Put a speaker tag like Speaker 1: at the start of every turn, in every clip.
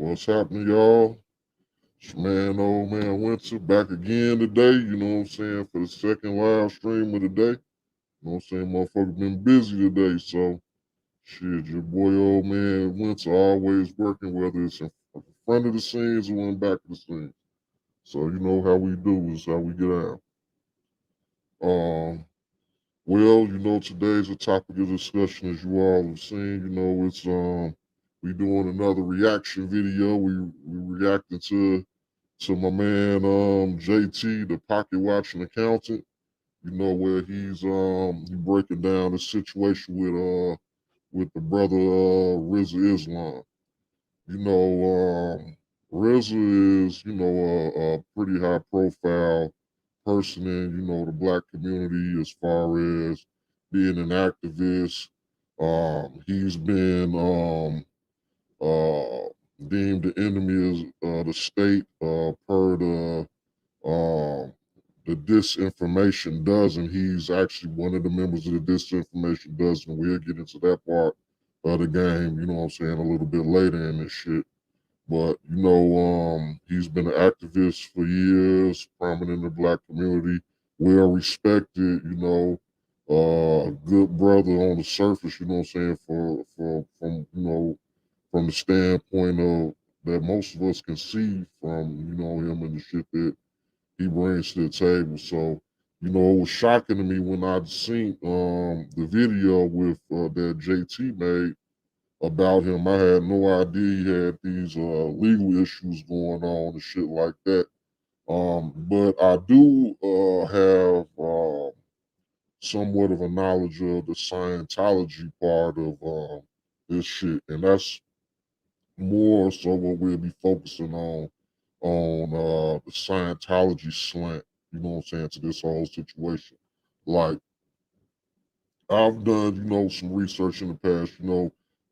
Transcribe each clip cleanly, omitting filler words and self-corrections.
Speaker 1: What's happening, y'all? It's your man, Ole Man Winter, back again today, you know what I'm saying, for the second live stream of the day. You know what I'm saying? Motherfucker been busy today, so shit, your boy Ole Man Winter always working, whether it's in front of the scenes or in back of the scenes. So you know how we do is how we get out. Um, well, today's a topic of discussion, as you all have seen. It's we doing another reaction video. We reacting to my man JT, the pocket watching accountant. Where he breaking down the situation with the brother Rizza Islam. Rizza is a pretty high profile person in the black community as far as being an activist. He's been uh, deemed the enemy of the state per um, the disinformation dozen. He's actually one of the members of the disinformation dozen. We'll get into that part of the game, you know what I'm saying, a little bit later in this shit. But he's been an activist for years, prominent in the black community, well respected, good brother on the surface, you know what I'm saying, for from from the standpoint of that most of us can see from, him and the shit that he brings to the table. So, it was shocking to me when I'd seen the video with that JT made about him. I had no idea he had these legal issues going on and shit like that. But I do have somewhat of a knowledge of the Scientology part of this shit, and that's more so what we'll be focusing on the Scientology slant. You know what I'm saying, to this whole situation. Like, I've done, some research in the past.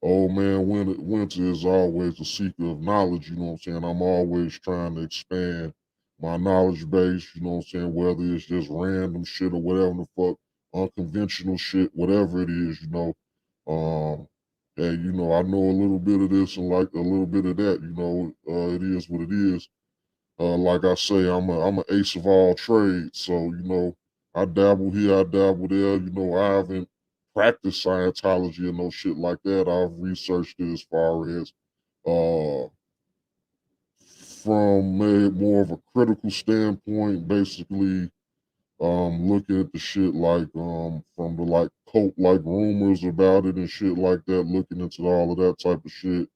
Speaker 1: Old man Winter is always a seeker of knowledge. You know what I'm saying? I'm always trying to expand my knowledge base. You know what I'm saying? Whether it's just random shit or whatever the fuck, unconventional shit, whatever it is. Um, and I know a little bit of this and like a little bit of that. It is what it is. Like I say, I'm an ace of all trades. So I dabble here, I dabble there. I haven't practiced Scientology or no shit like that. I've researched it as far as uh, from a more of a critical standpoint, basically looking at the shit like from the like cult like rumors about it and shit like that, looking into all of that type of shit,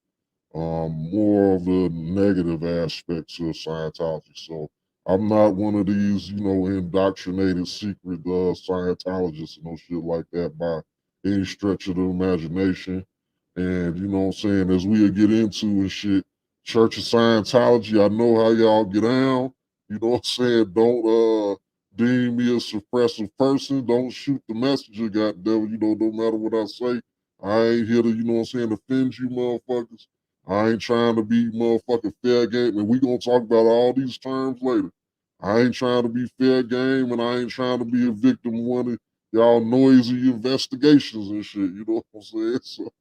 Speaker 1: more of the negative aspects of Scientology. So I'm not one of these, indoctrinated secret Scientologists and no shit like that by any stretch of the imagination. And you know what I'm saying, as we'll get into and shit, Church of Scientology, I know how y'all get down. You know what I'm saying? Don't deem me a suppressive person. Don't shoot the messenger, goddamn. No matter what I say, I ain't here to, what I'm saying, offend you motherfuckers. I ain't trying to be motherfucking fair game, and we gonna talk about all these terms later. I ain't trying to be fair game, and I ain't trying to be a victim of one of y'all noisy investigations and shit. You know what I'm saying? So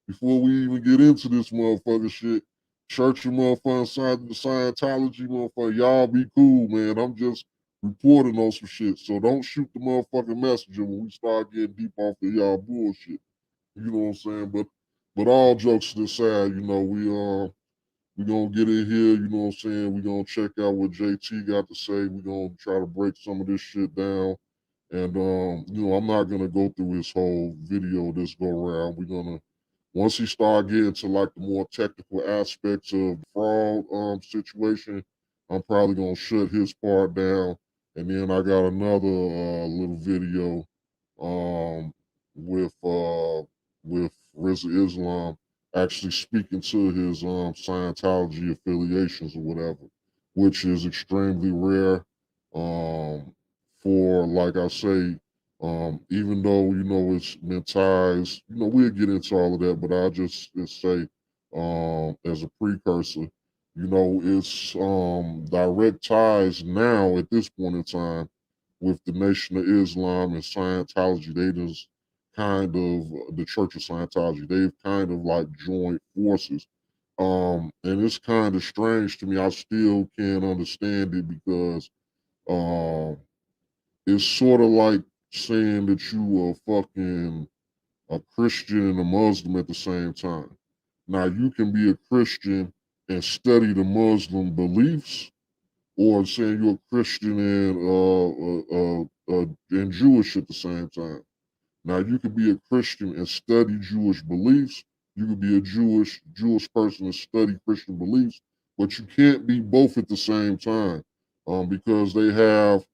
Speaker 1: before we even get into this motherfucking shit, church and motherfucking Scientology, motherfucker, y'all be cool, man. I'm just reporting on some shit. So don't shoot the motherfucking messenger when we start getting deep off of y'all bullshit. You know what I'm saying? But all jokes to the side, we gonna get in here, you know what I'm saying? We gonna check out what JT got to say. We gonna try to break some of this shit down. And I'm not gonna go through his whole video this go around. We're gonna once he start getting to like the more technical aspects of the fraud situation, I'm probably gonna shut his part down. And then I got another little video um with with Rizza Islam actually speaking to his Scientology affiliations or whatever, which is extremely rare. For like I say, even though it's been ties, we'll get into all of that, but I'll just say, as a precursor, it's direct ties now at this point in time with the Nation of Islam and Scientology. They just kind of the Church of Scientology. They've kind of like joined forces. And it's kind of strange to me. I still can't understand it because um, it's sort of like saying that you are fucking a Christian and a Muslim at the same time. Now you can be a Christian and study the Muslim beliefs, or saying you're a Christian and Jewish at the same time. Now you could be a Christian and study Jewish beliefs. You could be a Jewish person and study Christian beliefs, but you can't be both at the same time, because they have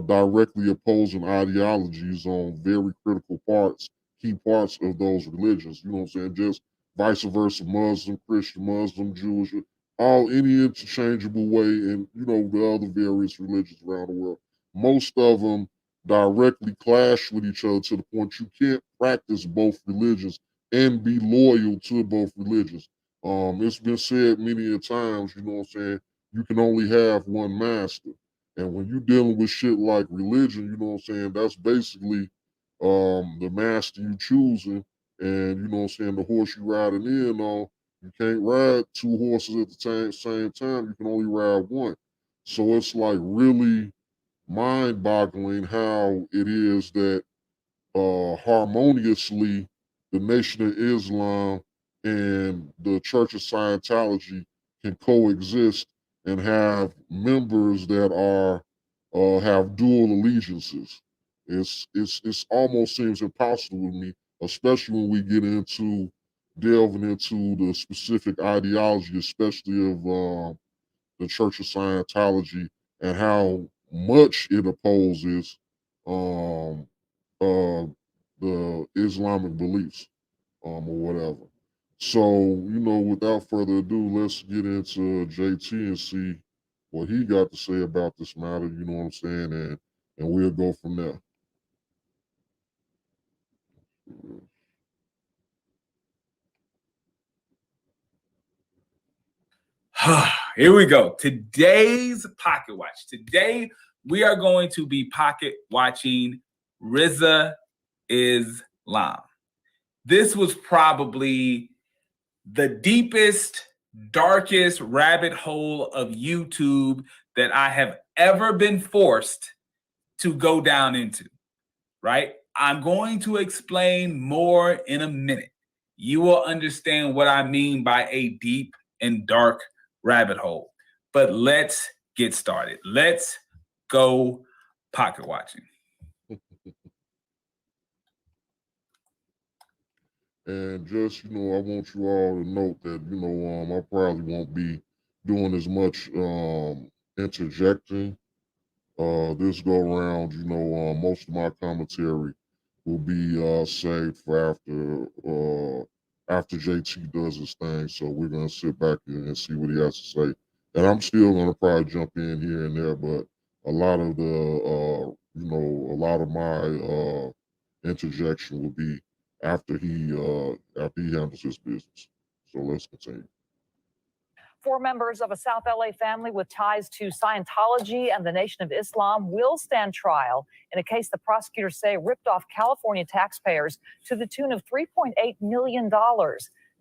Speaker 1: directly opposing ideologies on very critical parts, key parts of those religions. You know what I'm saying? Just vice versa, Muslim, Christian, Muslim, Jewish, all any interchangeable way, and the other various religions around the world. Most of them directly clash with each other to the point you can't practice both religions and be loyal to both religions. It's been said many a times, you know what I'm saying, you can only have one master. And when you're dealing with shit like religion, you know what I'm saying, that's basically the master you choosing, and you know what I'm saying, the horse you riding in on, you can't ride two horses at the same time, you can only ride one. So it's like really mind-boggling how it is that harmoniously the Nation of Islam and the Church of Scientology can coexist and have members that are have dual allegiances. It's almost seems impossible to me, especially when we get into delving into the specific ideology, especially of the Church of Scientology and how much it opposes um, uh, the Islamic beliefs, or whatever. So, without further ado, let's get into JT and see what he got to say about this matter. You know what I'm saying, and we'll go from there.
Speaker 2: Here we go. Today's pocket watch. Today we are going to be pocket watching Rizza Islam. This was probably the deepest, darkest rabbit hole of YouTube that I have ever been forced to go down into, right? I'm going to explain more in a minute. You will understand what I mean by a deep and dark rabbit hole. But let's get started. Let's go pocket watching.
Speaker 1: And just, I want you all to note that, I probably won't be doing as much interjecting this go around. Most of my commentary will be saved for after JT does his thing. So we're gonna sit back and see what he has to say. And I'm still gonna probably jump in here and there, but a lot of a lot of my interjection will be after he handles his business. So let's continue.
Speaker 3: Four members of a South LA family with ties to Scientology and the Nation of Islam will stand trial in a case the prosecutors say ripped off California taxpayers to the tune of $3.8 million.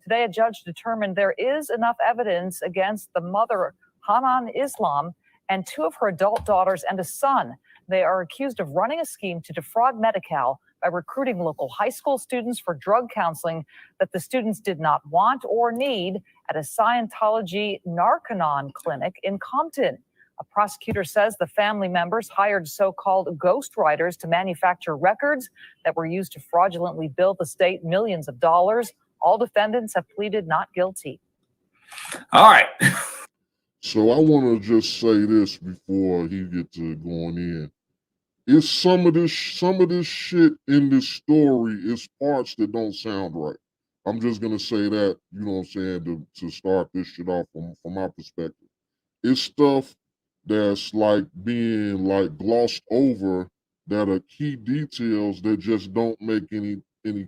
Speaker 3: Today, a judge determined there is enough evidence against the mother, Hanan Islam, and two of her adult daughters and a son. They are accused of running a scheme to defraud Medi-Cal by recruiting local high school students for drug counseling that the students did not want or need at a Scientology Narconon clinic in Compton. A prosecutor says the family members hired so-called ghostwriters to manufacture records that were used to fraudulently bill the state millions of dollars. All defendants have pleaded not guilty.
Speaker 2: All right.
Speaker 1: So I want to just say this before he get to going in. It's some of this shit in this story is parts that don't sound right. I'm just gonna say that, you know what I'm saying, to start this shit off from my perspective. It's stuff that's like being like glossed over that are key details that just don't make any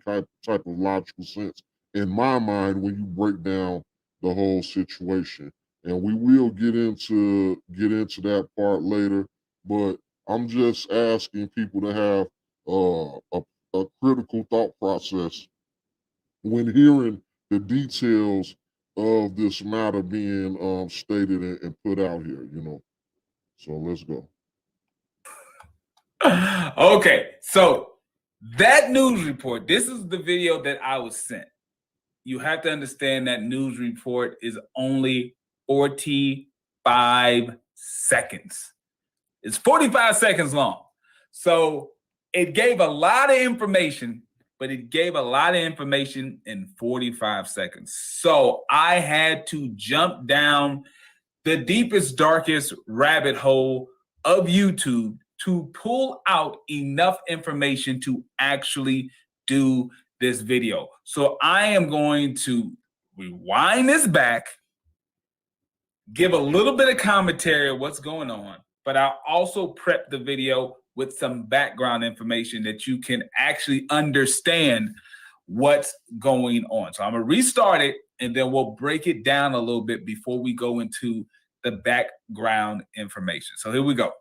Speaker 1: type of logical sense in my mind when you break down the whole situation. And we will get into that part later, but I'm just asking people to have a critical thought process when hearing the details of this matter being stated and put out here, you know. So let's go.
Speaker 2: Okay, so that news report, this is the video that I was sent. You have to understand that news report is only 45 seconds. It's 45 seconds long. So it gave a lot of information, but it gave a lot of information in 45 seconds. So I had to jump down the deepest, darkest rabbit hole of YouTube to pull out enough information to actually do this video. So I am going to rewind this back, give a little bit of commentary of what's going on, but I'll also prep the video with some background information that you can actually understand what's going on. So I'm gonna restart it and then we'll break it down a little bit before we go into the background information. So here we go.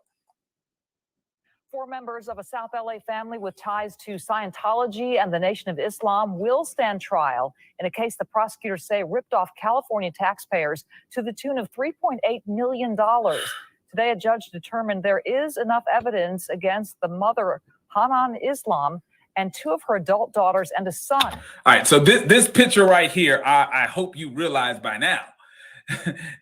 Speaker 3: 4 members of a South LA family with ties to Scientology and the Nation of Islam will stand trial in a case the prosecutors say ripped off California taxpayers to the tune of $3.8 million. Today, a judge determined there is enough evidence against the mother, Hanan Islam, and 2 of her adult daughters and a son.
Speaker 2: All right, so this picture right here, I hope you realize by now,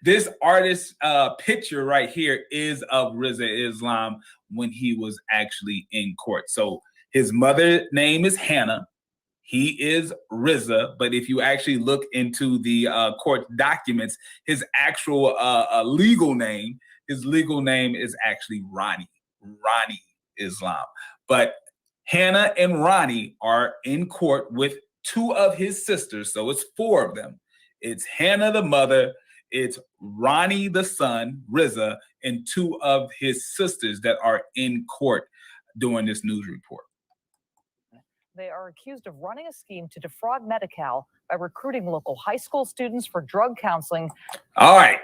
Speaker 2: this artist's picture right here is of Rizza Islam when he was actually in court. So his mother's name is Hannah. He is Rizza, but if you actually look into the court documents, his actual legal name is actually Ronnie Islam. But Hannah and Ronnie are in court with 2 of his sisters, so it's 4 of them. It's Hannah the mother, it's Ronnie the son, Rizza, and 2 of his sisters that are in court doing this news report.
Speaker 3: They are accused of running a scheme to defraud Medi-Cal by recruiting local high school students for drug counseling.
Speaker 2: All right.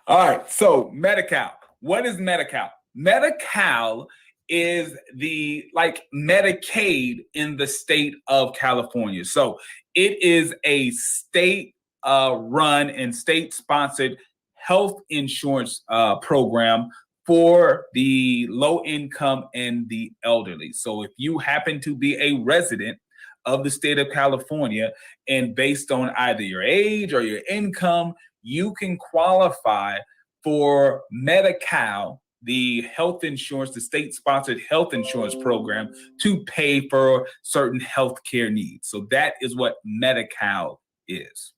Speaker 2: All right. So Medi-Cal. What is Medi-Cal? Medi-Cal is the like Medicaid in the state of California. So it is a state run and state sponsored health insurance program for the low income and the elderly. So if you happen to be a resident of the state of California and based on either your age or your income, you can qualify for Medi-Cal, the health insurance, the state-sponsored health insurance program to pay for certain health care needs. So that is what Medi-Cal is.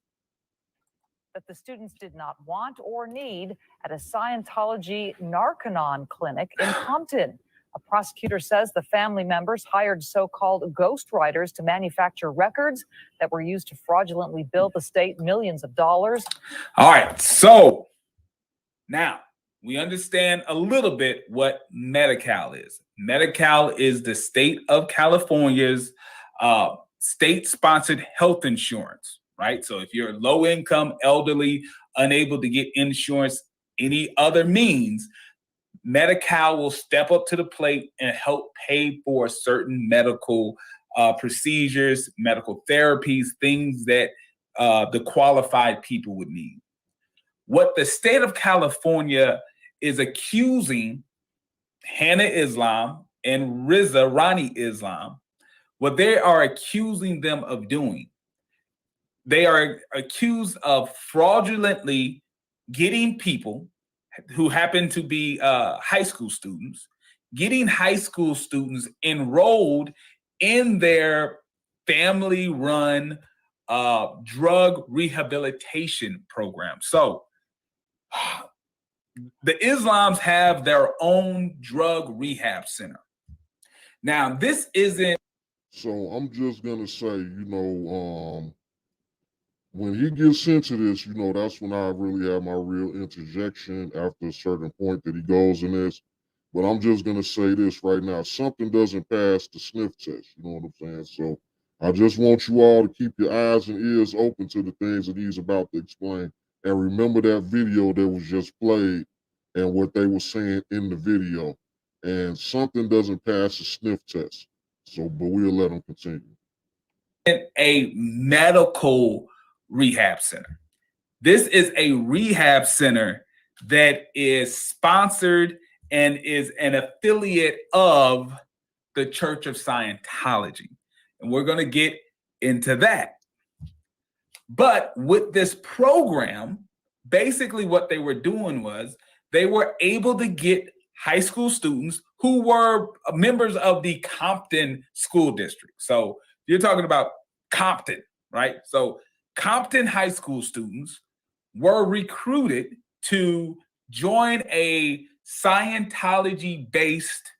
Speaker 3: That the students did not want or need at a Scientology Narconon clinic in Compton. A prosecutor says the family members hired so-called ghostwriters to manufacture records that were used to fraudulently bill the state millions of dollars.
Speaker 2: All right, so now we understand a little bit what Medi-Cal is. Medi-Cal is the state of California's state-sponsored health insurance, right? So if you're low income, elderly, unable to get insurance, any other means, Medi-Cal will step up to the plate and help pay for certain medical procedures, medical therapies, things that the qualified people would need. What the state of California is accusing Hannah Islam and Ronnie Islam, what they are accusing them of doing, they are accused of fraudulently getting people who happen to be high school students, getting high school students enrolled in their family-run drug rehabilitation program. So the Islams have their own drug rehab center. Now, this isn't.
Speaker 1: So I'm just gonna say, you know, when he gets into this, you know, that's when I really have my real interjection after a certain point that he goes in this. But I'm just gonna say this right now: something doesn't pass the sniff test. You know what I'm saying? So I just want you all to keep your eyes and ears open to the things that he's about to explain, and remember that video that was just played and what they were saying in the video. And something doesn't pass the sniff test. So, but we'll let him continue.
Speaker 2: A medical rehab center. This is a rehab center that is sponsored and is an affiliate of the Church of Scientology. And we're going to get into that. But with this program, basically what they were doing was they were able to get high school students who were members of the Compton school district. So you're talking about Compton, right? So Compton high school students were recruited to join a Scientology-based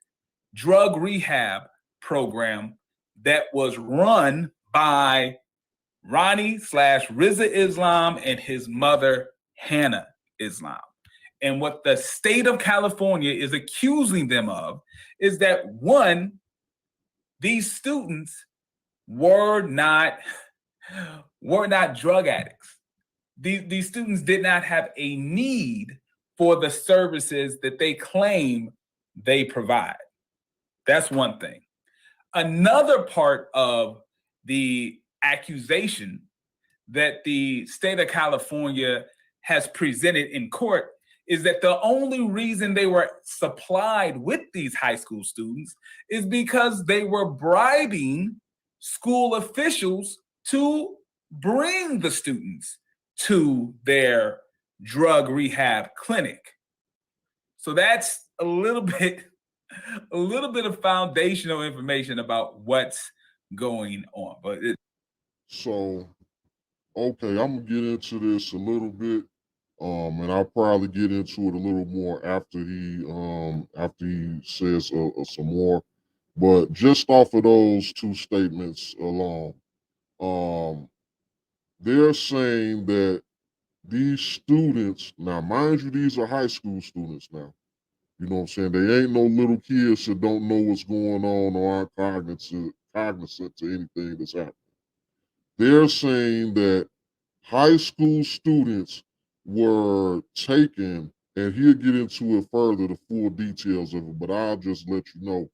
Speaker 2: drug rehab program that was run by Ronnie/Rizza Islam and his mother, Hannah Islam. And what the state of California is accusing them of is that, one, these students were not drug addicts. These students did not have a need for the services that they claim they provide. That's one thing. Another part of the accusation that the state of California has presented in court is that the only reason they were supplied with these high school students is because they were bribing school officials to bring the students to their drug rehab clinic. So that's a little bit of foundational information about what's going on.
Speaker 1: So, okay, I'm gonna get into this a little bit, and I'll probably get into it a little more after he says some more. But just off of those two statements alone, they're saying that these students, now mind you, these are high school students now. You know what I'm saying? They ain't no little kids that don't know what's going on or aren't cognizant to anything that's happening. They're saying that high school students were taken, and he'll get into it further, the full details of it, but I'll just let you know.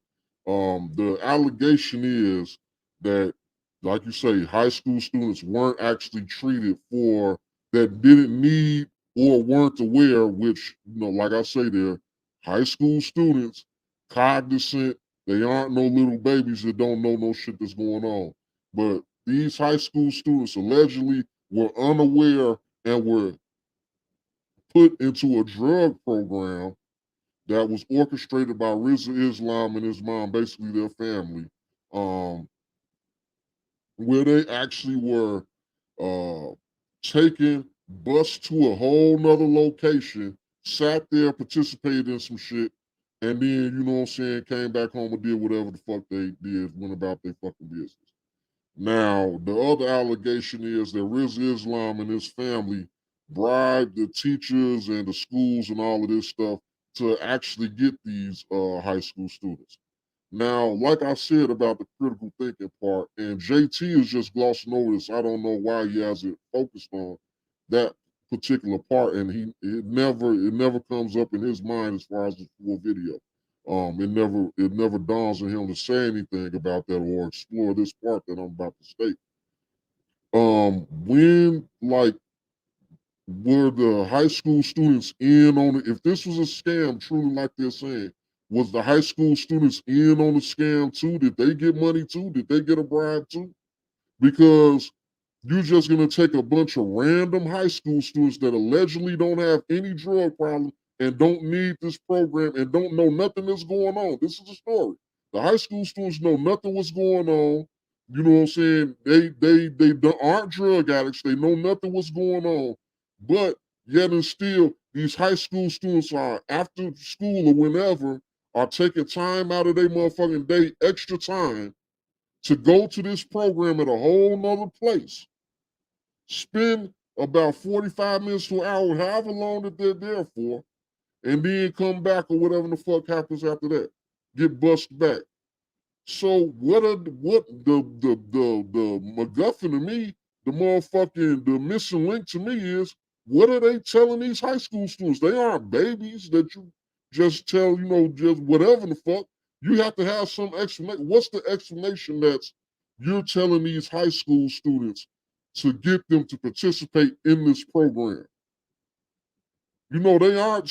Speaker 1: The allegation is that, like you say, high school students weren't actually treated for, that didn't need or weren't aware, which, like I say, they're high school students, cognizant. They aren't no little babies that don't know no shit that's going on. But these high school students allegedly were unaware and were put into a drug program that was orchestrated by Rizza Islam and his mom, basically their family, where they actually were taken, bused to a whole nother location, sat there, participated in some shit, and then, you know what I'm saying, came back home and did whatever the fuck they did, went about their fucking business. Now, the other allegation is that Rizza Islam and his family bribed the teachers and the schools and all of this stuff to actually get these high school students. Now, like I said about the critical thinking part, and JT is just glossing over this. I don't know why he has it focused on that particular part, and it never comes up in his mind as far as the full video. It never dawns on him to say anything about that or explore this part that I'm about to state. When, like, were the high school students in on it? If this was a scam, truly, like they're saying, was the high school students in on the scam too? Did they get money too? Did they get a bribe too? Because you're just going to take a bunch of random high school students that allegedly don't have any drug problem and don't need this program and don't know nothing that's going on. This is the story. The high school students know nothing what's going on. You know what I'm saying? They aren't drug addicts. They know nothing what's going on. But yet and still, these high school students are, after school or whenever, are taking time out of their motherfucking day, extra time, to go to this program at a whole nother place, spend about 45 minutes to an hour, however long that they're there for, and then come back or whatever the fuck happens after that. Get busted back. So the MacGuffin to me, the missing link to me is, what are they telling these high school students? They aren't babies that you just tell, just whatever the fuck. You have to have some explanation. What's the explanation that's you're telling these high school students to get them to participate in this program. You know, they aren't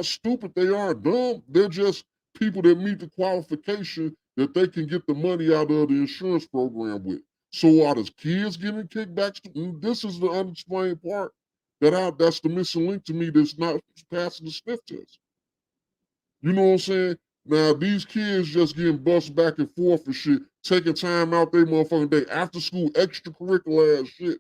Speaker 1: stupid, they aren't dumb. They're just people that meet the qualification that they can get the money out of the insurance program with. So are the kids getting kickbacks? This is the unexplained part. That's the missing link to me that's not passing the sniff test. You know what I'm saying? Now, these kids just getting bussed back and forth for shit, taking time out their motherfucking day, after school, extracurricular ass shit.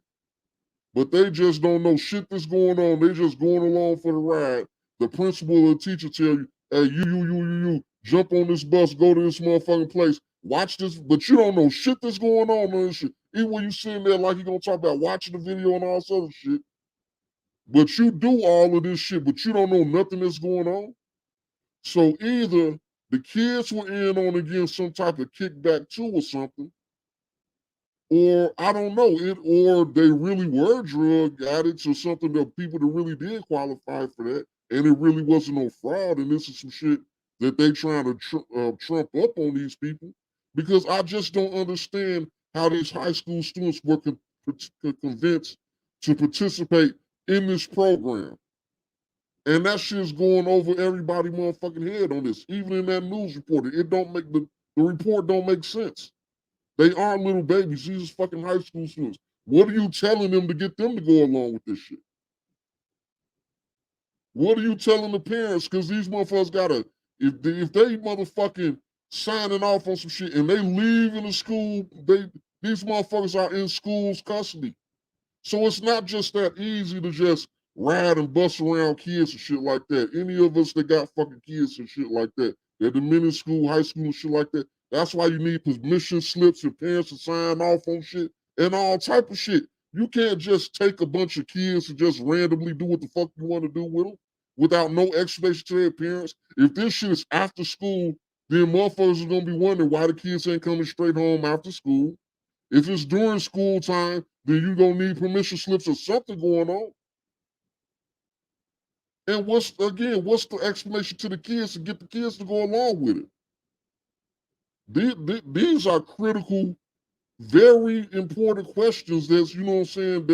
Speaker 1: But they just don't know shit that's going on. They just going along for the ride. The principal or the teacher tell you, hey, you, jump on this bus, go to this motherfucking place, watch this, but you don't know shit that's going on and shit. Even when you sitting there like you're gonna talk about watching the video and all this other shit. But you do all of this shit, but you don't know nothing that's going on. So either the kids were in on again some type of kickback too or something, or I don't know it, or they really were drug addicts or something. That people that really did qualify for that, and it really wasn't no fraud. And this is some shit that they trying to trump up on these people, because I just don't understand how these high school students were convinced to participate in this program. And that shit's going over everybody motherfucking head on this. Even in that news report, it don't make the report don't make sense. They aren't little babies. These are fucking high school students. What are you telling them to get them to go along with this shit? What are you telling the parents? Because these motherfuckers gotta, if they motherfucking signing off on some shit and they leave in the school, these motherfuckers are in school's custody. So it's not just that easy to just ride and bust around kids and shit like that. Any of us that got fucking kids and shit like that, at the middle school, high school, and shit like that, that's why you need permission slips and parents to sign off on shit and all type of shit. You can't just take a bunch of kids and just randomly do what the fuck you want to do with them without no explanation to their parents. If this shit is after school, then motherfuckers are gonna be wondering why the kids ain't coming straight home after school. If it's during school time, then you gonna need permission slips or something going on. And what's the explanation to the kids to get the kids to go along with it? These are critical, very important questions that's, you know what I'm saying,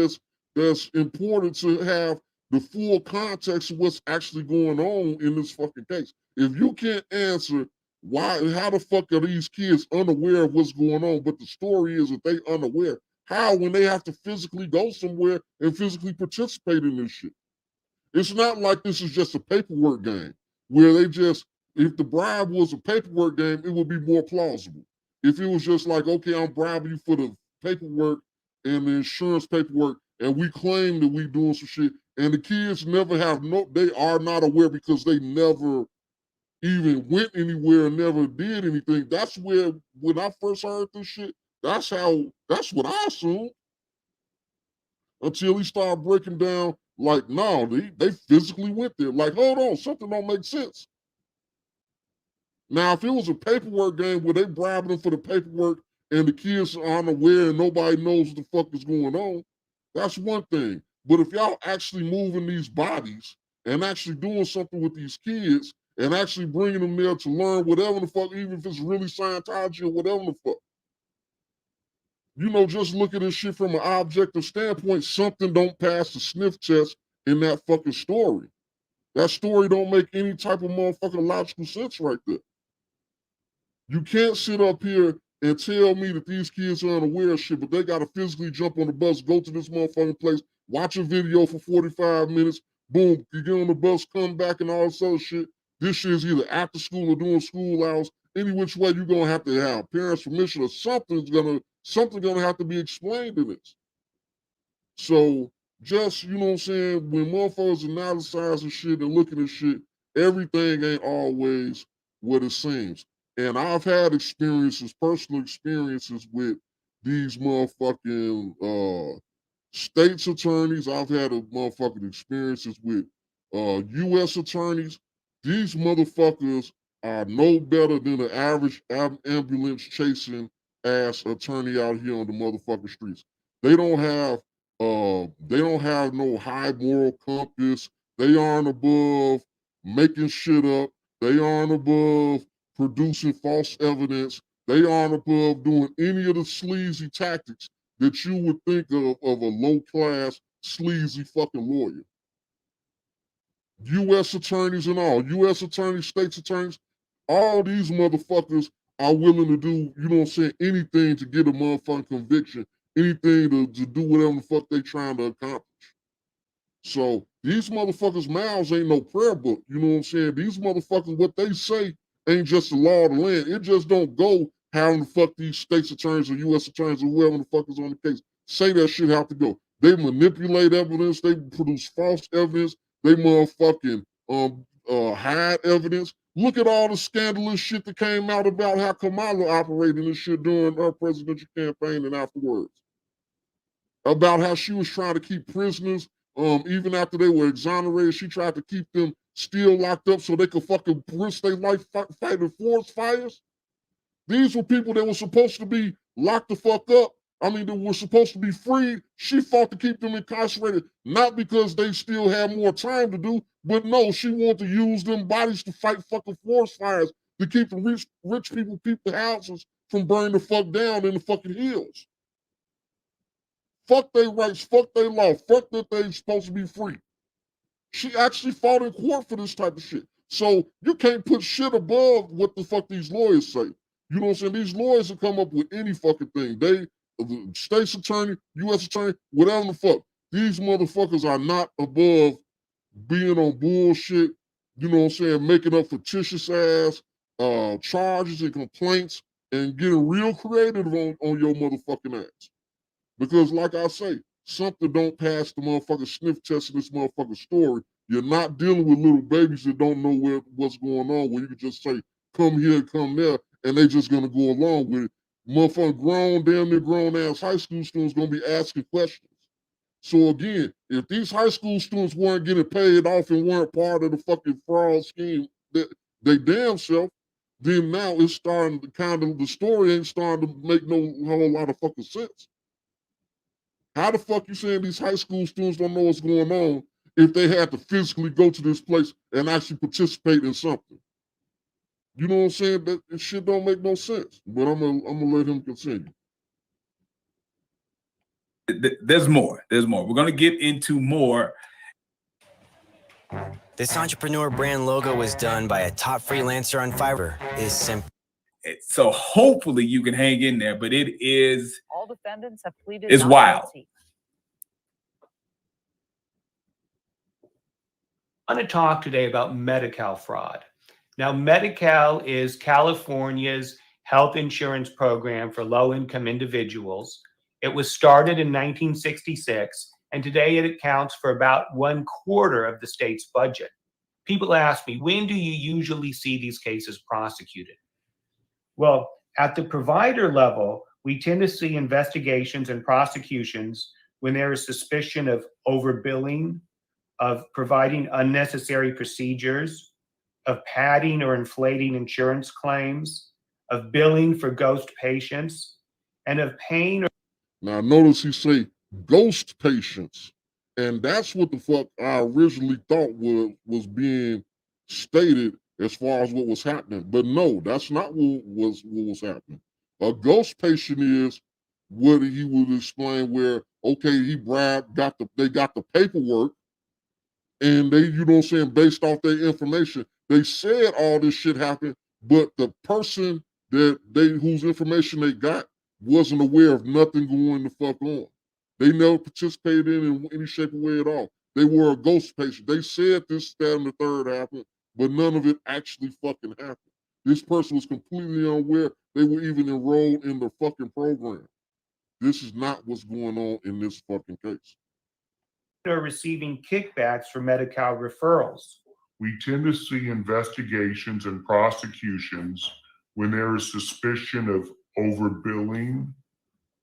Speaker 1: that's important to have the full context of what's actually going on in this fucking case. If you can't answer how the fuck are these kids unaware of what's going on, but the story is that they unaware, how when they have to physically go somewhere and physically participate in this shit? It's not like this is just a paperwork game where if the bribe was a paperwork game, it would be more plausible. If it was just like, okay, I'm bribing you for the paperwork and the insurance paperwork, and we claim that we doing some shit, and the kids they are not aware because they never even went anywhere and never did anything. That's where, when I first heard this shit, that's what I assumed. Until he started breaking down, like, no, they physically went there. Like, hold on, something don't make sense. Now, if it was a paperwork game where they bribing them for the paperwork and the kids are unaware and nobody knows what the fuck is going on, that's one thing. But if y'all actually moving these bodies and actually doing something with these kids and actually bringing them there to learn whatever the fuck, even if it's really Scientology or whatever the fuck, you know, just look at this shit from an objective standpoint, something don't pass the sniff test in that fucking story. That story don't make any type of motherfucking logical sense right there. You can't sit up here and tell me that these kids are unaware of shit, but they gotta physically jump on the bus, go to this motherfucking place, watch a video for 45 minutes, boom, you get on the bus, come back and all this other shit. This shit is either after school or during school hours. Any which way you're gonna have to have parents' permission or something's gonna have to be explained in this. So just, you know what I'm saying, when motherfuckers analyzing shit and looking at shit, everything ain't always what it seems. And I've had personal experiences with these motherfucking states attorneys. I've had motherfucking experiences with U.S. attorneys. These motherfuckers are no better than an average ambulance chasing ass attorney out here on the motherfucking streets. They don't have no high moral compass. They aren't above making shit up. They aren't above producing false evidence. They aren't above doing any of the sleazy tactics that you would think of a low-class, sleazy fucking lawyer. U.S. attorneys and all, U.S. attorneys, states attorneys, all these motherfuckers are willing to do, you know what I'm saying, anything to get a motherfucking conviction, anything to do whatever the fuck they trying to accomplish. So these motherfuckers' mouths ain't no prayer book, you know what I'm saying? These motherfuckers, what they say ain't just the law of the land. It just don't go how the fuck these states attorneys or U.S. attorneys or whoever the fuck is on the case say that shit have to go. They manipulate evidence, they produce false evidence, they motherfucking hide evidence. Look at all the scandalous shit that came out about how Kamala operated and shit during her presidential campaign and afterwards. About how she was trying to keep prisoners, even after they were exonerated, she tried to keep them still locked up so they could fucking risk their life fighting forest fires. These were people that were supposed to be locked the fuck up. I mean, that were supposed to be free. She fought to keep them incarcerated, not because they still had more time to do, but no, she wanted to use them bodies to fight fucking forest fires, to keep the rich people, the houses from burning the fuck down in the fucking hills. Fuck their rights, fuck their law, fuck that they supposed to be free. She actually fought in court for this type of shit. So you can't put shit above what the fuck these lawyers say. You know what I'm saying? These lawyers will come up with any fucking thing. They, the state's attorney, U.S. attorney, whatever the fuck. These motherfuckers are not above being on bullshit, you know what I'm saying, making up fictitious ass charges and complaints and getting real creative on your motherfucking ass. Because like I say, something don't pass the motherfucking sniff test of this motherfucking story. You're not dealing with little babies that don't know what's going on, where you can just say, come here, come there, and they just gonna go along with it. Motherfucking grown, damn near grown ass high school students gonna be asking questions. So again, if these high school students weren't getting paid off and weren't part of the fucking fraud scheme that they damn self, then now it's starting to the story ain't starting to make no whole lot of fucking sense. How the fuck you saying these high school students don't know what's going on if they had to physically go to this place and actually participate in something? You know what I'm saying? That shit don't make no sense. But I'm gonna let him continue.
Speaker 2: There's more. There's more. We're gonna get into more.
Speaker 4: This entrepreneur brand logo was done by a top freelancer on Fiverr. Is simple.
Speaker 2: So hopefully you can hang in there, but it is.
Speaker 3: All defendants have pleaded.
Speaker 2: It's wild.
Speaker 3: Guilty.
Speaker 5: I want to talk today about Medi-Cal fraud. Now, Medi-Cal is California's health insurance program for low-income individuals. It was started in 1966, and today it accounts for about 1/4 of the state's budget. People ask me, when do you usually see these cases prosecuted? Well, at the provider level, we tend to see investigations and prosecutions when there is suspicion of overbilling, of providing unnecessary procedures, of padding or inflating insurance claims, of billing for ghost patients, and of paying.
Speaker 1: Now notice he say ghost patients, and that's what the fuck I originally thought was being stated as far as what was happening. But no, that's not what was happening. A ghost patient is what he would explain where, okay, he bribed, they got the paperwork, and they, you know what I'm saying, based off their information, they said all this shit happened, but the person whose information they got wasn't aware of nothing going the fuck on. They never participated in any shape or way at all. They were a ghost patient. They said this, that, and the third happened, but none of it actually fucking happened. This person was completely unaware they were even enrolled in the fucking program. This is not what's going on in this fucking case.
Speaker 5: Are receiving kickbacks for Medi-Cal referrals.
Speaker 6: We tend to see investigations and prosecutions when there is suspicion of overbilling,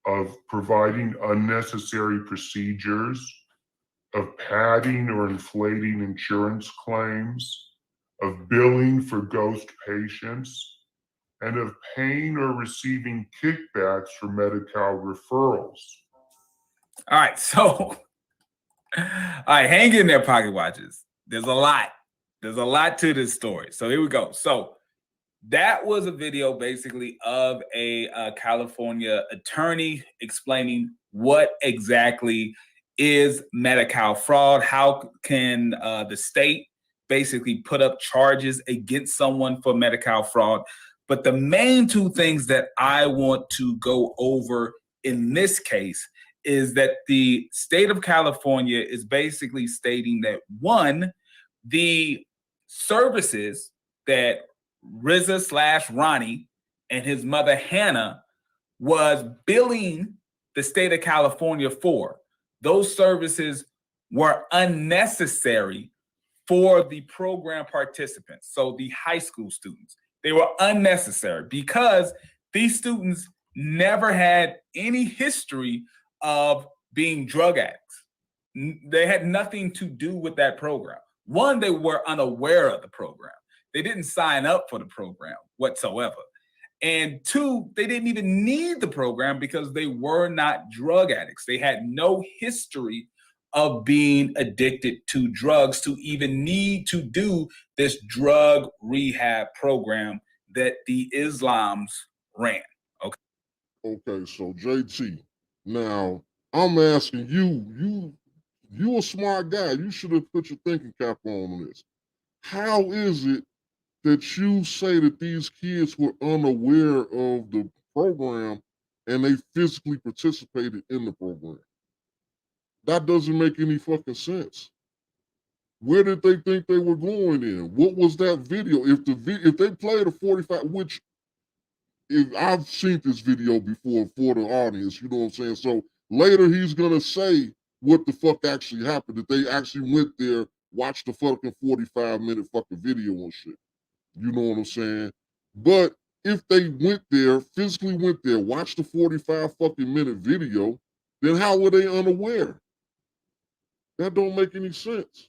Speaker 6: of providing unnecessary procedures, of padding or inflating insurance claims, of billing for ghost patients, and of paying or receiving kickbacks for Medi-Cal referrals.
Speaker 2: All right, so all right, hang in there, pocket watchers. There's a lot. There's a lot to this story. So here we go. So that was a video basically of a California attorney explaining what exactly is Medi-Cal fraud? How can the state basically put up charges against someone for Medi-Cal fraud? But the main two things that I want to go over in this case is that the state of California is basically stating that, one, the services that Rizza/Ronnie and his mother Hannah was billing the state of California for, those services were unnecessary for the program participants, so the high school students. They were unnecessary because these students never had any history of being drug addicts. They had nothing to do with that program. One, they were unaware of the program. They didn't sign up for the program whatsoever. And two, they didn't even need the program because they were not drug addicts. They had no history of being addicted to drugs to even need to do this drug rehab program that the Islams ran. Okay.
Speaker 1: Okay, so JT, now I'm asking you a smart guy. You should have put your thinking cap on this. How is it that you say that these kids were unaware of the program and they physically participated in the program? That doesn't make any fucking sense. Where did they think they were going in? What was that video? If they played a 45, which if I've seen this video before for the audience, you know what I'm saying? So later he's gonna say what the fuck actually happened, that they actually went there, watched the fucking 45-minute fucking video and shit. You know what I'm saying? But if they went there, physically went there, watched the 45 fucking minute video, then how were they unaware? That don't make any sense.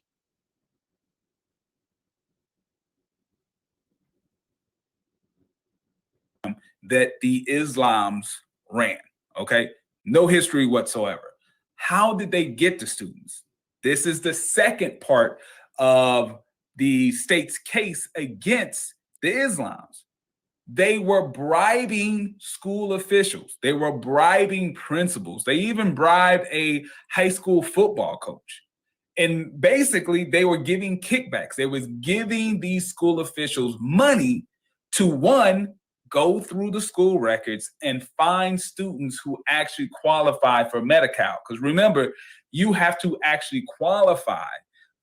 Speaker 2: That the Islams ran, okay? No history whatsoever. How did they get the students? This is the second part of the state's case against the Islams. They were bribing school officials. They were bribing principals. They even bribed a high school football coach. And basically, they were giving kickbacks. They was giving these school officials money to, one, go through the school records and find students who actually qualify for Medi-Cal. Because remember, you have to actually qualify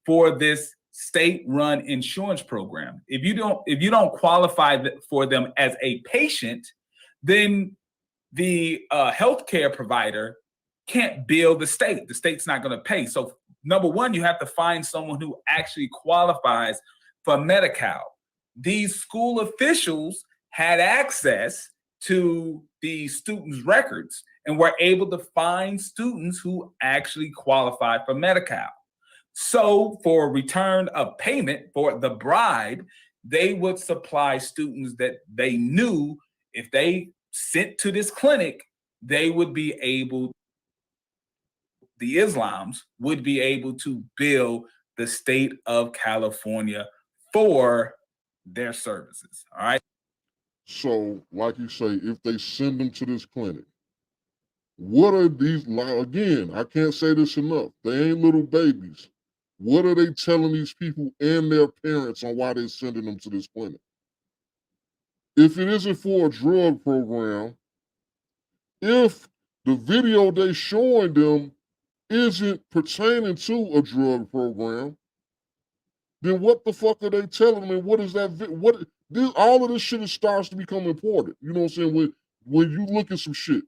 Speaker 2: for this state-run insurance program. If you don't qualify for them as a patient, then the healthcare provider can't bill the state. The state's not going to pay. So number one, you have to find someone who actually qualifies for Medi-Cal. These school officials had access to the students' records and were able to find students who actually qualified for Medi-Cal. So for return of payment for the bribe, they would supply students that they knew if they sent to this clinic, they would be able, the Islams would be able to bill the state of California for their services. All right.
Speaker 1: So, like you say, if they send them to this clinic, what are these, again, I can't say this enough, they ain't little babies. What are they telling these people and their parents on why they're sending them to this clinic? If it isn't for a drug program, if the video they showing them isn't pertaining to a drug program, then what the fuck are they telling them? What is that? All of this shit starts to become important. You know what I'm saying? When you look at some shit,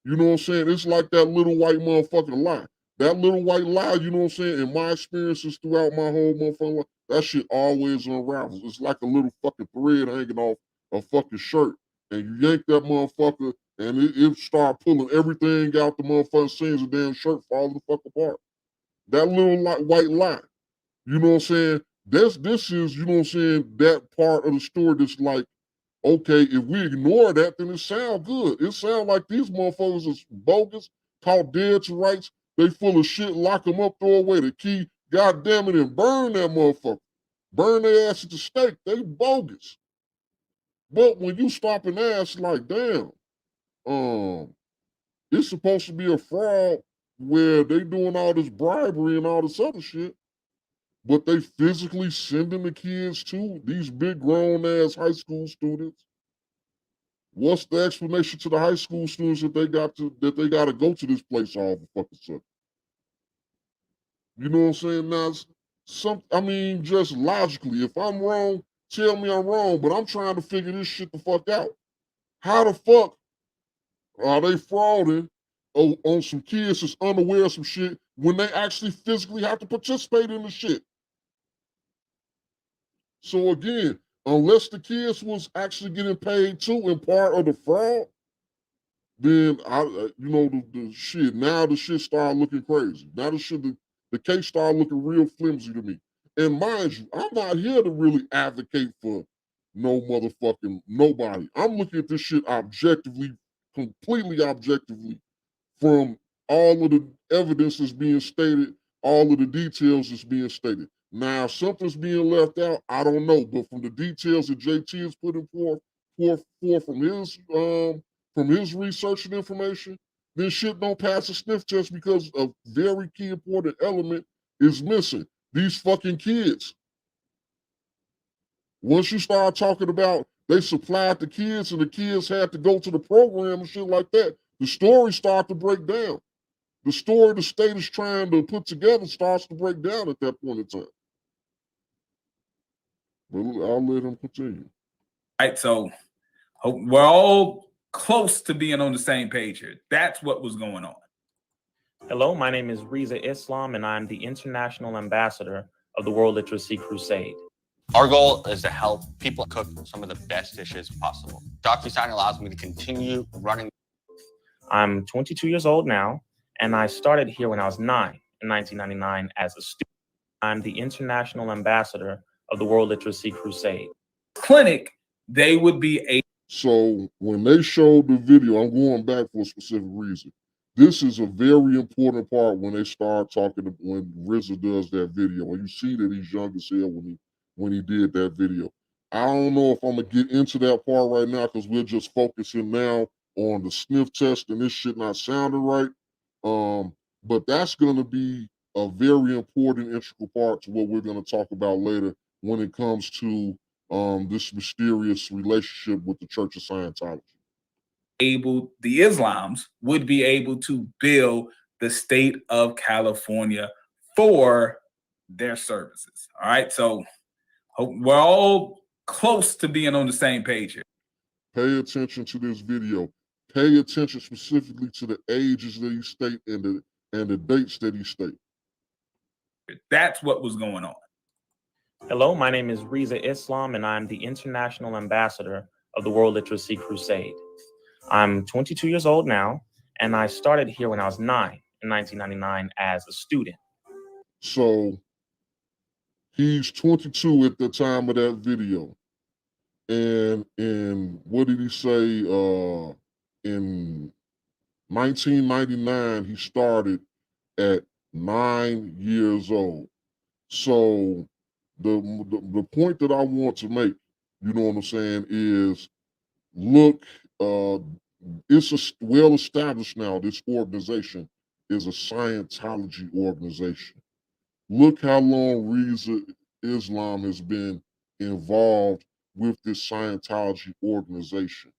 Speaker 1: you know what I'm saying? It's like that little white motherfucking lie. That little white lie, you know what I'm saying? In my experiences throughout my whole motherfucking life, that shit always unravels. It's like a little fucking thread hanging off a fucking shirt. And you yank that motherfucker and it start pulling everything out the motherfucking seams, the damn shirt falling the fuck apart. That little white lie. You know what I'm saying? This is, you know what I'm saying, that part of the story that's like, okay, if we ignore that, then it sounds good. It sounds like these motherfuckers is bogus, caught dead to rights. They full of shit, lock them up, throw away the key, God damn it, and burn that motherfucker. Burn their ass at the stake. They bogus. But when you stop and ask, like, damn, It's supposed to be a fraud where they doing all this bribery and all this other shit, but they physically sending the kids to these big grown ass high school students. What's the explanation to the high school students that they got to go to this place all the fucking sudden? You know what I'm saying? Now, I mean, just logically, if I'm wrong, tell me I'm wrong, but I'm trying to figure this shit the fuck out. How the fuck are they frauding on some kids that's unaware of some shit when they actually physically have to participate in the shit? So again, unless the kids was actually getting paid too in part of the fraud, then the shit. Now the shit started looking crazy. Now the case started looking real flimsy to me. And mind you, I'm not here to really advocate for no motherfucking nobody. I'm looking at this shit objectively, completely objectively, from all of the evidence that's being stated, all of the details that's being stated. Now, if something's being left out, I don't know. But from the details that JT is putting forth from his research and information, then shit don't pass a sniff test because a very key important element is missing. These fucking kids. Once you start talking about they supplied the kids and the kids had to go to the program and shit like that, the story start to break down. The story the state is trying to put together starts to break down at that point in time. But I'll let him continue.
Speaker 2: Right, so we're all close to being on the same page here. That's what was going on.
Speaker 7: Hello, my name is Rizza Islam, and I'm the International Ambassador of the World Literacy Crusade.
Speaker 8: Our goal is to help people cook some of the best dishes possible. DocuSign allows me to continue running.
Speaker 7: I'm 22 years old now, and I started here when I was 9 in 1999 as a student. I'm the International Ambassador of the World Literacy Crusade.
Speaker 2: Clinic, they would be
Speaker 1: So when they showed the video, I'm going back for a specific reason. This is a very important part when they start talking, when Rizza does that video, and you see that he's young as hell when he did that video. I don't know if I'm gonna get into that part right now because we're just focusing now on the sniff test and this shit not sounding right. But that's gonna be a very important integral part to what we're gonna talk about later when it comes to this mysterious relationship with the Church of Scientology.
Speaker 2: The Islams would be able to bill the state of California for their services. All right, so we're all close to being on the same page here.
Speaker 1: Pay attention to this video. Pay attention specifically to the ages that he state and the dates that he state.
Speaker 2: That's what was going on.
Speaker 7: Hello, my name is Rizza Islam, and I'm the International Ambassador of the World Literacy Crusade. I'm 22 years old now, and I started here when I was 9 in 1999 as a student.
Speaker 1: So he's 22 at the time of that video. And what did he say? In 1999, he started at 9 years old. So the point that I want to make, you know what I'm saying, is look, it's well established now. This organization is a Scientology organization. Look how long Rizza Islam has been involved with this Scientology organization.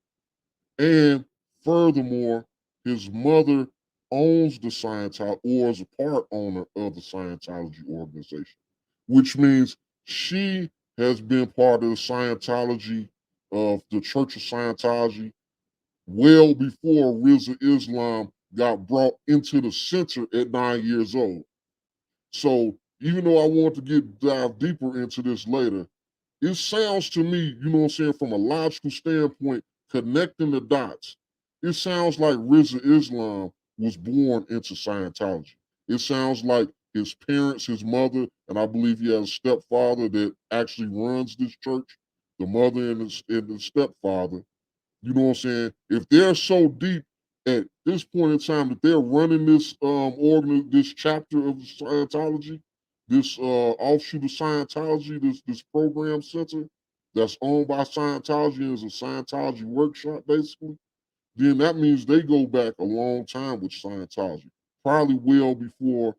Speaker 1: And furthermore, his mother owns the Scientology or is a part owner of the Scientology organization, which means she has been part of the Scientology, of the Church of Scientology, well before Rizza Islam got brought into the center at 9 years old. So even though I want to dive deeper into this later, it sounds to me, you know what I'm saying, from a logical standpoint, connecting the dots, it sounds like Rizza Islam was born into Scientology. It sounds like his parents, his mother, and I believe he has a stepfather that actually runs this church, the mother and the stepfather. You know what I'm saying? If they're so deep at this point in time that they're running this this chapter of Scientology, this offshoot of Scientology, this program center that's owned by Scientology and is a Scientology workshop, basically, then that means they go back a long time with Scientology, probably well before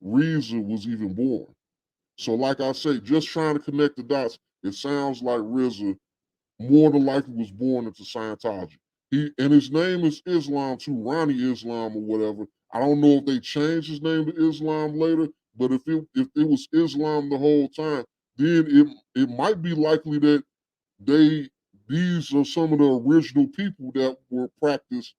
Speaker 1: Rizza was even born. So like I say, just trying to connect the dots, it sounds like Rizza more than likely was born into Scientology. And his name is Islam too, Ronnie Islam or whatever. I don't know if they changed his name to Islam later, but if it was Islam the whole time, then it might be likely that these are some of the original people that were practiced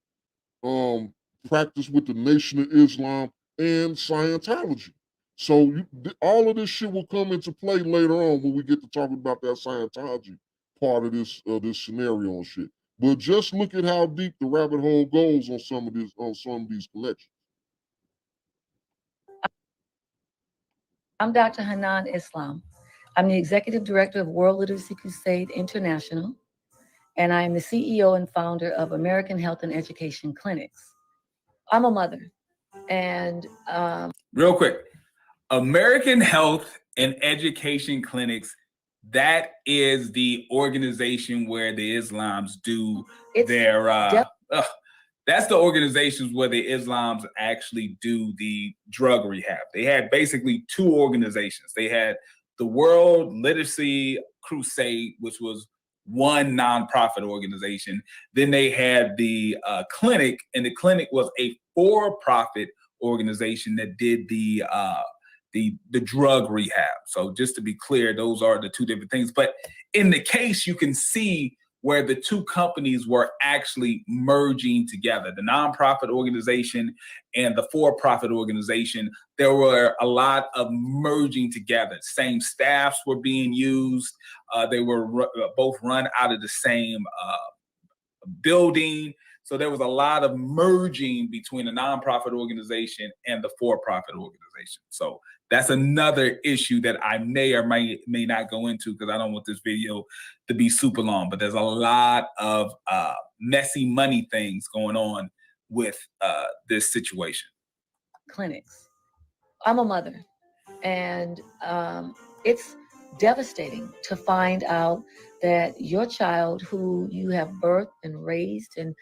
Speaker 1: with the Nation of Islam and Scientology. So all of this shit will come into play later on when we get to talking about that Scientology part of this scenario and shit. But just look at how deep the rabbit hole goes on some of these connections.
Speaker 9: I'm Dr. Hanan Islam. I'm the Executive Director of World Literacy Crusade International, and I am the CEO and founder of American Health and Education Clinics. I'm a mother, and
Speaker 2: real quick, American Health and Education Clinics, that is the organization where the Islams do that's the organizations where the Islams actually do the drug rehab. They had basically two organizations. They had the World Literacy Crusade, which was one nonprofit organization. Then they had the clinic, and the clinic was a for-profit organization that did the drug rehab. So just to be clear, those are the two different things. But in the case, you can see where the two companies were actually merging together, the nonprofit organization and the for-profit organization. There were a lot of merging together. Same staffs were being used. They were both run out of the same building. So there was a lot of merging between the nonprofit organization and the for-profit organization. So that's another issue that I may or may not go into because I don't want this video to be super long. But there's a lot of messy money things going on with this situation.
Speaker 9: Clinics. I'm a mother, and it's devastating to find out that your child, who you have birthed and raised and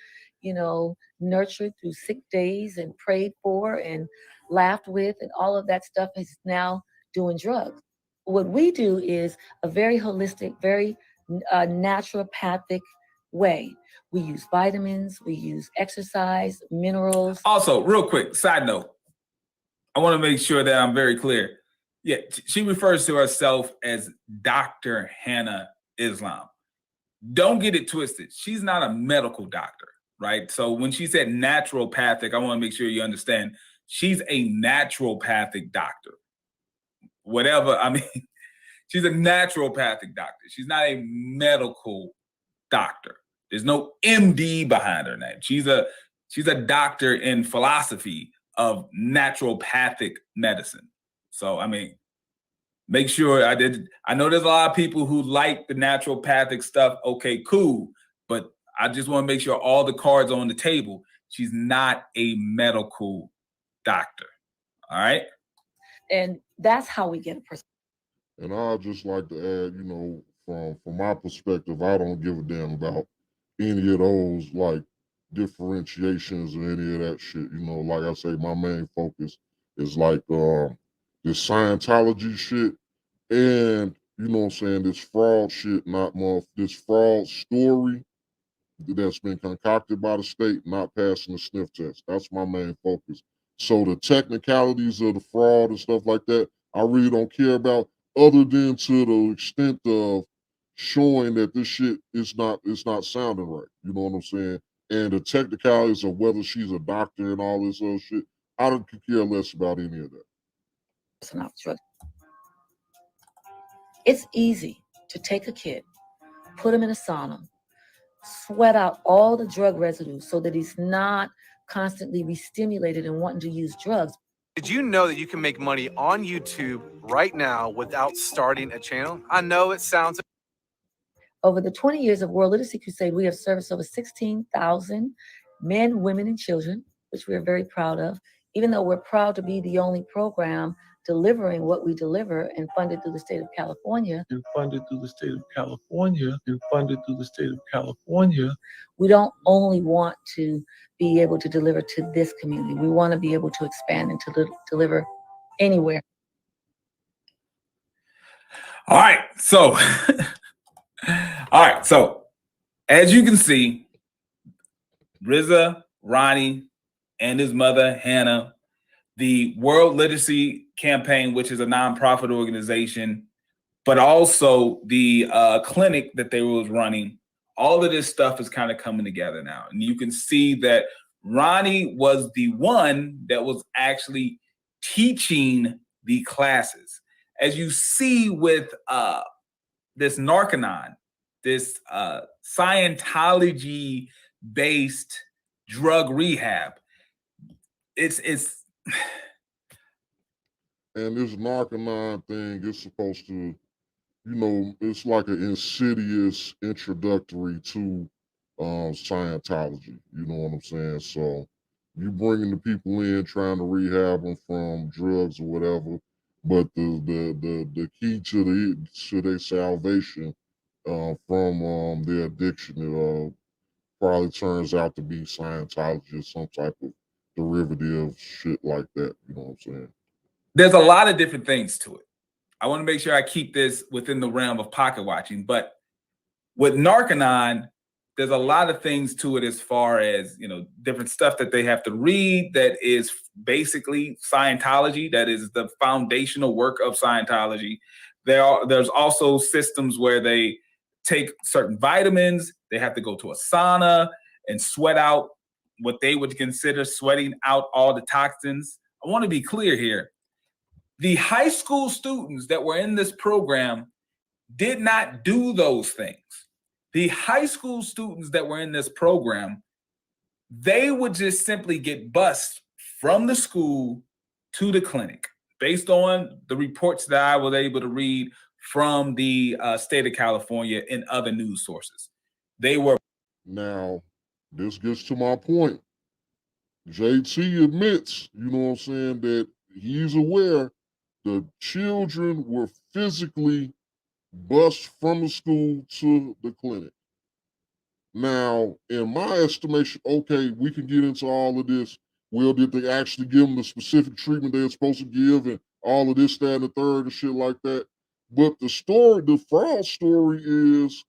Speaker 9: nurtured through sick days and prayed for and laughed with and all of that stuff, is now doing drugs. What we do is a very holistic, very naturopathic way. We use vitamins, we use exercise, minerals.
Speaker 2: Also, real quick, side note, I want to make sure that I'm very clear. Yeah, she refers to herself as Dr. Hannah Islam. Don't get it twisted. She's not a medical doctor, right? So when she said naturopathic, I want to make sure you understand she's a naturopathic doctor. Whatever, I mean, she's a naturopathic doctor. She's not a medical doctor. There's no MD behind her name. She's a doctor in philosophy of naturopathic medicine. So, I mean, make sure I know there's a lot of people who like the naturopathic stuff. Okay, cool. But I just want to make sure all the cards are on the table. She's not a medical doctor. All right.
Speaker 9: And that's how we get a person.
Speaker 1: And I'd just like to add, from my perspective, I don't give a damn about any of those like differentiations or any of that shit. Like I say, my main focus is like this Scientology shit and this fraud shit, this fraud story that's been concocted by the state, not passing the sniff test. That's my main focus. So the technicalities of the fraud and stuff like that, I really don't care about, other than to the extent of showing that this shit is not sounding right. You know what I'm saying? And the technicalities of whether she's a doctor and all this other shit, I don't care less about any of that.
Speaker 9: It's easy to take a kid, put him in a sauna, sweat out all the drug residue so that he's not constantly re-stimulated and wanting to use drugs.
Speaker 10: Did you know that you can make money on YouTube right now without starting a channel? I know it sounds...
Speaker 9: Over the 20 years of World Literacy Crusade, we have serviced over 16,000 men, women, and children, which we are very proud of, even though we're proud to be the only program delivering what we deliver and funded through the state of California.
Speaker 11: And funded through the state of California. And funded through the state of California.
Speaker 9: We don't only want to be able to deliver to this community. We want to be able to expand and to deliver anywhere.
Speaker 2: All right. So, as you can see, Rizza, Ronnie, and his mother, Hannah, the World Literacy Campaign, which is a nonprofit organization, but also the clinic that they was running, all of this stuff is kind of coming together now. And you can see that Ronnie was the one that was actually teaching the classes. As you see with this Narcanon, this Scientology-based drug rehab, it's
Speaker 1: and this Narcanon thing is supposed to, it's like an insidious introductory to Scientology. You know what I'm saying? So you bringing the people in, trying to rehab them from drugs or whatever, but the key to their salvation from their addiction, it probably turns out to be Scientology or some type of derivative shit like that. You know what I'm saying?
Speaker 2: There's a lot of different things to it. I want to make sure I keep this within the realm of pocket watching, but with Narcanon, there's a lot of things to it as far as, different stuff that they have to read that is basically Scientology, that is the foundational work of Scientology. There's also systems where they take certain vitamins, they have to go to a sauna and sweat out what they would consider sweating out all the toxins. I want to be clear here. The high school students that were in this program did not do those things. The high school students that were in this program, they would just simply get bused from the school to the clinic based on the reports that I was able to read from the state of California and other news sources. They were.
Speaker 1: Now, this gets to my point. JT admits, you know what I'm saying, that he's aware the children were physically bused from the school to the clinic. Now, in my estimation, okay, we can get into all of this. Well, did they actually give them the specific treatment they're supposed to give and all of this, that, and the third and shit like that? But the fraud story is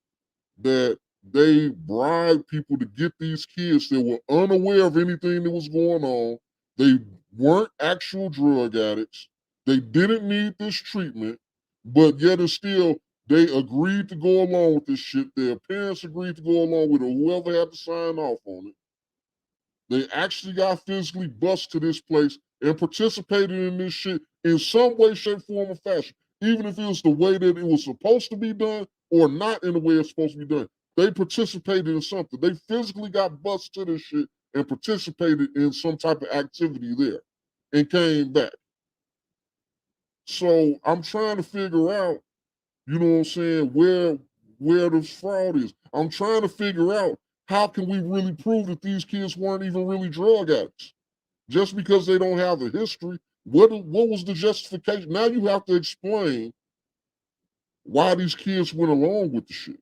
Speaker 1: that they bribed people to get these kids that were unaware of anything that was going on. They weren't actual drug addicts. They didn't need this treatment, but yet and still, they agreed to go along with this shit. Their parents agreed to go along with it, whoever had to sign off on it. They actually got physically bused to this place and participated in this shit in some way, shape, form, or fashion. Even if it was the way that it was supposed to be done or not in the way it's supposed to be done. They participated in something. They physically got bused to this shit and participated in some type of activity there and came back. So I'm trying to figure out, you know what I'm saying, where the fraud is. I'm trying to figure out how can we really prove that these kids weren't even really drug addicts? Just because they don't have a history, what was the justification? Now you have to explain why these kids went along with the shit.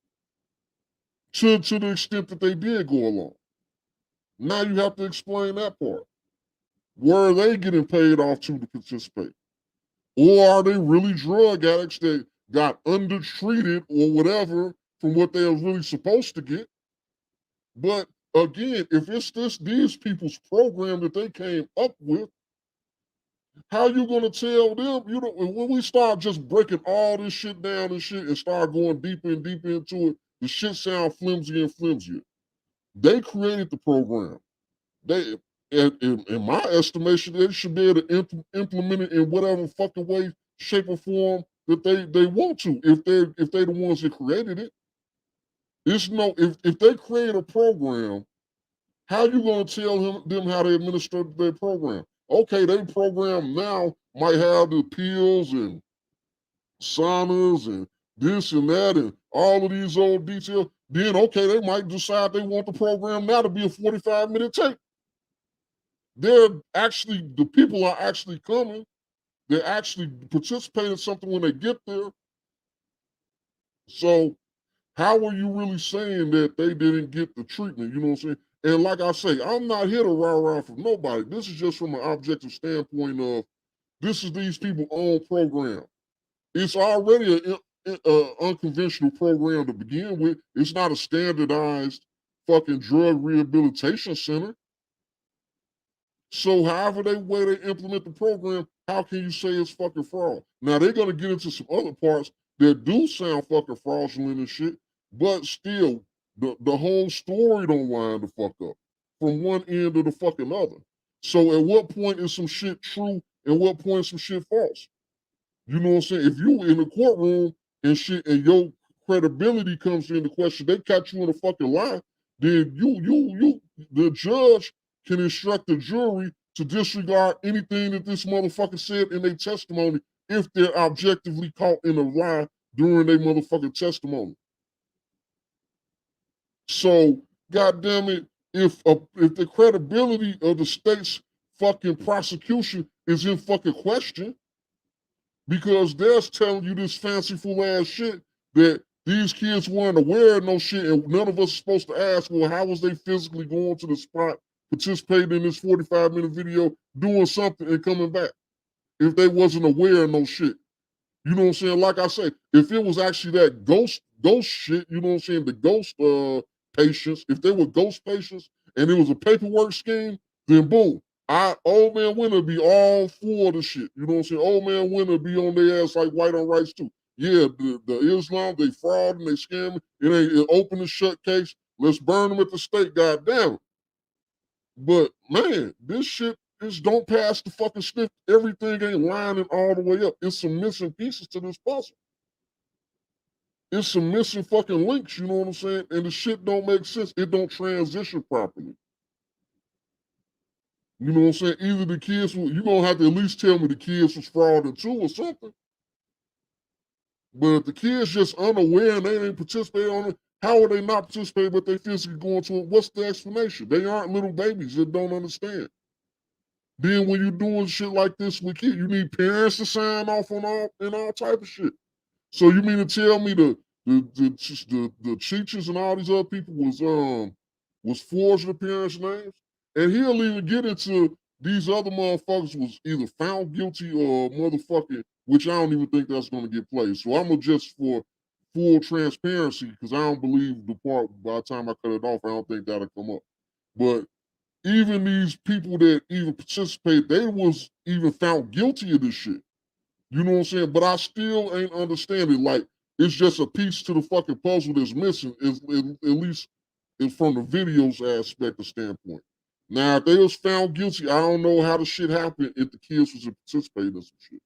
Speaker 1: To the extent that they did go along. Now you have to explain that part. Were they getting paid off to participate? Or are they really drug addicts that got undertreated or whatever from what they were really supposed to get? But again, if it's these people's program that they came up with, how you gonna tell them, when we start just breaking all this shit down and shit and start going deeper and deeper into it, the shit sound flimsier and flimsier. They created the program. They, in my estimation, they should be able to implement it in whatever fucking way, shape, or form that they want to, if they're the ones that created it. If they create a program, how you gonna tell them how to administer their program? Okay, their program now might have the pills and saunas and this and that and all of these old details. Then, okay, they might decide they want the program now to be a 45-minute tape. The people are actually coming They actually participate in something when they get there. So how are you really saying that they didn't get the treatment? You know what I'm saying? And like I say, I'm not here to rah-rah from nobody. This is just from an objective standpoint of this is these people's own program. It's already an unconventional program to begin with. It's not a standardized fucking drug rehabilitation center. So however way they implement the program, how can you say it's fucking fraud? Now they're gonna get into some other parts that do sound fucking fraudulent and shit, but still, the whole story don't line the fuck up from one end to the fucking other. So at what point is some shit true and what point is some shit false? You know what I'm saying? If you in the courtroom and shit and your credibility comes into question, they catch you in a fucking lie, then the judge can instruct the jury to disregard anything that this motherfucker said in their testimony if they're objectively caught in a lie during their motherfucking testimony. So, goddamn it, if the credibility of the state's fucking prosecution is in fucking question, because they're telling you this fanciful ass shit that these kids weren't aware of no shit, and none of us are supposed to ask, well, how was they physically going to the spot, participating in this 45-minute video, doing something and coming back if they wasn't aware of no shit? You know what I'm saying? Like I say, if it was actually that ghost shit, you know what I'm saying, the ghost patients, if they were ghost patients and it was a paperwork scheme, then boom. Old Man Winter be all for the shit. You know what I'm saying? Old Man Winter be on their ass like white on rice too. Yeah, the Islam, they fraud and they scam. It ain't an open and shut case. Let's burn them at the stake, goddamn it. But man, this shit just don't pass the fucking sniff. Everything ain't lining all the way up. It's some missing pieces to this puzzle. It's some missing fucking links, you know what I'm saying? And the shit don't make sense. It don't transition properly. You know what I'm saying? Either the kids, you're going to have to at least tell me the kids was frauding too or something. But if the kids just unaware and they ain't participating on it, how are they not participating but they physically going to it? What's the explanation? They aren't little babies that don't understand. Then when you're doing shit like this with kids, you need parents to sign off on all type of shit. So you mean to tell me the teachers and all these other people was forging the parents' names? And he'll even get into these other motherfuckers was either found guilty or motherfucking, which I don't even think that's going to get played. So I'm just for full transparency because I don't believe the part by the time I cut it off, I don't think that'll come up. But even these people that even participate, they was even found guilty of this shit. You know what I'm saying? But I still ain't understanding. Like, it's just a piece to the fucking puzzle that's missing, at least from the videos aspect of standpoint. Now, if they was found guilty, I don't know how the shit happened if the kids was participating in some shit.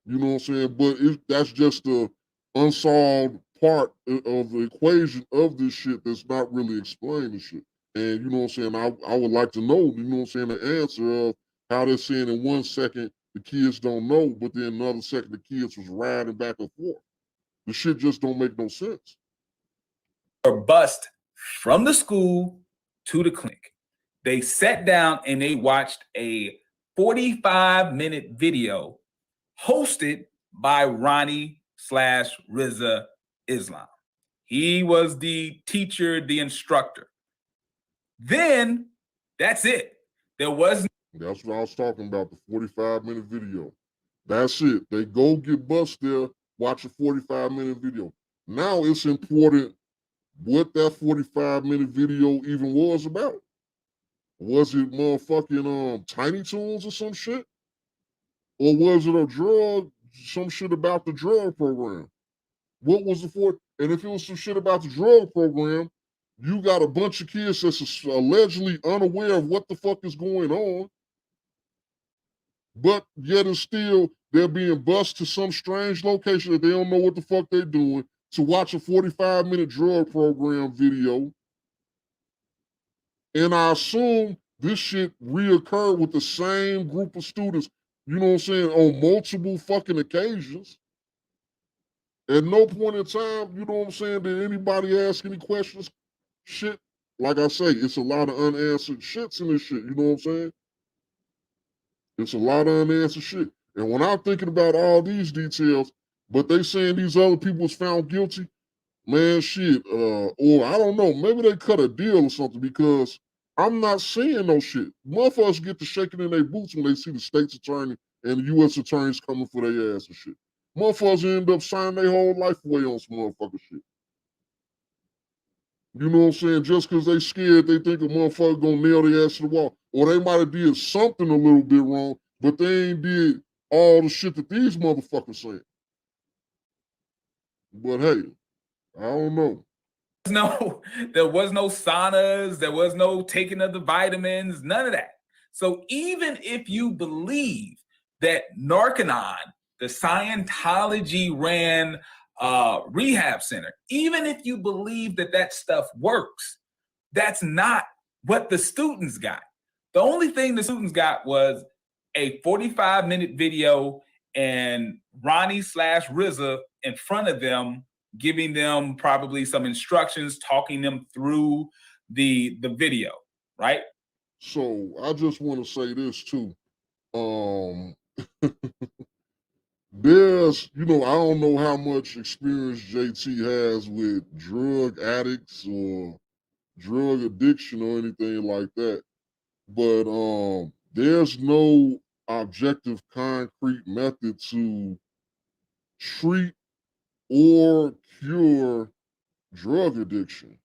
Speaker 1: You know what I'm saying? But that's just the unsolved part of the equation of this shit that's not really explained and shit. And you know what I'm saying? I would like to know, you know what I'm saying, the answer of how they're saying in 1 second the kids don't know, but then another second the kids was riding back and forth. The shit just don't make no sense.
Speaker 2: Or bust from the school to the clinic. They sat down and they watched a 45-minute video hosted by Ronnie/Rizza Islam. He was the teacher, the instructor. Then that's it.
Speaker 1: That's what I was talking about, the 45-minute video. That's it. They go get bust there, watch a 45-minute video. Now it's important what that 45-minute video even was about. Was it motherfucking Tiny Toons or some shit? Or was it a drug, some shit about the drug program? What was the for? And if it was some shit about the drug program, you got a bunch of kids that's allegedly unaware of what the fuck is going on, but yet and still they're being bused to some strange location that they don't know what the fuck they're doing to watch a 45-minute drug program video. And I assume this shit reoccurred with the same group of students, you know what I'm saying, on multiple fucking occasions. At no point in time, you know what I'm saying, did anybody ask any questions? Shit, like I say, it's a lot of unanswered shits in this shit, you know what I'm saying? It's a lot of unanswered shit. And when I'm thinking about all these details, but they saying these other people was found guilty, man, shit, or I don't know, maybe they cut a deal or something, because I'm not seeing no shit. Motherfuckers get to shaking in their boots when they see the state's attorney and the U.S. attorneys coming for their ass and shit. Motherfuckers end up signing their whole life away on some motherfucker shit. You know what I'm saying? Just because they scared, they think a motherfucker gonna nail their ass to the wall. Or they might have did something a little bit wrong, but they ain't did all the shit that these motherfuckers saying. But hey, I don't know.
Speaker 2: There was no saunas, there was no taking of the vitamins, none of that. So even if you believe that Narcanon, the Scientology ran rehab center, even if you believe that that stuff works, that's not what the students got. The only thing the students got was a 45-minute video and Ronnie/Rizza in front of them, giving them probably some instructions, talking them through the video, right?
Speaker 1: So I just want to say this too. There's, I don't know how much experience JT has with drug addicts or drug addiction or anything like that. But there's no objective, concrete method to treat or cure drug addiction.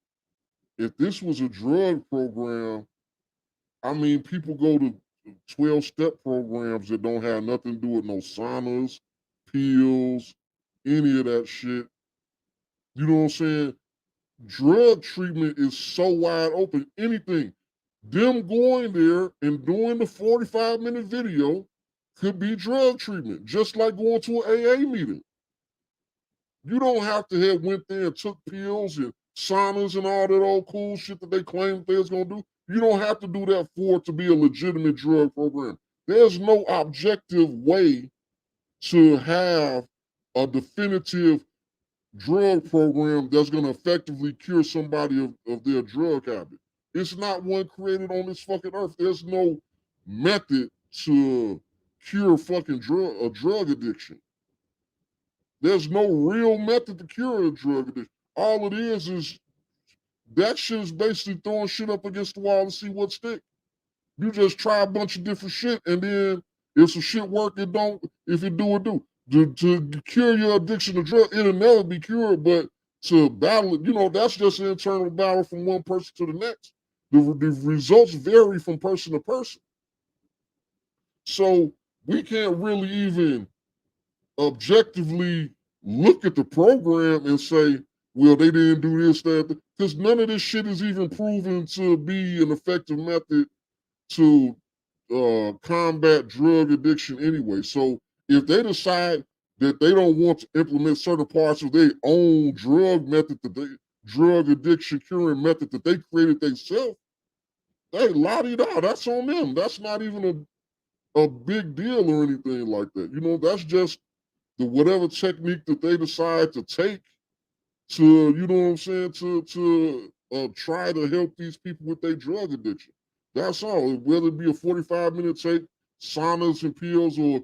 Speaker 1: If this was a drug program, I mean, people go to 12-step programs that don't have nothing to do with no saunas, pills, any of that shit. You know what I'm saying? Drug treatment is so wide open. Anything. Them going there and doing the 45-minute video could be drug treatment, just like going to an AA meeting. You don't have to have went there and took pills and saunas and all that old cool shit that they claimed they was gonna do. You don't have to do that for it to be a legitimate drug program. There's no objective way to have a definitive drug program that's gonna effectively cure somebody of their drug habit. It's not one created on this fucking earth. There's no method to cure fucking drug addiction. There's no real method to cure a drug addiction. All it is that shit is basically throwing shit up against the wall to see what sticks. You just try a bunch of different shit, and then if some shit work, it don't. If it do, it do. To cure your addiction to drugs, it'll never be cured, but to battle it, that's just an internal battle from one person to the next. The results vary from person to person. So we can't really even objectively look at the program and say, well, they didn't do this, that, because none of this shit is even proven to be an effective method to combat drug addiction anyway. So if they decide that they don't want to implement certain parts of their own drug addiction curing method that they created themselves, hey, la-di-da, that's on them. That's not even a big deal or anything like that. That's just the whatever technique that they decide to take to, you know what I'm saying, to try to help these people with their drug addiction. That's all. Whether it be a 45-minute take, saunas and pills, or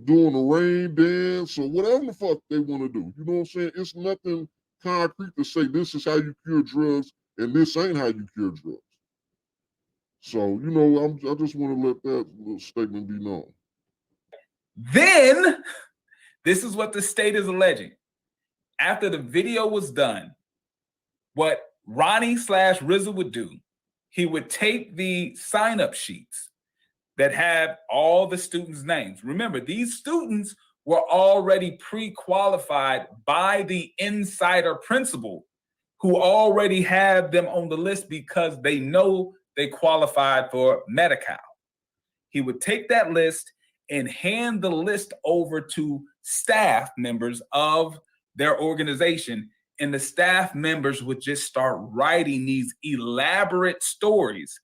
Speaker 1: doing a rain dance, or whatever the fuck they want to do. You know what I'm saying? It's nothing concrete to say this is how you cure drugs and this ain't how you cure drugs. So, I just want to let that little statement be known.
Speaker 2: Then, this is what the state is alleging. After the video was done, what Ronnie/Rizza would do, he would take the sign-up sheets that have all the students' names. Remember, these students were already pre-qualified by the insider principal, who already have them on the list because they know they qualified for Medi-Cal. He would take that list and hand the list over to staff members of their organization, and the staff members would just start writing these elaborate stories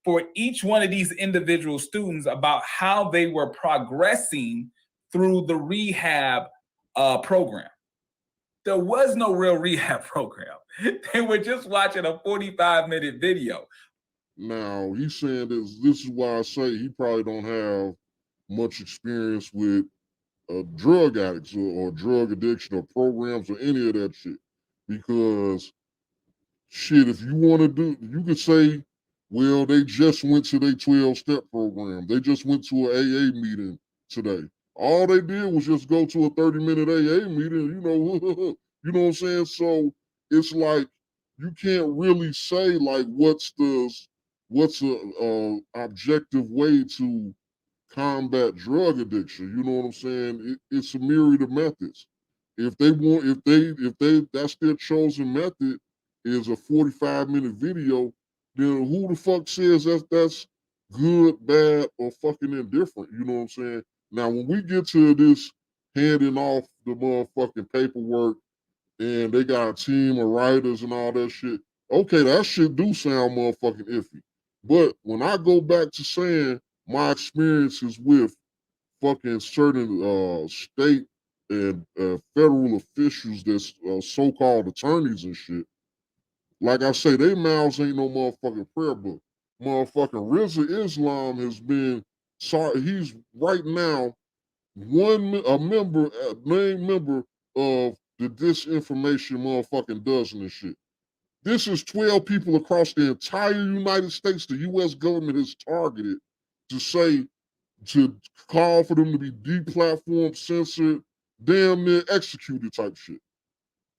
Speaker 2: for each one of these individual students about how they were progressing through the rehab program. There was no real rehab program. They were just watching a 45-minute video.
Speaker 1: Now, he's saying this is why I say he probably don't have much experience with drug addicts or drug addiction or programs or any of that shit. Because shit, if you want to do, you could say, well, they just went to their 12-step program. They just went to an AA meeting today. All they did was just go to a 30-minute AA meeting, you know, you know what I'm saying? So it's like you can't really say like what's a objective way to combat drug addiction. You know what I'm saying? It's a myriad of methods. If they that's their chosen method is a 45-minute video, then who the fuck says that's good, bad, or fucking indifferent? You know what I'm saying? Now when we get to this handing off the motherfucking paperwork and they got a team of writers and all that shit, okay, that shit do sound motherfucking iffy. But when I go back to saying my experiences with fucking certain state and federal officials that's so-called attorneys and shit, like I say, they mouths ain't no motherfucking prayer book. Motherfucking Rizza Islam has been sorry. He's right now a named member of the disinformation motherfucking dozen and shit. This is 12 people across the entire United States the U.S. government has targeted to call for them to be deplatformed, censored, damn near executed type shit.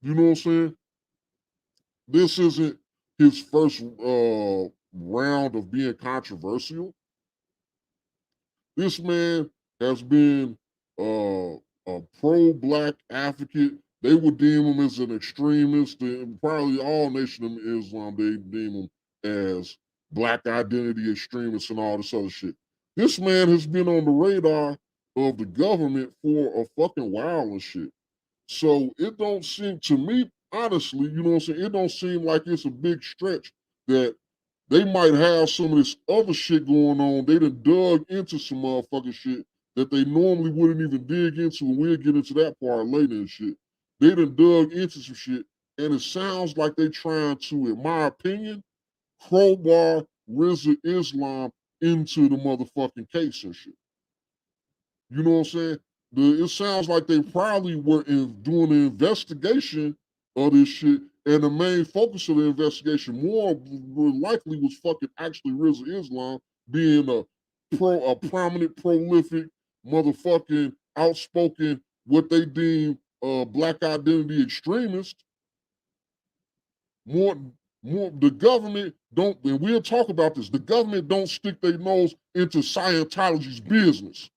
Speaker 1: You know what I'm saying? This isn't his first round of being controversial. This man has been a pro-black advocate. They would deem him as an extremist, and probably all Nation of Islam, they deem him as black identity extremists and all this other shit. This man has been on the radar of the government for a fucking while and shit. So it don't seem to me, honestly, you know what I'm saying? It don't seem like it's a big stretch that they might have some of this other shit going on. They done dug into some motherfucking shit that they normally wouldn't even dig into, and we'll get into that part later and shit. They done dug into some shit, and it sounds like they trying to, in my opinion, crowbar Rizza Islam into the motherfucking case and shit. You know what I'm saying? It sounds like they probably were doing an investigation of this shit, and the main focus of the investigation more likely was fucking actually Rizza Islam being a prominent, prolific, motherfucking outspoken, what they deem black identity extremist. More the government don't, and we'll talk about this, the government don't stick their nose into Scientology's business.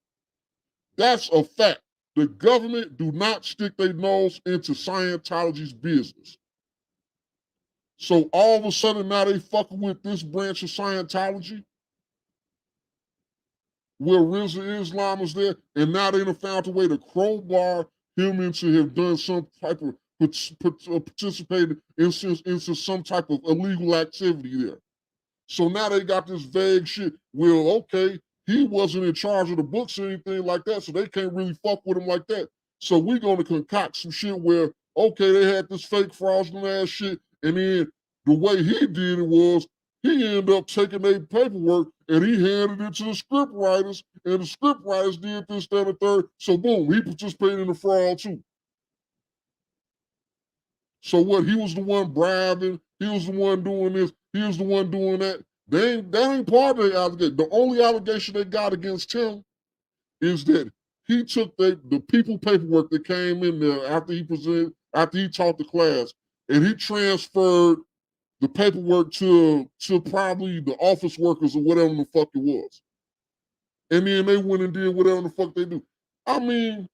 Speaker 1: That's a fact. The government do not stick their nose into Scientology's business. So all of a sudden now they fucking with this branch of Scientology where Rizza Islam is there, and now they done found a way to crowbar him into have done some type of participated into some type of illegal activity there. So now they got this vague shit. Well, okay, he wasn't in charge of the books or anything like that, so they can't really fuck with him like that. So we're going to concoct some shit where, okay, they had this fake fraudulent ass shit, and then the way he did it was he ended up taking their paperwork and he handed it to the script writers, and the script writers did this, that, and third. So boom, he participated in the fraud too. So what? He was the one bribing. He was the one doing this. He was the one doing that. That ain't part of the allegation. The only allegation they got against him is that he took the people paperwork that came in there after he taught the class, and he transferred the paperwork to probably the office workers or whatever the fuck it was. And then they went and did whatever the fuck they do. I mean,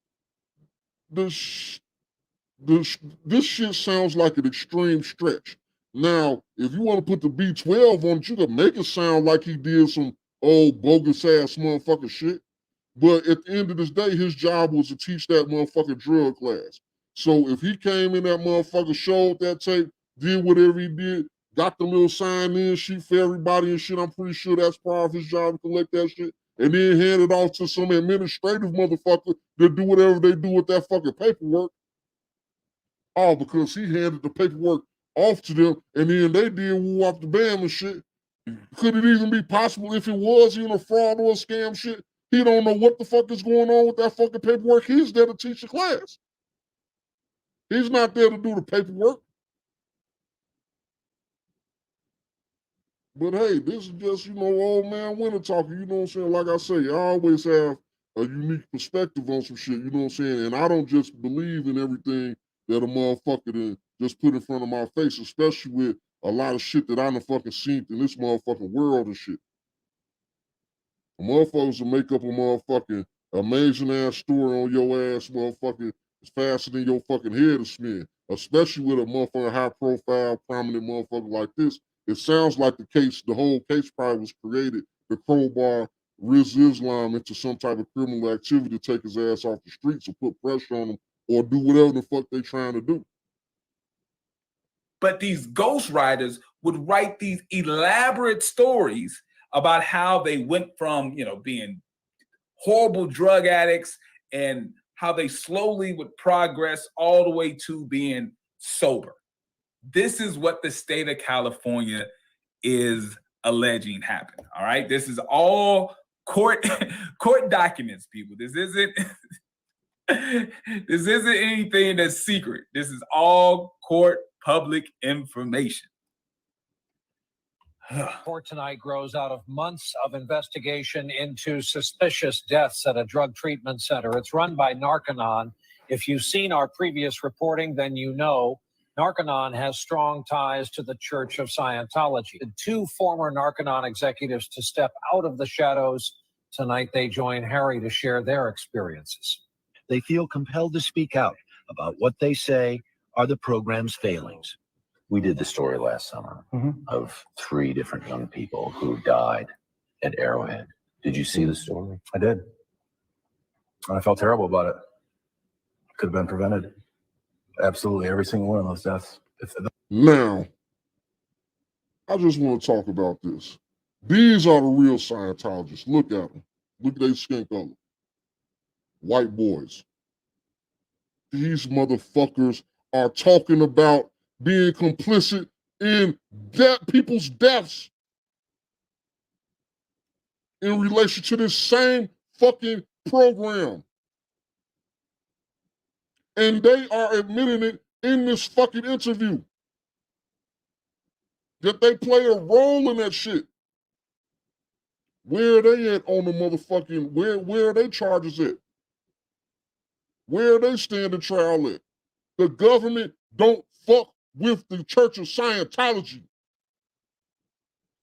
Speaker 1: this shit sounds like an extreme stretch. Now, if you want to put the B12 on it, you can make it sound like he did some old bogus ass motherfucking shit. But at the end of this day, his job was to teach that motherfucking drug class. So if he came in that motherfucker, showed that tape, did whatever he did, got the little sign-in sheet for everybody and shit, I'm pretty sure that's part of his job to collect that shit, and then hand it off to some administrative motherfucker to do whatever they do with that fucking paperwork. Oh, because he handed the paperwork off to them, and then they did woo off the bam and shit. Could it even be possible if it was even a fraud or a scam shit? He don't know what the fuck is going on with that fucking paperwork. He's there to teach a class. He's not there to do the paperwork. But hey, this is just, Ole Man Winter talking, you know what I'm saying? Like I say, I always have a unique perspective on some shit, you know what I'm saying? And I don't just believe in everything that a motherfucker just put in front of my face, especially with a lot of shit that I done fucking seen in this motherfucking world and shit. Motherfuckers will make up a motherfucking amazing ass story on your ass, motherfucking, as faster than your fucking head is spinning. Especially with a motherfucking high profile, prominent motherfucker like this. It sounds like the whole case probably was created to crowbar Rizza Islam into some type of criminal activity to take his ass off the streets or put pressure on him or do whatever the fuck they trying to do.
Speaker 2: But these ghostwriters would write these elaborate stories about how they went from, being horrible drug addicts and how they slowly would progress all the way to being sober. This is what the state of California is alleging happened. All right. This is all court documents, people. This isn't anything that's secret. This is all court public information.
Speaker 12: Court tonight grows out of months of investigation into suspicious deaths at a drug treatment center. It's run by Narconon. If you've seen our previous reporting, then you know Narconon has strong ties to the Church of Scientology. The two former Narconon executives to step out of the shadows. Tonight, they join Harry to share their experiences.
Speaker 13: They feel compelled to speak out about what they say are the program's failings. We did the story last summer of 3 different young people who died at Arrowhead. Did you see the story?
Speaker 14: I did. I felt terrible about it. Could have been prevented. Absolutely every single one of those deaths.
Speaker 1: Now, I just want to talk about this. These are the real Scientologists. Look at them. Look at their skin color. White boys. These motherfuckers are talking about being complicit in people's deaths in relation to this same fucking program. And they are admitting it in this fucking interview. That they play a role in that shit. Where are they at on the motherfucking, where are they charges at? Where are they standing trial at? The government don't fuck with the Church of Scientology.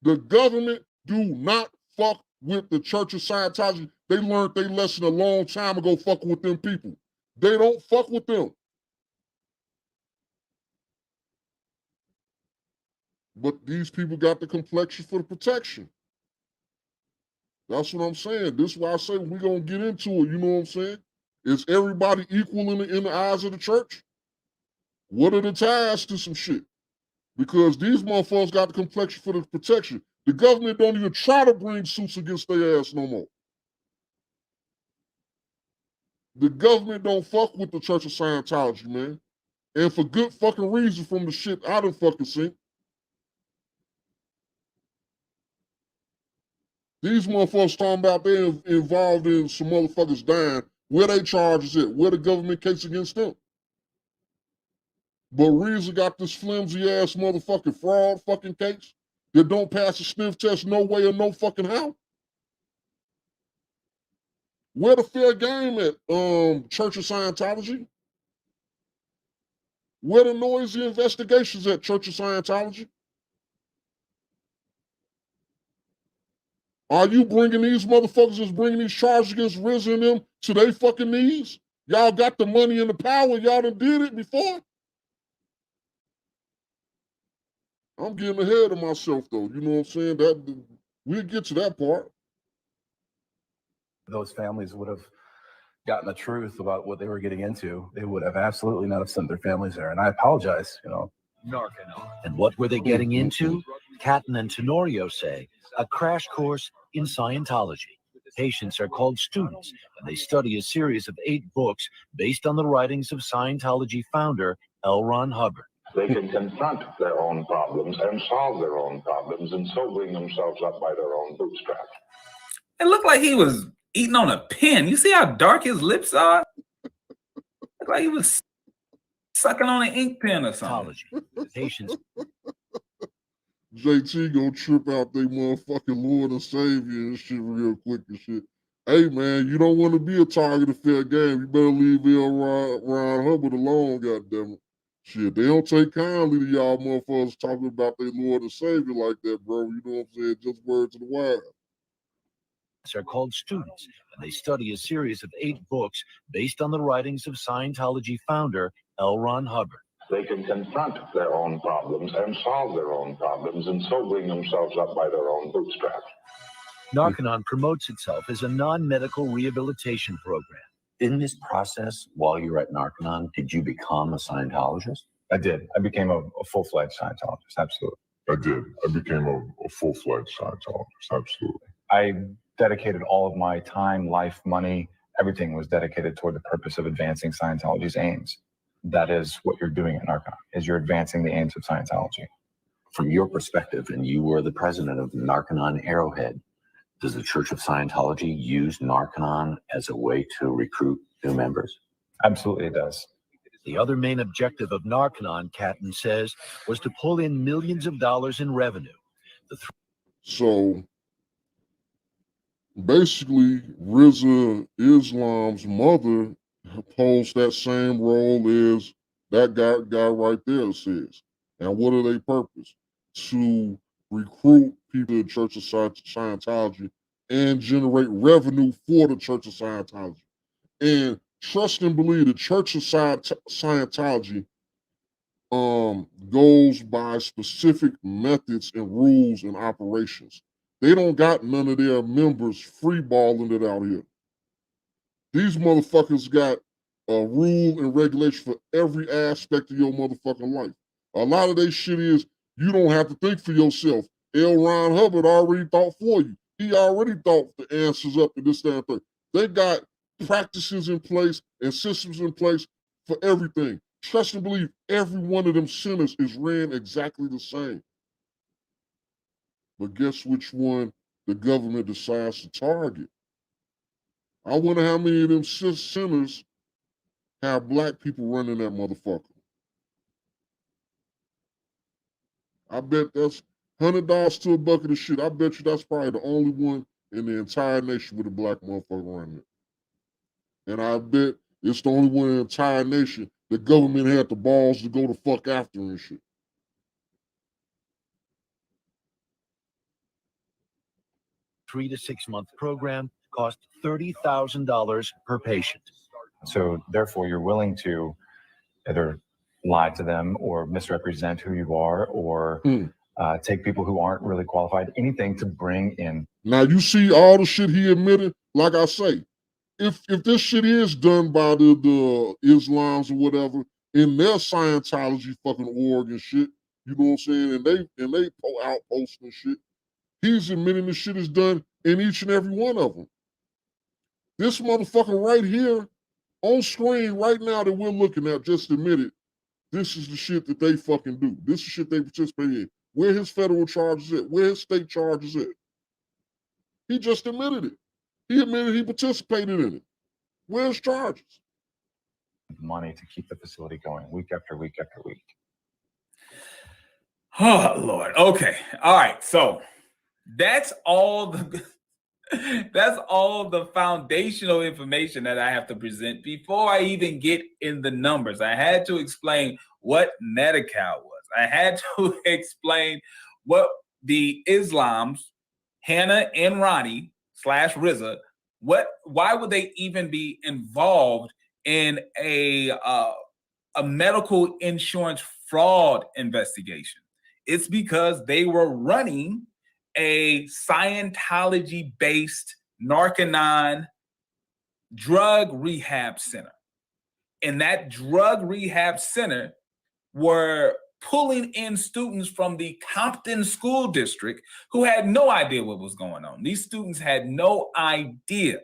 Speaker 1: The government do not fuck with the Church of Scientology. They learned their lesson a long time ago fucking with them people. They don't fuck with them. But these people got the complexion for the protection. That's what I'm saying. This is why I say we're going to get into it. You know what I'm saying? Is everybody equal in the eyes of the church? What are the ties to some shit? Because these motherfuckers got the complexion for the protection. The government don't even try to bring suits against their ass no more. The government don't fuck with the Church of Scientology, man. And for good fucking reason from the shit I done fucking seen. These motherfuckers talking about they're involved in some motherfuckers dying. Where they charges at? Where the government case against them? But Rizza got this flimsy ass motherfucking fraud fucking case that don't pass a sniff test no way or no fucking how. Where the fair game at, Church of Scientology? Where the noisy investigations at, Church of Scientology? Are you bringing these motherfuckers that's bringing these charges against Rizza and them to their fucking knees? Y'all got the money and the power. Y'all done did it before. I'm getting ahead of myself, though. You know what I'm saying? We'll get to that part.
Speaker 14: Those families would have gotten the truth about what they were getting into. They would have absolutely not have sent their families there. And I apologize,
Speaker 13: And what were they getting into? Catton and Tenorio say a crash course in Scientology. Patients are called students, and they study a series of 8 books based on the writings of Scientology founder L. Ron Hubbard.
Speaker 15: They can confront their own problems and solve their own problems and so bring themselves up by their own bootstraps.
Speaker 2: It looked like he was eating on a pen. You see how dark his lips are? Look like he was sucking on an ink pen or something.
Speaker 13: Patients.
Speaker 1: JT gonna trip out they motherfucking Lord and Savior and shit real quick and shit. Hey man, you don't want to be a target of fair game. You better leave Ron Hubbard alone, goddammit. Shit, they don't take kindly to y'all motherfuckers talking about their Lord and Savior like that, bro. You know what I'm saying? Just word to the wise.
Speaker 13: Are called students, and they study a series of 8 books based on the writings of Scientology founder L. Ron Hubbard.
Speaker 15: They can confront their own problems and solve their own problems and so bring themselves up by their own bootstraps.
Speaker 13: Narconon promotes itself as a non-medical rehabilitation program.
Speaker 16: In this process, while you were at Narconon, did you become a Scientologist?
Speaker 17: I did. I became a full-fledged Scientologist, absolutely.
Speaker 6: I did. I became a full-fledged Scientologist, absolutely.
Speaker 17: I dedicated all of my time, life, money, everything was dedicated toward the purpose of advancing Scientology's aims. That is what you're doing at Narconon, is you're advancing the aims of Scientology.
Speaker 16: From your perspective, and you were the president of Narconon Arrowhead, does the Church of Scientology use Narconon as a way to recruit new members?
Speaker 17: Absolutely it does.
Speaker 13: The other main objective of Narconon, Catton says, was to pull in millions of dollars in revenue.
Speaker 1: So basically, Rizza Islam's mother holds that same role as that guy right there says. And what are their purpose? To recruit people to the Church of Scientology and generate revenue for the Church of Scientology. And trust and believe the Church of Scientology goes by specific methods and rules and operations. They don't got none of their members freeballing it out here. These motherfuckers got a rule and regulation for every aspect of your motherfucking life. A lot of their shit is you don't have to think for yourself. L. Ron Hubbard already thought for you. He already thought the answers up to this damn thing. They got practices in place and systems in place for everything. Trust and believe every one of them centers is ran exactly the same. But guess which one the government decides to target? I wonder how many of them centers have black people running that motherfucker. I bet that's $100 to a bucket of shit. I bet you that's probably the only one in the entire nation with a black motherfucker running it. And I bet it's the only one in the entire nation the government had the balls to go the fuck after and shit.
Speaker 13: A 3 to 6 month program cost $30,000 per patient.
Speaker 17: So therefore, you're willing to either lie to them or misrepresent who you are or take people who aren't really qualified, anything to bring in.
Speaker 1: Now, you see all the shit he admitted, like I say, if this shit is done by the Islams or whatever, in their Scientology fucking org and shit, you know what I'm saying, and they outposts and shit, he's admitting the shit is done in each and every one of them. This motherfucker right here on screen right now that we're looking at just admitted this is the shit that they fucking do. This is shit they participate in. Where his federal charges at? Where his state charges at? He just admitted it. He admitted he participated in it. Where's charges?
Speaker 17: Money to keep the facility going week after week after week.
Speaker 2: Oh Lord. Okay. All right. So that's all the that's all the foundational information that I have to present before I even get in the numbers. I had to explain what Medi-Cal was. I had to explain what the Islams, Hannah and Ronnie / Rizza, why would they even be involved in a medical insurance fraud investigation? It's because they were running a Scientology-based Narconon drug rehab center. And that drug rehab center were pulling in students from the Compton School District who had no idea what was going on. These students had no idea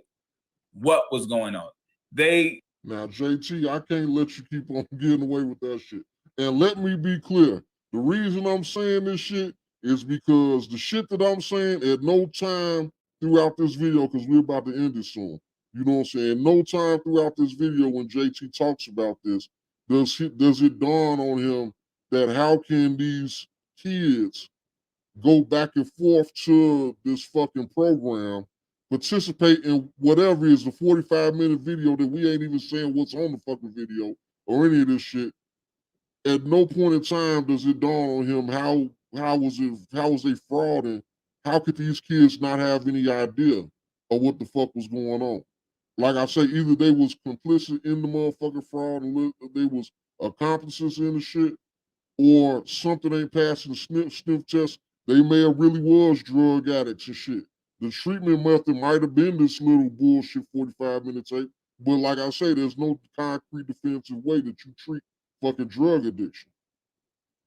Speaker 2: what was going on.
Speaker 1: Now, JT, I can't let you keep on getting away with that shit. And let me be clear. The reason I'm saying this shit is because the shit that I'm saying at no time throughout this video, because we're about to end it soon. You know what I'm saying? No time throughout this video when JT talks about this, does it dawn on him that how can these kids go back and forth to this fucking program, participate in whatever is the 45-minute video that we ain't even saying what's on the fucking video or any of this shit. At no point in time does it dawn on him how was they frauding? How could these kids not have any idea of what the fuck was going on? Like I say, either they was complicit in the motherfucking fraud and they was accomplices in the shit, or something ain't passing the sniff test. They may have really was drug addicts and shit. The treatment method might have been this little bullshit 45-minute tape, but like I say, there's no concrete definitive way that you treat fucking drug addiction.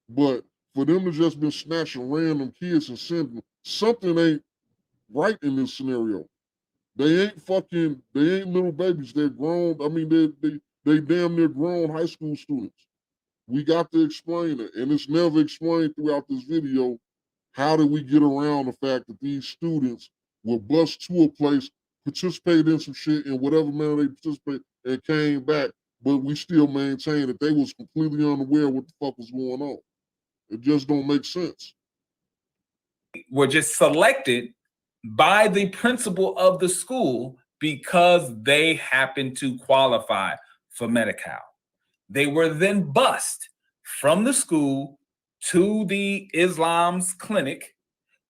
Speaker 1: But for them to just been snatching random kids and sending them, something ain't right in this scenario. They ain't little babies. They're grown. I mean, they damn near grown high school students. We got to explain it, and it's never explained throughout this video. How did we get around the fact that these students were bused to a place, participated in some shit in whatever manner they participated, and came back, but we still maintain that they was completely unaware of what the fuck was going on? It just don't make sense.
Speaker 2: Were just selected by the principal of the school because they happened to qualify for Medi-Cal. They were then bused from the school to the Islam's clinic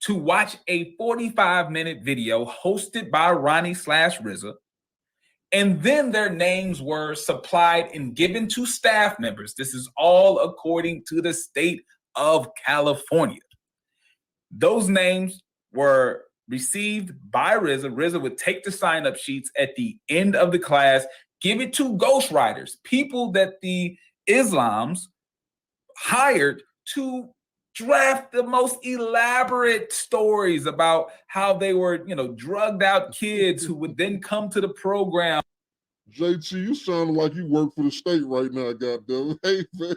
Speaker 2: to watch a 45-minute video hosted by Ronnie/Rizza. And then their names were supplied and given to staff members. This is all according to the state of California. Those names were received by Rizza. Rizza would take the sign-up sheets at the end of the class, give it to ghostwriters, people that the Islams hired to draft the most elaborate stories about how they were, drugged out kids who would then come to the program.
Speaker 1: JT, you sounding like you work for the state right now, goddamn. Hey, man.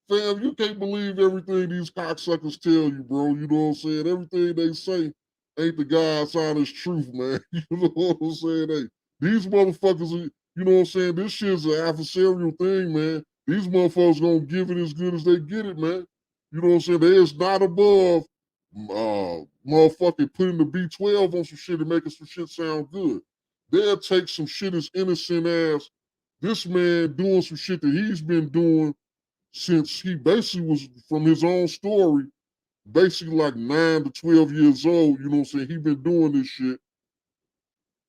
Speaker 1: Fam, you can't believe everything these cocksuckers tell you, bro. You know what I'm saying? Everything they say ain't the God's honest truth, man. You know what I'm saying? Hey, these motherfuckers, you know what I'm saying? This shit's an adversarial thing, man. These motherfuckers gonna give it as good as they get it, man. You know what I'm saying? They is not above motherfucking putting the B12 on some shit and making some shit sound good. They'll take some shit as innocent as this man doing some shit that he's been doing since he basically was, from his own story, basically like 9 to 12 years old. You know what I'm saying? He been doing this shit.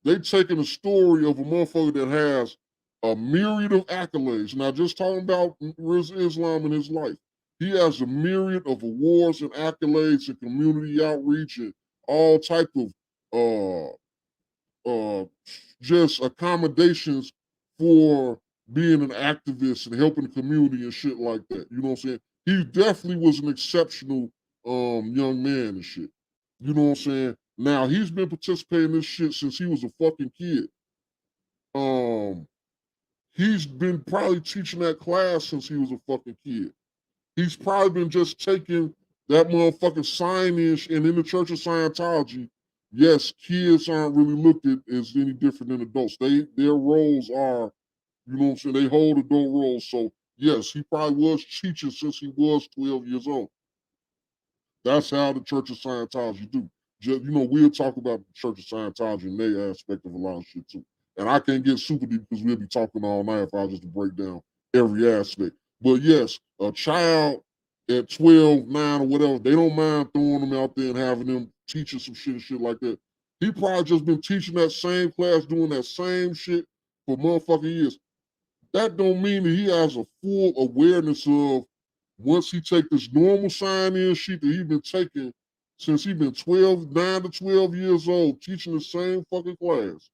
Speaker 1: They taking a story of a motherfucker that has a myriad of accolades. Now, just talking about Rizza Islam in his life. He has a myriad of awards and accolades and community outreach and all type of just accommodations for being an activist and helping the community and shit like that. You know what I'm saying? He definitely was an exceptional young man and shit. You know what I'm saying? Now, he's been participating in this shit since he was a fucking kid. He's been probably teaching that class since he was a fucking kid. He's probably been just taking that motherfucking sign-in, and in the Church of Scientology, yes, kids aren't really looked at as any different than adults. Their roles are, you know what I'm saying, they hold adult roles. So, yes, he probably was teaching since he was 12 years old. That's how the Church of Scientology do. Just, we'll talk about the Church of Scientology and their aspect of a lot of shit, too. And I can't get super deep because we'll be talking all night if I was just to break down every aspect. But, yes, a child at 12, 9, or whatever, they don't mind throwing them out there and having them teaching some shit and shit like that. He probably just been teaching that same class, doing that same shit for motherfucking years. That don't mean that he has a full awareness of, once he take this normal sign-in sheet that he's been taking since he's been 9 to 12 years old, teaching the same fucking class.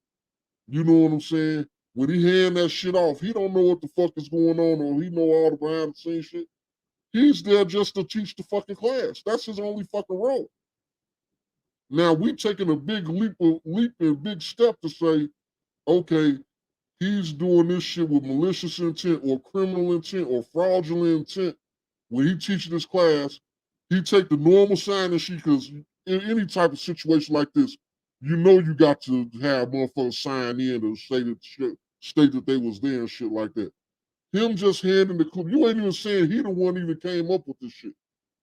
Speaker 1: You know what I'm saying? When he hand that shit off, he don't know what the fuck is going on, or he know all the behind-the-scenes shit. He's there just to teach the fucking class. That's his only fucking role. Now, we taking a big leap and big step to say, okay, he's doing this shit with malicious intent or criminal intent or fraudulent intent. When he teaching this class, he take the normal sign-in sheet, because in any type of situation like this, you know you got to have motherfuckers sign in to state that they was there and shit like that. Him just handing the clip, you ain't even saying he the one even came up with this shit.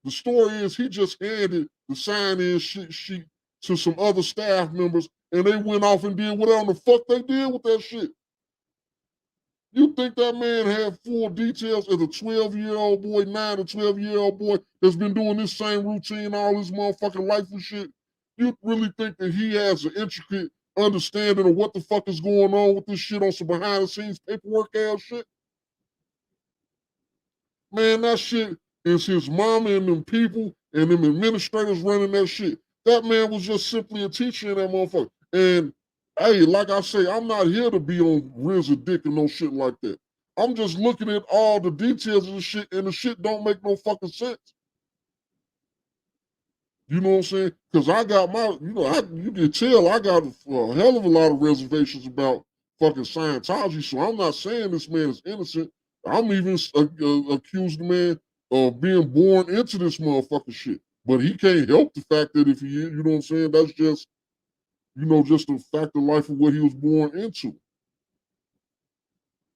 Speaker 1: The story is he just handed the sign-in sheet to some other staff members, and they went off and did whatever the fuck they did with that shit. You think that man had full details as a 12-year-old boy, 9 to 12-year-old boy that's been doing this same routine all his motherfucking life and shit? You really think that he has an intricate understanding of what the fuck is going on with this shit on some behind-the-scenes paperwork ass shit? Man, that shit is his mama and them people and them administrators running that shit. That man was just simply a teacher in that motherfucker. And hey, like I say, I'm not here to be on Rizza dick and no shit like that. I'm just looking at all the details of the shit, and the shit don't make no fucking sense. You know what I'm saying? Because I got my, you can tell I got a hell of a lot of reservations about fucking Scientology, so I'm not saying this man is innocent. I'm even accused the man of being born into this motherfucking shit. But he can't help the fact that if he is, you know what I'm saying, that's just, just a fact of life of what he was born into.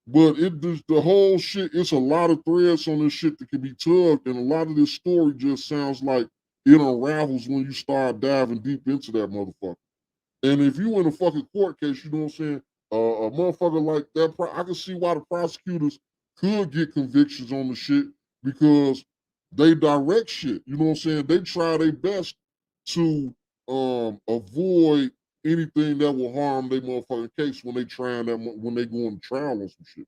Speaker 1: But the whole shit, it's a lot of threads on this shit that can be tugged, and a lot of this story just sounds like it unravels when you start diving deep into that motherfucker. And if you in a fucking court case, you know what I'm saying, a motherfucker like that, I can see why the prosecutors could get convictions on the shit because they direct shit. You know what I'm saying? They try their best to avoid anything that will harm their motherfucking case when they when they go on trial or some shit.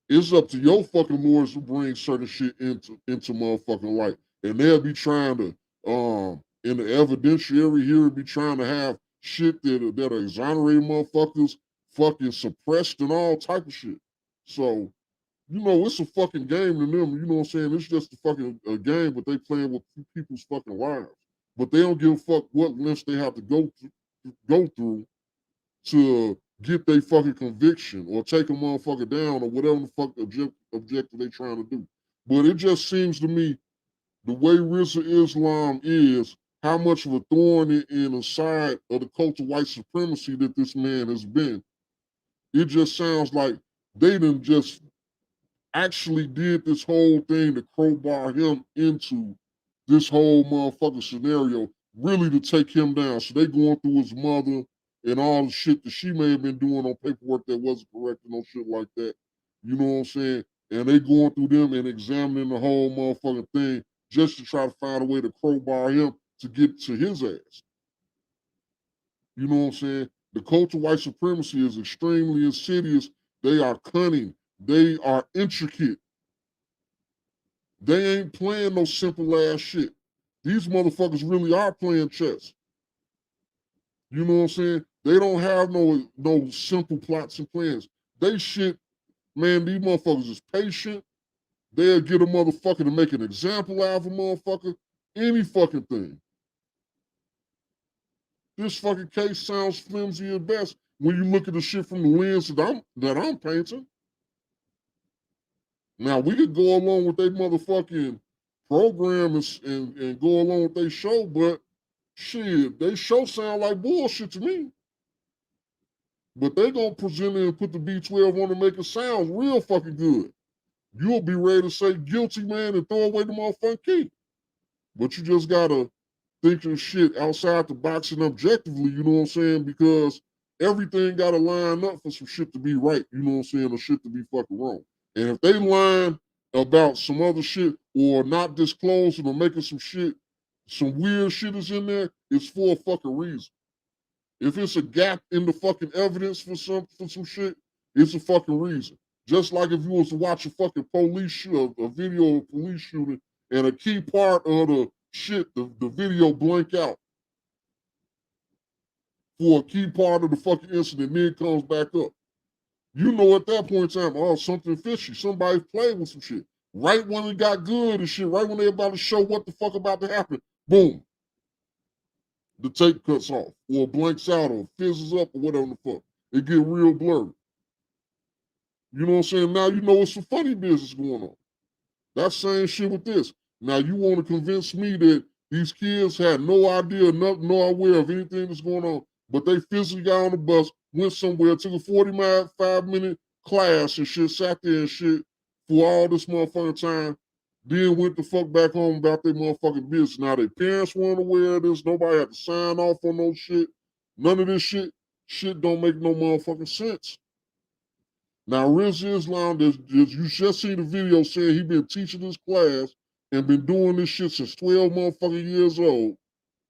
Speaker 1: It's up to your fucking lawyers to bring certain shit into motherfucking light. And they'll be trying to, in the evidentiary here, be trying to have shit that are exonerated motherfuckers fucking suppressed and all type of shit. So, it's a fucking game to them. You know what I'm saying? It's just a fucking game, but they playing with people's fucking lives. But they don't give a fuck what lengths they have to go through to get their fucking conviction or take a motherfucker down or whatever the fuck objective they trying to do. But it just seems to me the way Rizza Islam is, how much of a thorn in the side of the cult of white supremacy that this man has been. It just sounds like they done just actually did this whole thing to crowbar him into this whole motherfucking scenario, really to take him down. So they going through his mother and all the shit that she may have been doing on paperwork that wasn't correct and no shit like that. You know what I'm saying? And they going through them and examining the whole motherfucking thing just to try to find a way to crowbar him to get to his ass. You know what I'm saying? The cult of white supremacy is extremely insidious. They are cunning. They are intricate. They ain't playing no simple ass shit. These motherfuckers really are playing chess. You know what I'm saying? They don't have no simple plots and plans. They shit, man, these motherfuckers is patient. They'll get a motherfucker to make an example out of a motherfucker. Any fucking thing. This fucking case sounds flimsy at best when you look at the shit from the lens that I'm painting. Now, we could go along with their motherfucking program and go along with their show, but shit, they show sound like bullshit to me. But they gonna present it and put the B12 on to make it sound real fucking good. You'll be ready to say guilty, man, and throw away the motherfucking key. But you just gotta think of shit outside the box and objectively, you know what I'm saying? Because everything gotta line up for some shit to be right, you know what I'm saying, or shit to be fucking wrong. And if they lying about some other shit or not disclosing or making some shit, some weird shit is in there, it's for a fucking reason. If it's a gap in the fucking evidence for some shit, it's a fucking reason. Just like if you was to watch a fucking a video of a police shooting and a key part of the shit, the video blank out for a key part of the fucking incident, then it comes back up. You know at that point in time, oh, something fishy. Somebody played with some shit. Right when it got good and shit, right when they about to show what the fuck about to happen, boom. The tape cuts off, or blanks out, or fizzes up, or whatever the fuck. It get real blurry. You know what I'm saying? Now you know it's some funny business going on. That same shit with this. Now you want to convince me that These kids had no idea, no aware of anything that's going on, but they physically got on the bus, went somewhere, took a 45-minute class and shit, sat there and shit for all this motherfucking time, then went the fuck back home about their motherfucking business. Now their parents weren't aware of this, nobody had to sign off on no shit. None of this shit don't make no motherfucking sense. Now, Rizza Islam, you just seen the video saying he been teaching this class and been doing this shit since 12 motherfucking years old,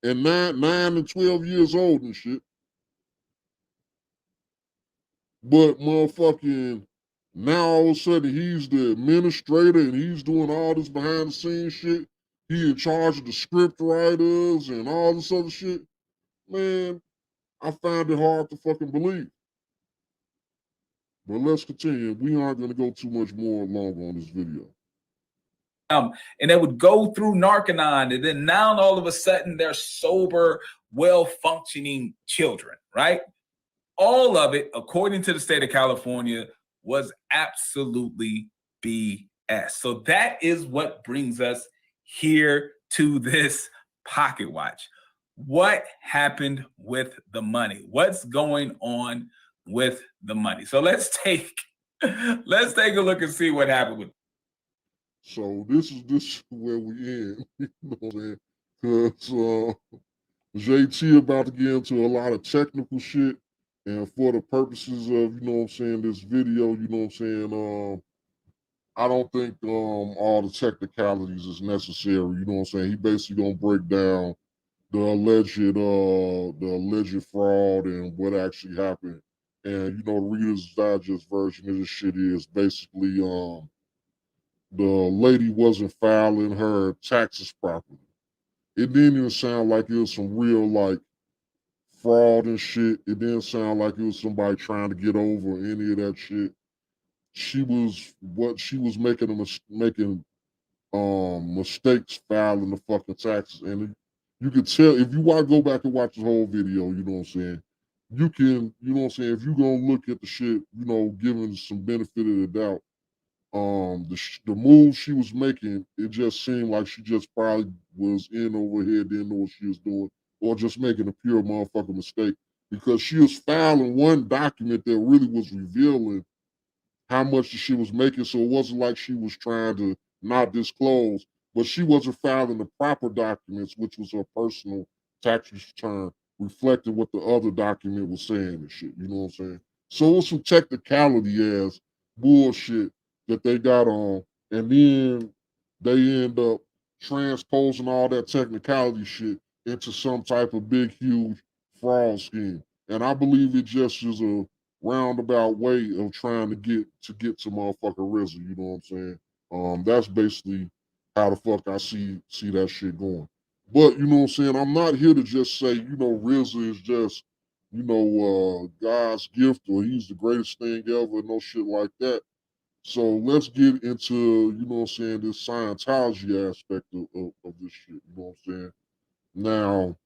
Speaker 1: and 9 and 12 years old and shit. But motherfucking now all of a sudden he's the administrator and he's doing all this behind the scenes shit. He in charge of the script writers and all this other shit. Man, I find it hard to fucking believe. But let's continue. We aren't going to go too much more longer on this video.
Speaker 2: And they would go through Narconon, and then now all of a sudden they're sober, well-functioning children, right? All of it, according to the state of California, was absolutely BS. So that is what brings us here to this pocket watch. What happened with the money? What's going on with the money? So let's take a look and see what happened with.
Speaker 1: So this is where we end. You know what I'm saying? Because JT about to get into a lot of technical shit, and for the purposes of, you know what I'm saying, this video, you know what I'm saying, I don't think all the technicalities is necessary. You know what I'm saying? He basically gonna break down the alleged fraud and what actually happened. And you know, the Reader's Digest version of this shit is basically the lady wasn't filing her taxes properly. It didn't even sound like it was some real like fraud and shit. It didn't sound like it was somebody trying to get over any of that shit. She was making mistakes filing the fucking taxes, and you can tell if you want to go back and watch the whole video. You know what I'm saying? You can, you know what I'm saying. If you gonna look at the shit, you know, giving some benefit of the doubt, the moves she was making, it just seemed like she just probably was in over here, didn't know what she was doing, or just making a pure motherfucking mistake because she was filing one document that really was revealing how much she was making. So it wasn't like she was trying to not disclose, but she wasn't filing the proper documents, which was her personal tax return, reflecting what the other document was saying and shit. You know what I'm saying? So it's some technicality ass bullshit that they got on, and then they end up transposing all that technicality shit into some type of big, huge fraud scheme. And I believe it just is a roundabout way of trying to get to motherfucking Rizza. You know what I'm saying? That's basically how the fuck I see that shit going. But you know what I'm saying? I'm not here to just say, you know, Rizza is just, you know, God's gift or he's the greatest thing ever, no shit like that. So let's get into, you know what I'm saying, this Scientology aspect of this shit. You know what I'm saying? Now,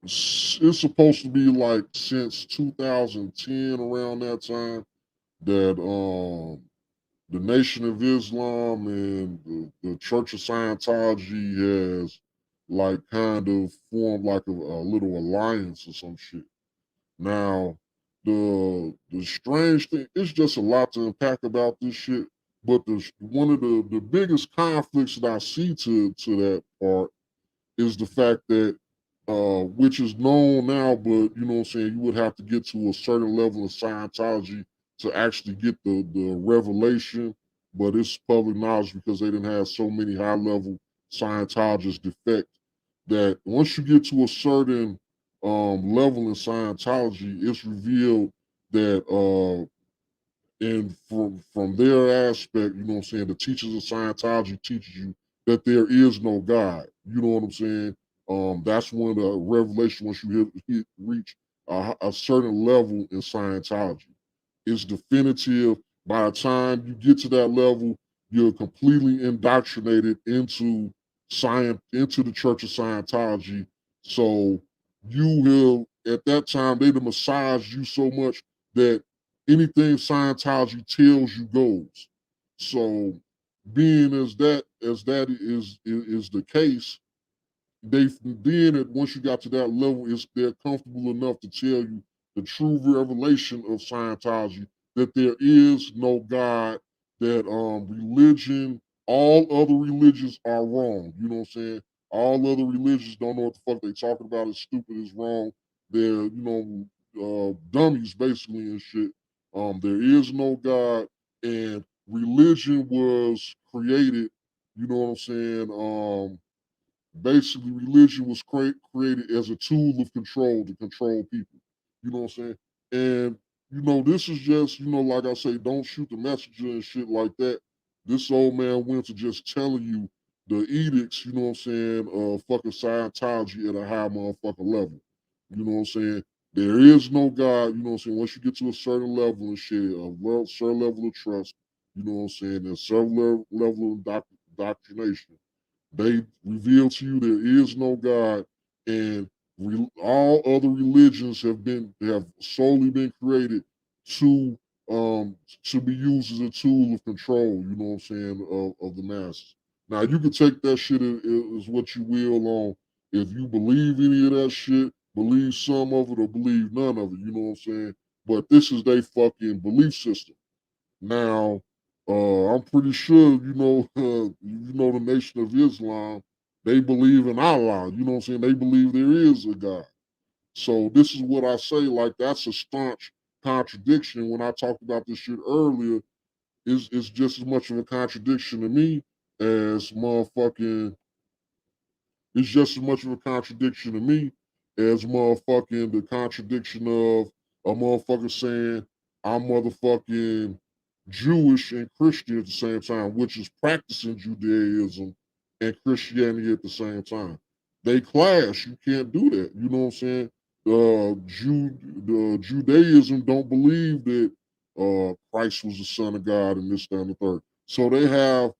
Speaker 1: it's supposed to be like since 2010, around that time, that the Nation of Islam and the Church of Scientology has like kind of formed like a little alliance or some shit. Now, the strange thing, it's just a lot to unpack about this shit. But one of the biggest conflicts that I see to that part is the fact that which is known now, but you know what I'm saying, you would have to get to a certain level of Scientology to actually get the revelation, but it's public knowledge because they didn't have so many high level Scientologists defect that once you get to a certain level in Scientology, it's revealed that and from their aspect, you know what I'm saying, the teachers of Scientology teaches you that there is no God. You know what I'm saying? That's one of the revelations once you reach a certain level in Scientology. It's definitive. By the time you get to that level, you're completely indoctrinated into into the Church of Scientology. So you will, at that time, they massage you so much that anything Scientology tells you goes. So being as that is the case, once you got to that level, they're comfortable enough to tell you the true revelation of Scientology, that there is no God, that religion, all other religions are wrong. You know what I'm saying? All other religions don't know what the fuck they talking about. It's stupid, it's wrong. They're, dummies basically and shit. There is no God, and religion was created, you know what I'm saying? Basically, religion was created as a tool of control to control people. You know what I'm saying? And this is just, like I say, don't shoot the messenger and shit like that. This old man Winter just telling you the edicts, you know what I'm saying, fucking Scientology at a high motherfucking level. You know what I'm saying? There is no God, you know what I'm saying? Once you get to a certain level and shit, a certain level of trust, you know what I'm saying, there's a certain level of indoctrination. They reveal to you there is no God, and all other religions have solely been created to be used as a tool of control. You know what I'm saying, of the masses. Now you can take that shit as what you will on. If you believe any of that shit, believe some of it or believe none of it. You know what I'm saying. But this is their fucking belief system. Now, I'm pretty sure the Nation of Islam. They believe in Allah. You know what I'm saying? They believe there is a God. So this is what I say. Like that's a staunch contradiction. When I talked about this shit earlier, it's just as much of a contradiction to me as motherfucking it's just as much of a contradiction to me as motherfucking the contradiction of a motherfucker saying I'm motherfucking Jewish and Christian at the same time, which is practicing Judaism and Christianity at the same time. They clash. You can't do that. You know what I'm saying? Judaism don't believe that Christ was the son of God and this, that, and the third. So they have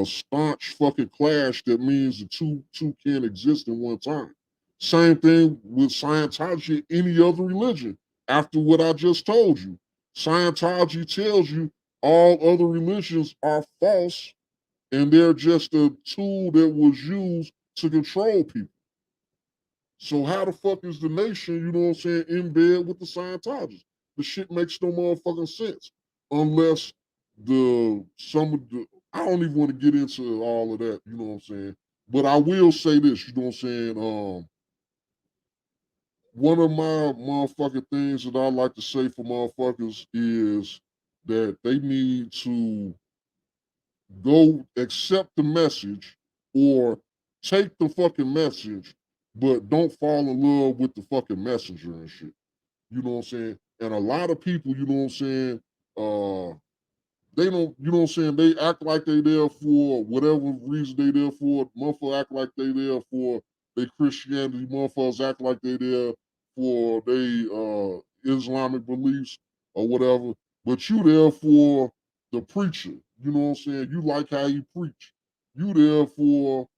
Speaker 1: staunch fucking clash that means the two can't exist in one time. Same thing with Scientology, any other religion. After what I just told you, Scientology tells you all other religions are false and they're just a tool that was used to control people. So how the fuck is the nation, you know what I'm saying, in bed with the Scientologists? The shit makes no motherfucking sense. Unless I don't even want to get into all of that, you know what I'm saying? But I will say this, you know what I'm saying? One of my motherfucking things that I like to say for motherfuckers is that they need to go accept the message or take the fucking message, but don't fall in love with the fucking messenger and shit. You know what I'm saying? And a lot of people, you know what I'm saying, they don't, you know what I'm saying, they act like they there for whatever reason they there for. Motherfuckers act like they there for their Christianity. Motherfuckers act like they there for their Islamic beliefs or whatever. But you there for the preacher. You know what I'm saying? You like how he preach. You there for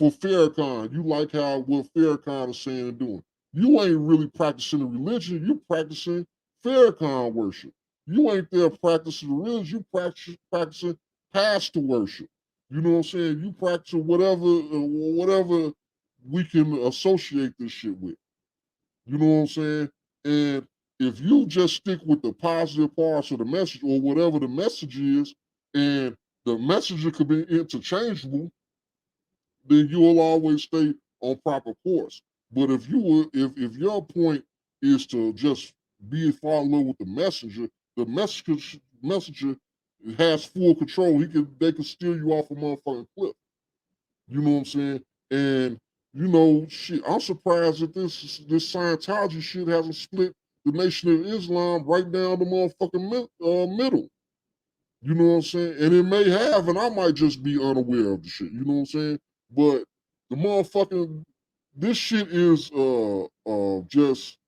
Speaker 1: Farrakhan. You like what Farrakhan is saying and doing. You ain't really practicing the religion. You practicing Farrakhan worship. You ain't there practicing the religion. You practicing pastor worship. You know what I'm saying? You practicing whatever we can associate this shit with. You know what I'm saying? And if you just stick with the positive parts of the message or whatever the message is, and the messenger could be interchangeable, then you will always stay on proper course. But if your point is to just fall in love with the messenger has full control. They can steer you off a motherfucking cliff. You know what I'm saying? And shit, I'm surprised that this Scientology shit hasn't split the Nation of Islam right down the motherfucking middle. You know what I'm saying? And it may have, and I might just be unaware of the shit. You know what I'm saying? But the motherfucking this shit is just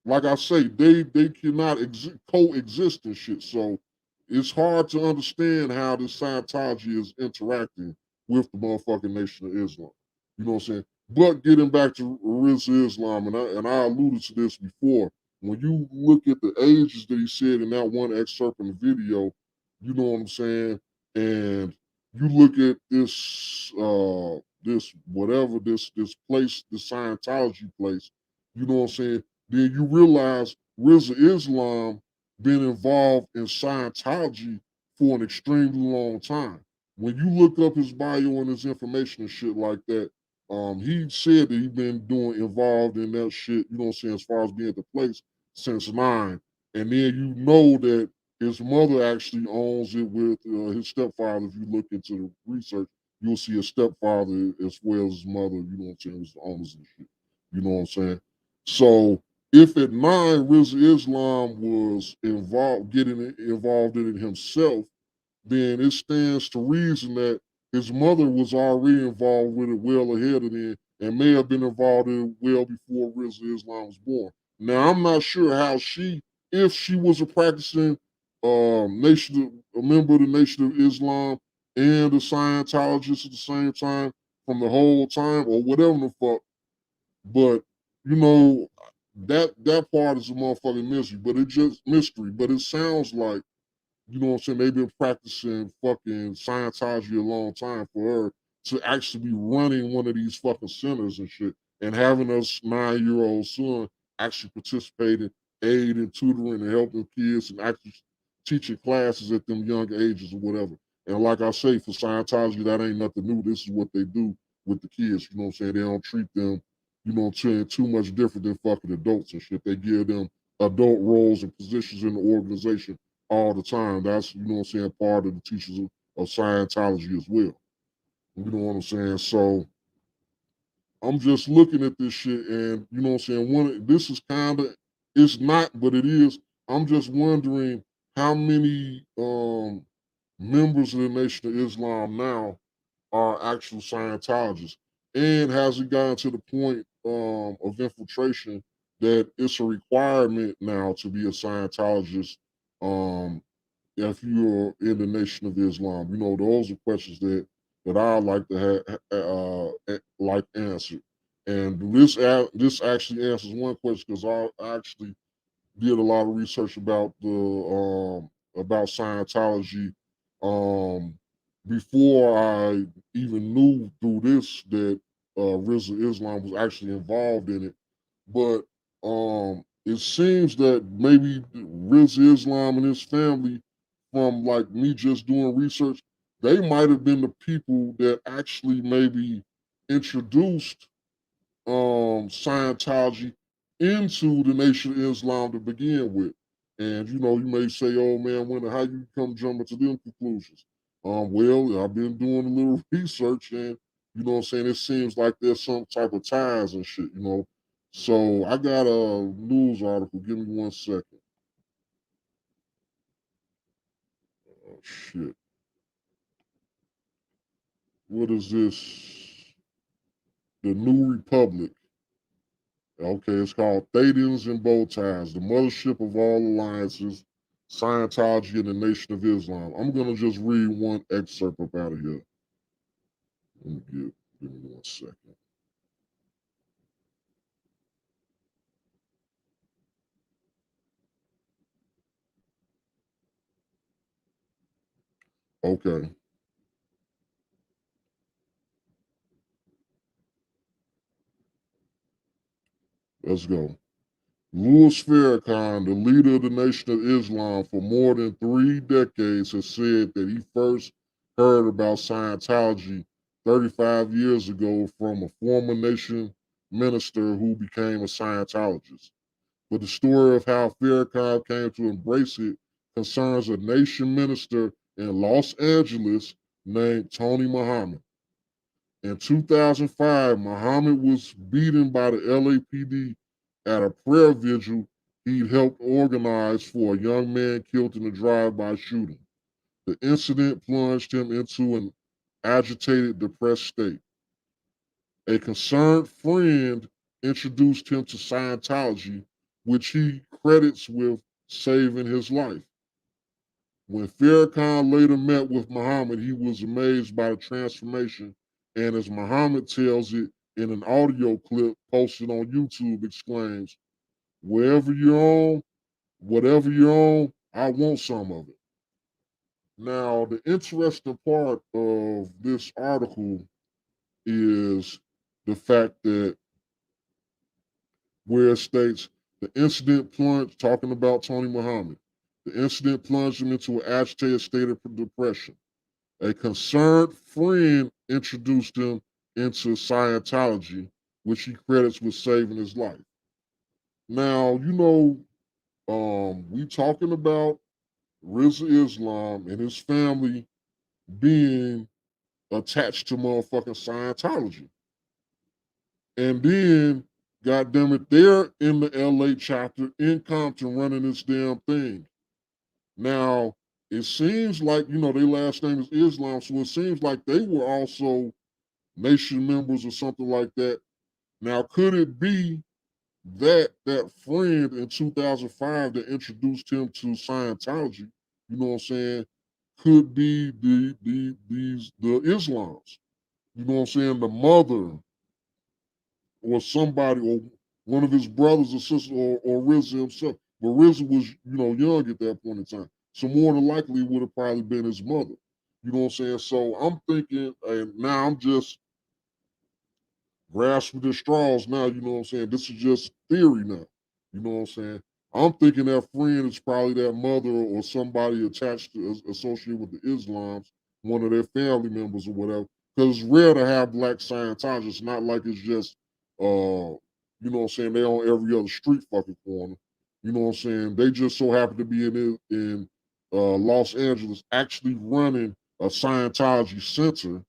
Speaker 1: like I say, they cannot coexist and shit. So it's hard to understand how this Scientology is interacting with the motherfucking Nation of Islam. You know what I'm saying? But getting back to Rizza Islam, and I alluded to this before, when you look at the ages that he said in that one excerpt in the video, you know what I'm saying, and you look at this whatever this place, the Scientology place, you know what I'm saying? Then you realize Rizza Islam been involved in Scientology for an extremely long time. When you look up his bio and his information and shit like that, he said that he been involved in that shit, you know what I'm saying, as far as being at the place since 9. And then you know that his mother actually owns it with his stepfather. If you look into the research, you'll see his stepfather as well as his mother, you know what I'm saying, was the owners and shit. You know what I'm saying? So if at 9 Rizza Islam was getting involved in it himself, then it stands to reason that his mother was already involved with it well ahead of then and may have been involved in it well before Rizza Islam was born. Now, I'm not sure how if she was a practicing a member of the Nation of Islam and a Scientologist at the same time from the whole time or whatever the fuck, but you know, that part is a motherfucking mystery, but it sounds like, you know what I'm saying, they've been practicing fucking Scientology a long time for her to actually be running one of these fucking centers and shit and having us 9-year-old son actually participating, aiding, tutoring, and helping kids and actually teaching classes at them young ages or whatever. And like I say, for Scientology, that ain't nothing new. This is what they do with the kids. You know what I'm saying? They don't treat them, you know what I'm saying, too much different than fucking adults and shit. They give them adult roles and positions in the organization all the time. That's, you know what I'm saying, part of the teachers of Scientology as well. You know what I'm saying? So I'm just looking at this shit and, you know what I'm saying, this is kind of, it's not, but it is. I'm just wondering how many members of the Nation of Islam now are actual Scientologists. And has it gotten to the point of infiltration that it's a requirement now to be a Scientologist if you're in the Nation of Islam? You know, those are questions that I like to like answered. And this actually answers one question because I actually did a lot of research about Scientology before I even knew through this that Rizza Islam was actually involved in it. But it seems that maybe Rizza Islam and his family, from like me just doing research, they might have been the people that actually maybe introduced Scientology into the Nation of Islam to begin with. And you know, you may say, "Oh man, Winter, how you come jumping to them conclusions?" Well, I've been doing a little research, and you know what I'm saying, it seems like there's some type of ties and shit, you know. So I got a news article. Give me 1 second. Oh shit. What is this? The New Republic. Okay, it's called Thadians and Bow Ties, the mothership of all alliances, Scientology, and the Nation of Islam. I'm going to just read one excerpt up out of here. Let me give me 1 second. Okay. Let's go. Louis Farrakhan, the leader of the Nation of Islam for more than 3 decades, has said that he first heard about Scientology 35 years ago from a former nation minister who became a Scientologist. But the story of how Farrakhan came to embrace it concerns a nation minister in Los Angeles named Tony Muhammad. In 2005, Muhammad was beaten by the LAPD at a prayer vigil he'd helped organize for a young man killed in a drive-by shooting. The incident plunged him into an agitated, depressed state. A concerned friend introduced him to Scientology, which he credits with saving his life. When Farrakhan later met with Muhammad, he was amazed by the transformation, and as Muhammad tells it in an audio clip posted on YouTube, exclaims, "Wherever you're on, whatever you're on, I want some of it." Now, the interesting part of this article is the fact that where it states the incident plunged, talking about Tony Muhammad, the incident plunged him into an agitated state of depression. A concerned friend introduced him into Scientology, which he credits with saving his life. Now, we talking about Rizza Islam and his family being attached to motherfucking Scientology. And then, goddammit, they're in the LA chapter in Compton running this damn thing. Now, it seems like, their last name is Islam, so it seems like they were also nation members or something like that. Now, could it be that friend in 2005 that introduced him to Scientology, you know what I'm saying, could be the Islams. You know what I'm saying? The mother or somebody or one of his brothers or sisters or Rizza himself. But Rizza was, young at that point in time. So more than likely it would have probably been his mother. You know what I'm saying? So I'm thinking, and now I'm just grasping the straws now, you know what I'm saying? This is just theory now. You know what I'm saying? I'm thinking that friend is probably that mother or somebody attached to, associated with the Islams, one of their family members or whatever. Because it's rare to have black Scientologists. Not like it's just, you know what I'm saying, they're on every other street fucking corner. You know what I'm saying? They just so happen to be in Los Angeles actually running a Scientology center.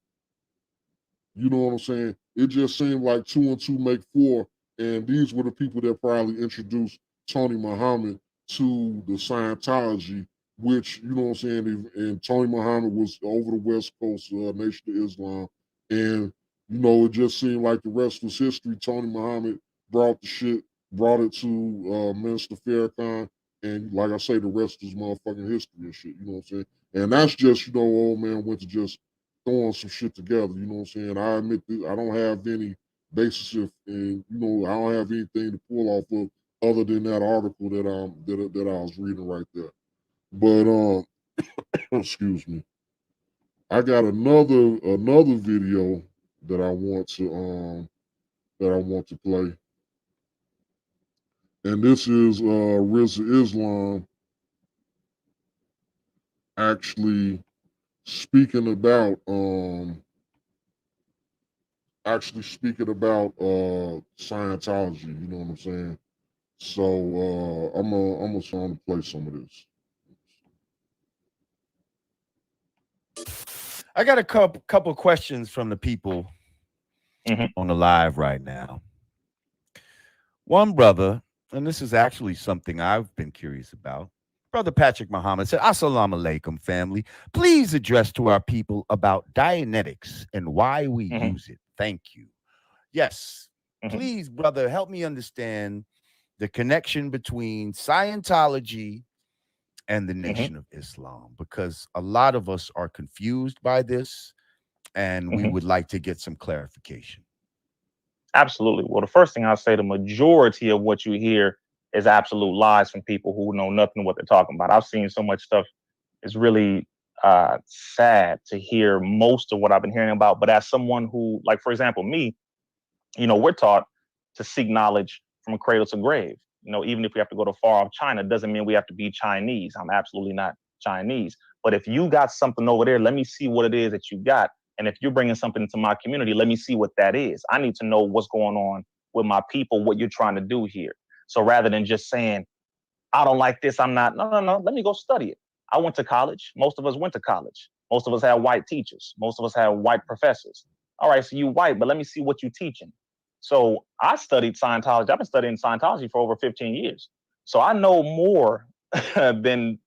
Speaker 1: You know what I'm saying? It just seemed like 2 and 2 make 4, and these were the people that probably introduced Tony Muhammad to the Scientology, which, you know what I'm saying, and Tony Muhammad was over the West Coast, Nation of Islam, and, it just seemed like the rest was history. Tony Muhammad brought it to Minister Farrakhan, and like I say, the rest is motherfucking history and shit, you know what I'm saying? And that's just, Old Man Winter just throwing some shit together. You know what I'm saying? I admit that I don't have any basis and I don't have anything to pull off of other than that article that I was reading right there. But excuse me. I got another video that I want to play. And this is Rizza Islam actually speaking about Scientology, you know what I'm saying? So I'm gonna try to play some of this.
Speaker 18: I got a couple questions from the people on the live right now. One brother, and this is actually something I've been curious about. Brother Patrick Muhammad said, Assalamu alaikum, family. Please address to our people about Dianetics and why we use it. Thank you. Yes. Please, brother, help me understand the connection between Scientology and the Nation of Islam, because a lot of us are confused by this, and we would like to get some clarification.
Speaker 7: Absolutely. Well, the first thing I'll say, the majority of what you hear is absolute lies from people who know nothing what they're talking about. I've seen so much stuff. It's really sad to hear most of what I've been hearing about. But as someone who, like, for example, me, we're taught to seek knowledge from cradle to grave. Even if we have to go to far off China, doesn't mean we have to be Chinese. I'm absolutely not Chinese. But if you got something over there, let me see what it is that you got. And if you're bringing something into my community, let me see what that is. I need to know what's going on with my people, what you're trying to do here. So rather than just saying, I don't like this, I'm not, no, let me go study it. I went to college. Most of us went to college. Most of us had white teachers. Most of us had white professors. All right, so you white, but let me see what you're teaching. So I studied Scientology. I've been studying Scientology for over 15 years. So I know more than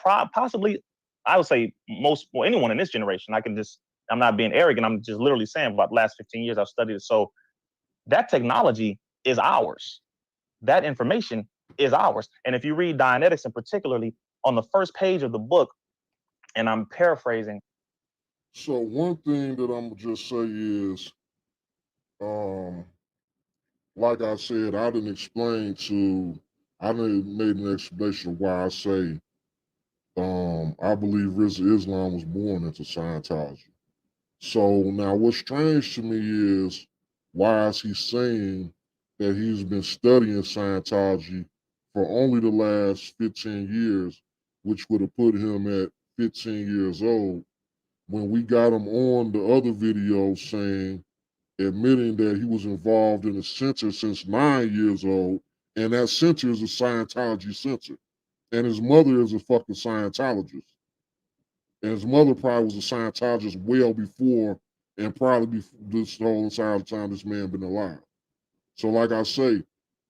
Speaker 7: possibly, I would say, anyone in this generation. I'm not being arrogant. I'm just literally saying about the last 15 years I've studied it. So that technology is ours. That information is ours. And if you read Dianetics, and particularly on the first page of the book, and I'm paraphrasing.
Speaker 1: So one thing that I'm gonna just say is, like I said, I didn't made an explanation of why I say I believe Rizza Islam was born into Scientology. So now what's strange to me is, why is he saying that he's been studying Scientology for only the last 15 years, which would have put him at 15 years old, when we got him on the other video saying, admitting that he was involved in a center since 9 years old, and that center is a Scientology center. And his mother is a fucking Scientologist. And his mother probably was a Scientologist well before, and probably before this whole entire time this man been alive. So like I say,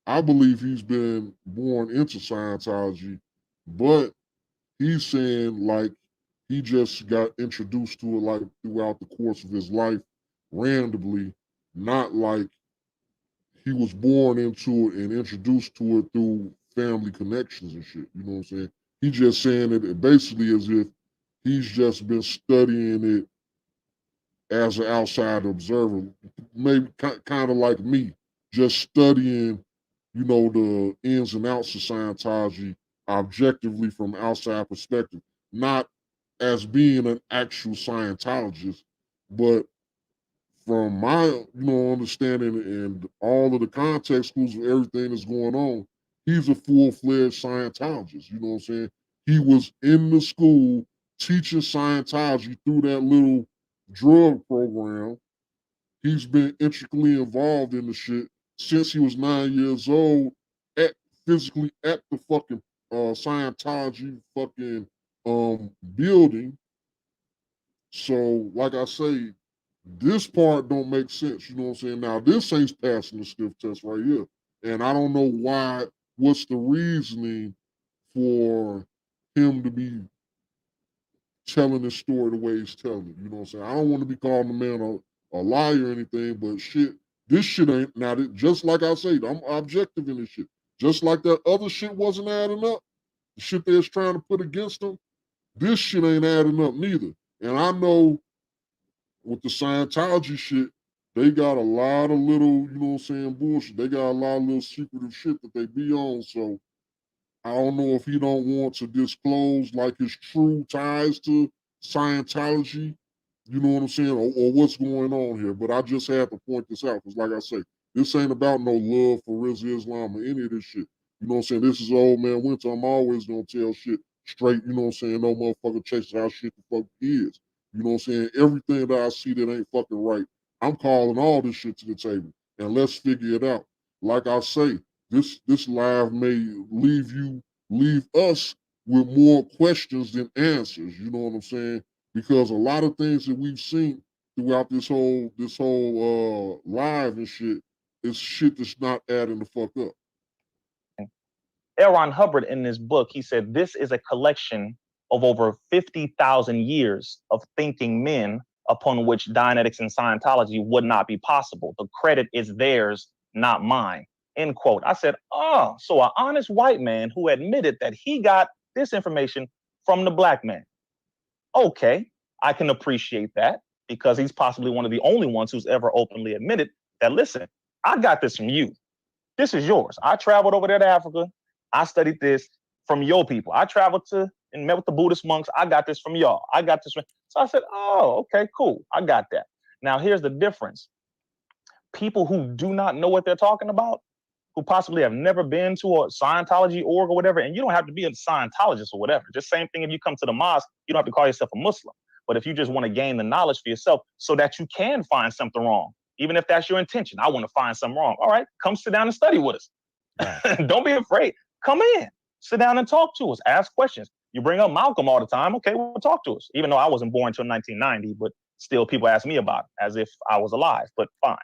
Speaker 1: I believe he's been born into Scientology, but he's saying like he just got introduced to it like throughout the course of his life randomly, not like he was born into it and introduced to it through family connections and shit. You know what I'm saying? He just saying it basically as if he's just been studying it as an outside observer, maybe kind of like me, just studying, you know, the ins and outs of Scientology objectively from outside perspective, not as being an actual Scientologist, but from my, you know, understanding and all of the context clues of everything that's going on, he's a full-fledged Scientologist. You know what I'm saying? He was in the school teaching Scientology through that little drug program. He's been intricately involved in the shit since he was 9 years old, physically at the fucking Scientology fucking building. So, like I say, this part don't make sense. You know what I'm saying? Now, this ain't passing the sniff test right here. And I don't know why, what's the reasoning for him to be telling this story the way he's telling it. You know what I'm saying? I don't want to be calling the man a liar or anything, but shit, this shit ain't, now, just like I said, I'm objective in this shit. Just like that other shit wasn't adding up, the shit they was trying to put against him, this shit ain't adding up neither. And I know with the Scientology shit, they got a lot of little, you know what I'm saying, bullshit. They got a lot of little secretive shit that they be on. So I don't know if he don't want to disclose like his true ties to Scientology, you know what I'm saying, or what's going on here. But I just had to point this out because, like I say, this ain't about no love for Rizza Islam or any of this shit. You know what I'm saying? This is Ole Man Winter. I'm always gonna tell shit straight. You know what I'm saying? No motherfucker chases how shit the fuck is. You know what I'm saying? Everything that I see that ain't fucking right, I'm calling all this shit to the table, and let's figure it out. Like I say, this live may leave us with more questions than answers. You know what I'm saying? Because a lot of things that we've seen throughout this whole live and shit is shit that's not adding the fuck up.
Speaker 7: Aaron Hubbard, in this book, he said this is a collection of over 50,000 years of thinking men upon which Dianetics and Scientology would not be possible. The credit is theirs, not mine. End quote. I said, oh, so an honest white man who admitted that he got this information from the black man. Okay, I can appreciate that because he's possibly one of the only ones who's ever openly admitted that, listen, I got this from you. This is yours. I traveled over there to Africa. I studied this from your people. I traveled to and met with the Buddhist monks. I got this from y'all. I got this from. So I said, oh, okay, cool. I got that. Now, here's the difference. People who do not know what they're talking about, who possibly have never been to a Scientology org or whatever, and you don't have to be a Scientologist or whatever. Just same thing if you come to the mosque, you don't have to call yourself a Muslim. But if you just want to gain the knowledge for yourself so that you can find something wrong, even if that's your intention, I want to find something wrong. All right, come sit down and study with us. Right. Don't be afraid. Come in, sit down and talk to us, ask questions. You bring up Malcolm all the time. Okay, well, talk to us. Even though I wasn't born until 1990, but still people ask me about it as if I was alive, but fine.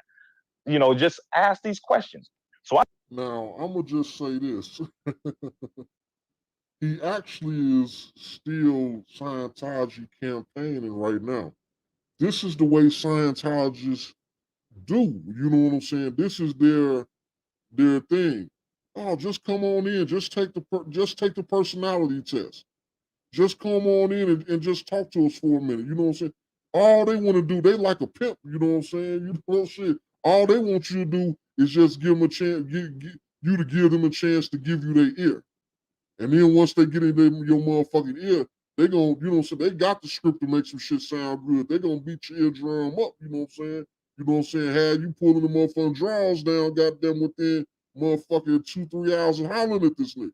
Speaker 7: You know, just ask these questions. So
Speaker 1: Now, I'm going to just say this. He actually is still Scientology campaigning right now. This is the way Scientologists do. You know what I'm saying? This is their thing. Oh, just come on in. Just take the personality test. Just come on in and just talk to us for a minute. You know what I'm saying? All they want to do, they like a pimp. You know what I'm saying? You know what I'm saying? All they want you to do is just give them a chance, you to give them a chance to give you their ear. And then once they get in your motherfucking ear, they gonna, you know what I'm saying, they got the script to make some shit sound good. They gonna beat your eardrum up, you know what I'm saying? You know what I'm saying? Have you pulling the motherfucking drawers down, goddamn, within motherfucking 2-3 hours and hollering at this nigga.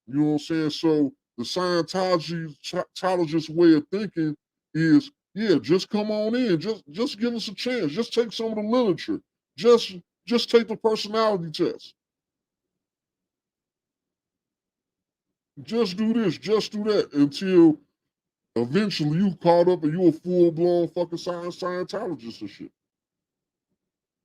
Speaker 1: You know what I'm saying? So the Scientologist way of thinking is, yeah, just come on in, just give us a chance, just take some of the literature, just take the personality test, just do this, just do that, until eventually you caught up and you a full-blown fucking Scientologist and shit.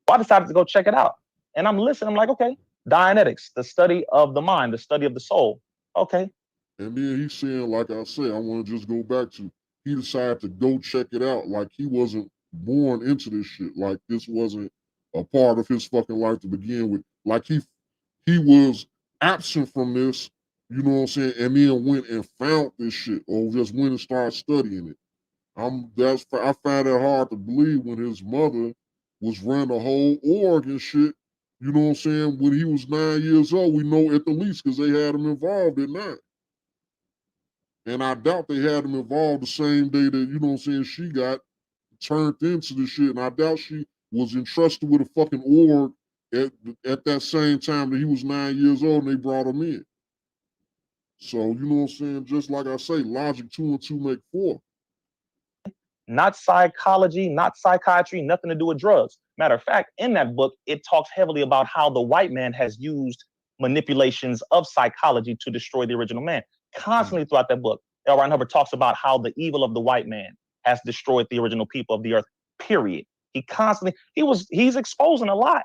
Speaker 19: I decided to go check it out. And I'm listening, I'm like, okay, Dianetics, the study of the mind, the study of the soul. Okay.
Speaker 1: And then he's saying, like I said, I want to just go back to, he decided to go check it out. Like he wasn't born into this shit. Like this wasn't a part of his fucking life to begin with. Like he was absent from this, you know what I'm saying, and then went and found this shit, or just went and started studying it. I find it hard to believe when his mother was running the whole org and shit, you know what I'm saying, when he was 9 years old. We know at the least because they had him involved at 9. And I doubt they had him involved the same day that, you know what I'm saying, she got turned into this shit. And I doubt she was entrusted with a fucking org at that same time that he was 9 years old and they brought him in. So, you know what I'm saying, just like I say, logic 2 and 2 make 4.
Speaker 19: Not psychology, not psychiatry, nothing to do with drugs. Matter of fact, in that book, it talks heavily about how the white man has used manipulations of psychology to destroy the original man. Constantly throughout that book, L. Ron Hubbard talks about how the evil of the white man has destroyed the original people of the earth, period. He's exposing a lot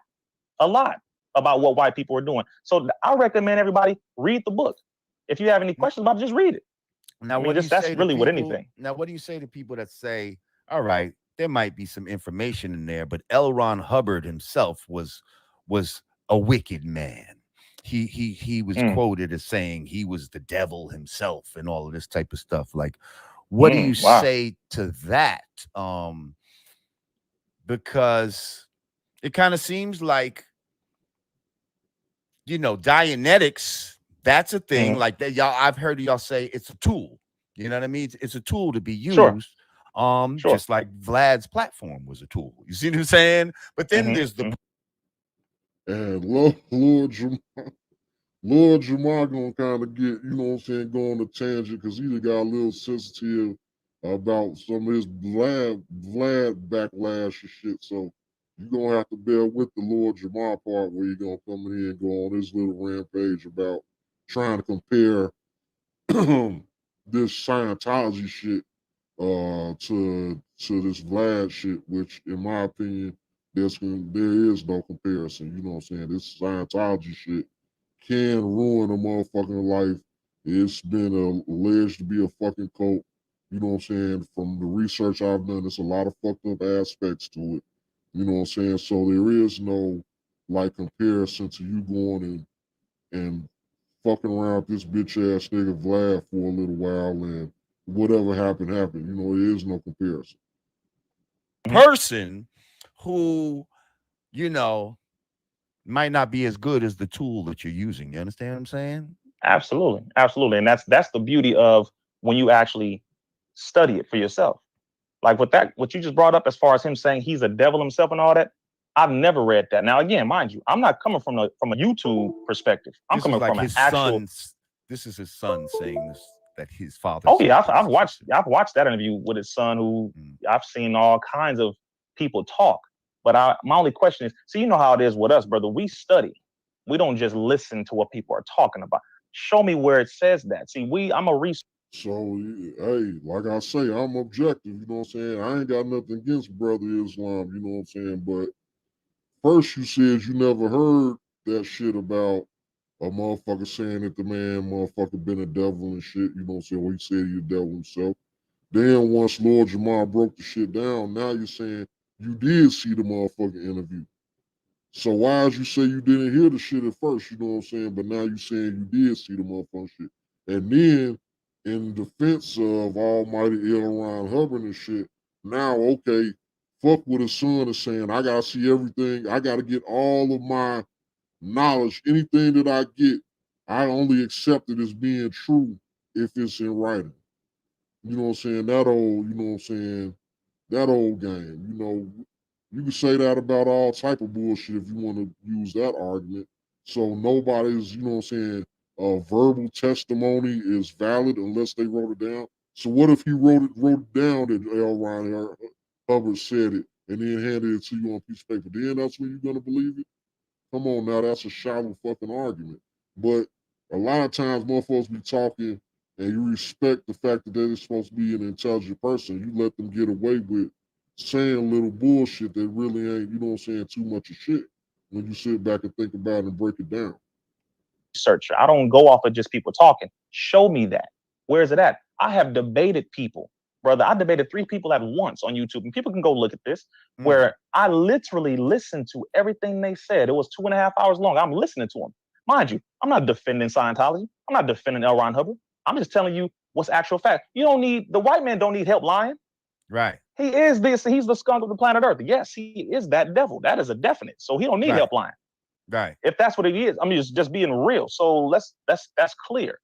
Speaker 19: about what white people are doing. So I recommend everybody read the book. If you have any questions about it, just read it.
Speaker 18: Now,
Speaker 19: that's really what anything.
Speaker 18: Now, what do you say to people that say, all right, there might be some information in there, but L. Ron Hubbard himself was a wicked man. He was quoted as saying he was the devil himself and all of this type of stuff. Like, what do you say to that? Because it kind of seems like, you know, Dianetics, that's a thing. Like that, y'all, I've heard y'all say it's a tool. You know what I mean? It's a tool to be used. Just like Vlad's platform was a tool. You see what I'm saying? But then there's the
Speaker 1: and Lord Jamar gonna kind of get, you know what I'm saying, go on a tangent because he got a little sensitive about some of his Vlad backlash and shit. So you're gonna have to bear with the Lord Jamar part where you're gonna come in here and go on this little rampage about trying to compare this Scientology shit to this Vlad shit, which in my opinion, there is no comparison. You know what I'm saying? This Scientology shit can ruin a motherfucking life. It's been alleged to be a fucking cult. You know what I'm saying? From the research I've done, there's a lot of fucked up aspects to it. You know what I'm saying? So there is no like comparison to you going and fucking around with this bitch ass nigga Vlad for a little while and whatever happened. You know, there is no comparison.
Speaker 18: Person who, you know, might not be as good as the tool that you're using. You understand what I'm saying?
Speaker 19: Absolutely. Absolutely. And that's the beauty of when you actually study it for yourself. Like what you just brought up as far as him saying he's a devil himself and all that, I've never read that. Now, again, mind you, I'm not coming from a YouTube perspective. I'm coming from an actual.
Speaker 18: This is his son saying this, that his father.
Speaker 19: Oh yeah, I've watched that interview with his son. Who I've seen all kinds of people talk. But my only question is, so you know how it is with us, brother. We study. We don't just listen to what people are talking about. Show me where it says that. See, I'm a researcher.
Speaker 1: So, hey, like I say, I'm objective, you know what I'm saying? I ain't got nothing against Brother Islam, you know what I'm saying? But first you said you never heard that shit about a motherfucker saying that the man motherfucker been a devil and shit, you know what I'm saying? Well, he said he a devil himself. Then once Lord Jamar broke the shit down, now you're saying you did see the motherfucking interview. So why as you say you didn't hear the shit at first, you know what I'm saying? But now you saying you did see the motherfucking shit. And then in defense of almighty L. Ron Hubbard and shit, now, okay, fuck what his son is saying. I gotta see everything. I gotta get all of my knowledge. Anything that I get, I only accept it as being true if it's in writing. You know what I'm saying? That old, you know what I'm saying? That old game. You know, you can say that about all type of bullshit if you want to use that argument. So nobody's, you know what I'm saying, verbal testimony is valid unless they wrote it down. So what if he wrote it down that L. Ron Hubbard said it and then handed it to you on a piece of paper? Then that's when you're gonna believe it? Come on now, that's a shallow fucking argument. But a lot of times motherfuckers be talking and you respect the fact that they're supposed to be an intelligent person. You let them get away with saying little bullshit that really ain't, you know what I'm saying, too much of shit when you sit back and think about it and break it down.
Speaker 19: Researcher. I don't go off of just people talking. Show me that. Where is it at? I have debated people, brother. I debated 3 people at once on YouTube, and people can go look at this, where I literally listened to everything they said. It was 2.5 hours long. I'm listening to them. Mind you, I'm not defending Scientology. I'm not defending L. Ron Hubbard. I'm just telling you what's actual fact. You don't need, the white man don't need help lying.
Speaker 18: Right.
Speaker 19: He is this, he's the skunk of the planet Earth. Yes, he is that devil. That is a definite. So he don't need help lying.
Speaker 18: Right.
Speaker 19: If that's what it is, I mean, just being real. So that's clear.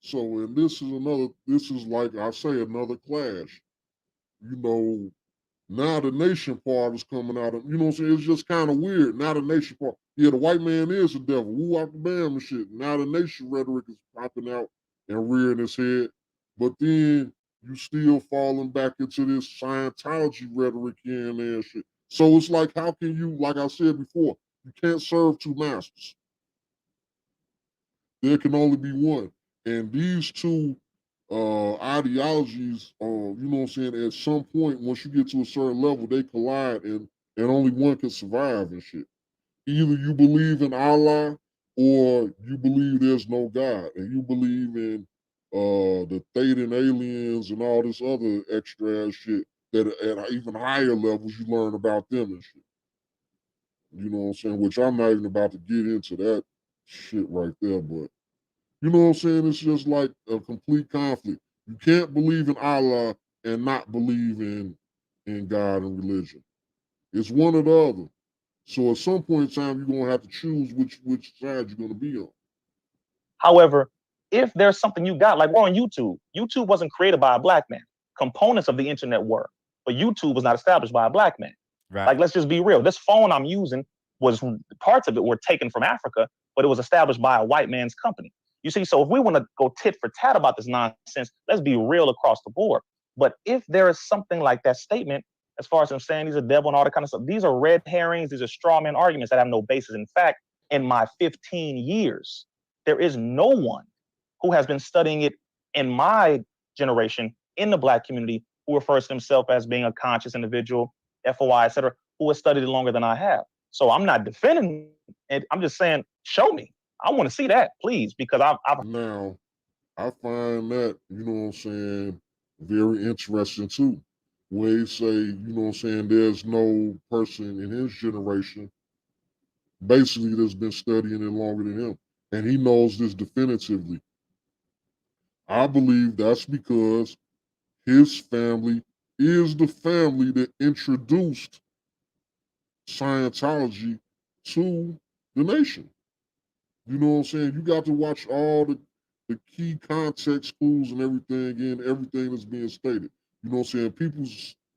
Speaker 1: So, and this is like I say, another clash. You know, now the nation part is coming out of, you know what I'm saying? It's just kind of weird. Now the nation part, yeah, the white man is the devil. Woo out the bam and shit. Now the nation rhetoric is popping out and rearing its head. But then you still falling back into this Scientology rhetoric here and there and shit. So it's like, how can you, like I said before, you can't serve 2 masters. There can only be one. And these 2 ideologies, you know what I'm saying, at some point, once you get to a certain level, they collide and only one can survive and shit. Either you believe in Allah or you believe there's no God and you believe in the Thetan aliens and all this other extra ass shit that at even higher levels you learn about them and shit. You know what I'm saying? Which I'm not even about to get into that shit right there, but you know what I'm saying? It's just like a complete conflict. You can't believe in Allah and not believe in God and religion. It's one or the other. So at some point in time, you're gonna have to choose which side you're gonna be on.
Speaker 19: However, if there's something you got, like we're on YouTube. YouTube wasn't created by a black man. Components of the internet were, but YouTube was not established by a black man.
Speaker 18: Right.
Speaker 19: Like, let's just be real. This phone I'm using was, parts of it were taken from Africa, but it was established by a white man's company. You see, so if we want to go tit for tat about this nonsense, let's be real across the board. But if there is something like that statement, as far as I'm saying he's a devil and all that kind of stuff, these are red herrings, these are straw man arguments that have no basis. In fact, in my 15 years, there is no one who has been studying it in my generation, in the black community, who refers to himself as being a conscious individual, FOI, et cetera, who has studied it longer than I have. So I'm not defending it. I'm just saying, show me. I want to see that, please, because I've
Speaker 1: Now, I find that, you know what I'm saying, very interesting too. Where he say, you know what I'm saying, there's no person in his generation basically that's been studying it longer than him. And he knows this definitively. I believe that's because his family is the family that introduced Scientology to the nation. You know what I'm saying? You got to watch all the key context clues and everything in everything that's being stated. You know what I'm saying?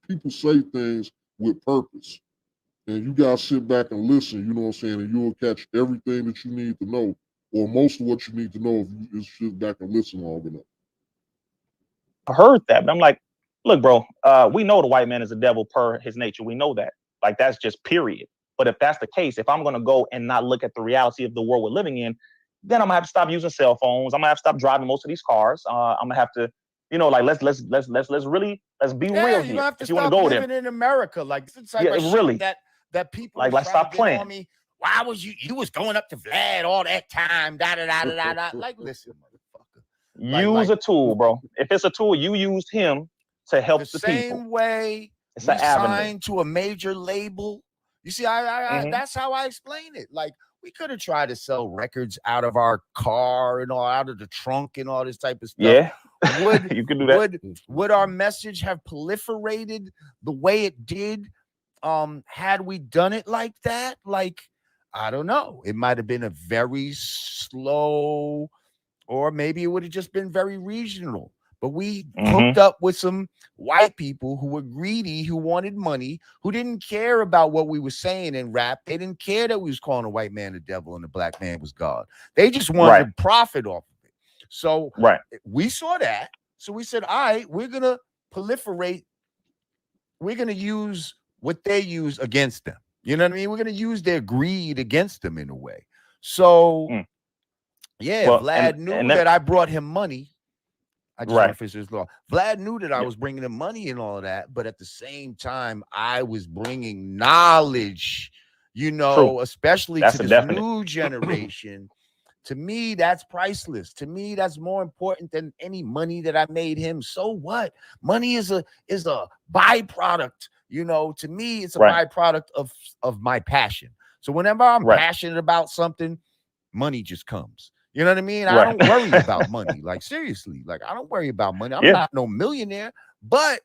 Speaker 1: People say things with purpose. And you gotta sit back and listen, you know what I'm saying, and you'll catch everything that you need to know, or most of what you need to know if you just sit back and listen long enough.
Speaker 19: heard that, but I'm like, look, bro, we know the white man is a devil per his nature. We know that. Like, that's just period. But if that's the case, if I'm going to go and not look at the reality of the world we're living in, then I'm gonna have to stop using cell phones. I'm gonna have to stop driving most of these cars. I'm gonna have to, you know, like let's be real
Speaker 18: You
Speaker 19: here.
Speaker 18: have to
Speaker 19: If you want to
Speaker 18: stop
Speaker 19: go
Speaker 18: living
Speaker 19: there,
Speaker 18: in America. Like, it's the type
Speaker 19: yeah,
Speaker 18: of
Speaker 19: really.
Speaker 18: shit that people
Speaker 19: Like
Speaker 18: try
Speaker 19: stop
Speaker 18: to get
Speaker 19: playing.
Speaker 18: on me. Why was you was going up to Vlad all that time? Da da da da da. Like, listen, motherfucker.
Speaker 19: Use a tool, bro. If it's a tool, you used him to help the people.
Speaker 18: Same way
Speaker 19: it's
Speaker 18: we
Speaker 19: an avenue.
Speaker 18: signed to a major label. You see, I that's how I explain it. Like, we could have tried to sell records out of our car and all, out of the trunk and all this type of stuff.
Speaker 19: Yeah,
Speaker 18: would
Speaker 19: you can do that.
Speaker 18: Would our message have proliferated the way it did had we done it like that? Like, I don't know. It might have been a very slow or maybe it would have just been very regional. But we hooked up with some white people who were greedy, who wanted money, who didn't care about what we were saying in rap. They didn't care that we was calling a white man the devil and a black man was God. They just wanted to profit off of it. So we saw that. So we said, all right, we're going to proliferate. We're going to use what they use against them. You know what I mean? We're going to use their greed against them in a way. So, yeah, well, Vlad knew that I brought him money. I just want to finish this law. Vlad knew that I was bringing him money and all of that, but at the same time, I was bringing knowledge, you know, especially to this new generation. To me, that's priceless. To me, that's more important than any money that I made him. So what? Money is a byproduct. You know, to me, it's a byproduct of my passion. So whenever I'm passionate about something, money just comes. You know what I mean? I don't worry about money. Like, seriously, like, I don't worry about money. I'm not no millionaire, but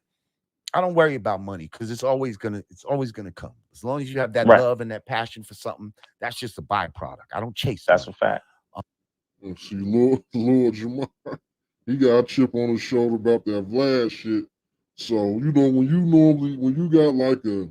Speaker 18: I don't worry about money because it's always gonna come. As long as you have that love and that passion for something, that's just a byproduct. I don't chase.
Speaker 19: That's a fact.
Speaker 1: See, Lord Jamar, he got a chip on his shoulder about that Vlad shit. So, you know, when you got like a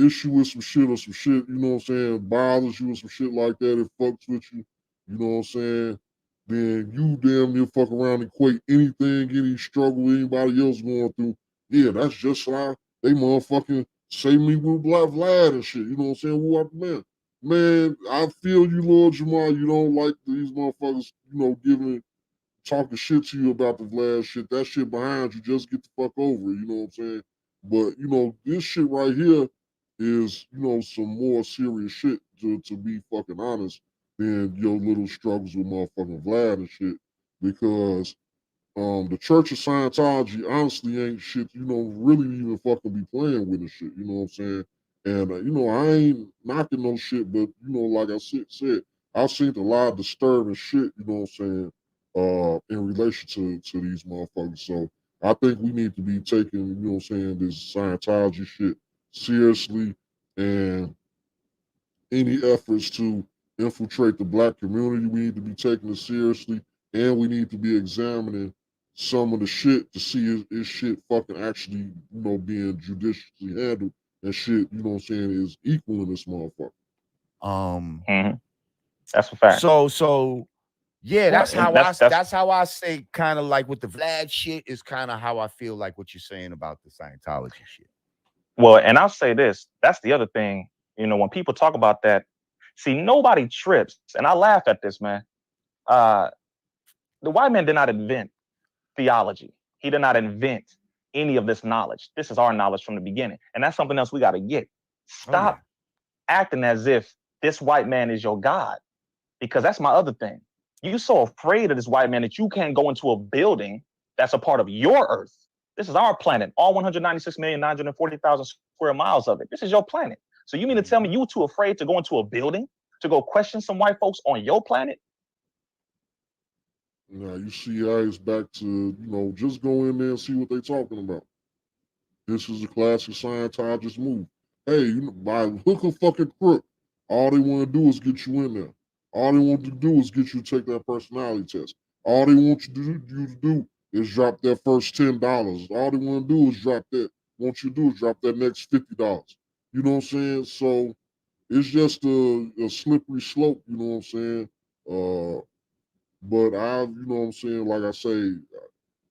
Speaker 1: issue with some shit or some shit, you know what I'm saying, bothers you or some shit like that, it fucks with you, you know what I'm saying, then you damn near fuck around and equate anything, any struggle anybody else going through. Yeah, that's just like they motherfucking say me with Black Vlad and shit, you know what I'm saying? What man? Man, I feel you, Lord Jamal. You don't like these motherfuckers, you know, talking shit to you about the Vlad shit. That shit behind you, just get the fuck over it, you know what I'm saying? But, you know, this shit right here is, you know, some more serious shit, to be fucking honest, than your little struggles with motherfucking Vlad and shit. Because the Church of Scientology honestly ain't shit, you know, really even fucking be playing with the shit, you know what I'm saying? And, you know, I ain't knocking no shit, but, you know, like I said, I've seen a lot of disturbing shit, you know what I'm saying, in relation to these motherfuckers. So I think we need to be taking, you know what I'm saying, this Scientology shit seriously, and any efforts to infiltrate the black community, we need to be taking it seriously, and we need to be examining some of the shit to see is shit fucking actually, you know, being judiciously handled, and shit, you know what I'm saying, is equal in this motherfucker.
Speaker 19: That's a fact.
Speaker 18: So yeah, that's how I say, kind of like with the Vlad shit is kind of how I feel like what you're saying about the Scientology shit.
Speaker 19: Well, and I'll say this, that's the other thing, you know, when people talk about that, see, nobody trips, and I laugh at this, man. The white man did not invent theology. He did not invent any of this knowledge. This is our knowledge from the beginning. And that's something else we got to get. Stop acting as if this white man is your God, because that's my other thing. You're so afraid of this white man that you can't go into a building that's a part of your earth. This is our planet, all 196,940,000 square miles of it. This is your planet. So you mean to tell me you too afraid to go into a building to go question some white folks on your planet?
Speaker 1: Now you see how it's back to, you know, just go in there and see what they're talking about. This is a classic Scientologist move. Hey, you know, by hook or fucking crook, all they want to do is get you in there. All they want to do is get you to take that personality test. All they want you to do is drop that first $10. All they want to do is drop that. Want you to do is drop that next $50. You know what I'm saying? So it's just a slippery slope. You know what I'm saying? But you know what I'm saying? Like I say,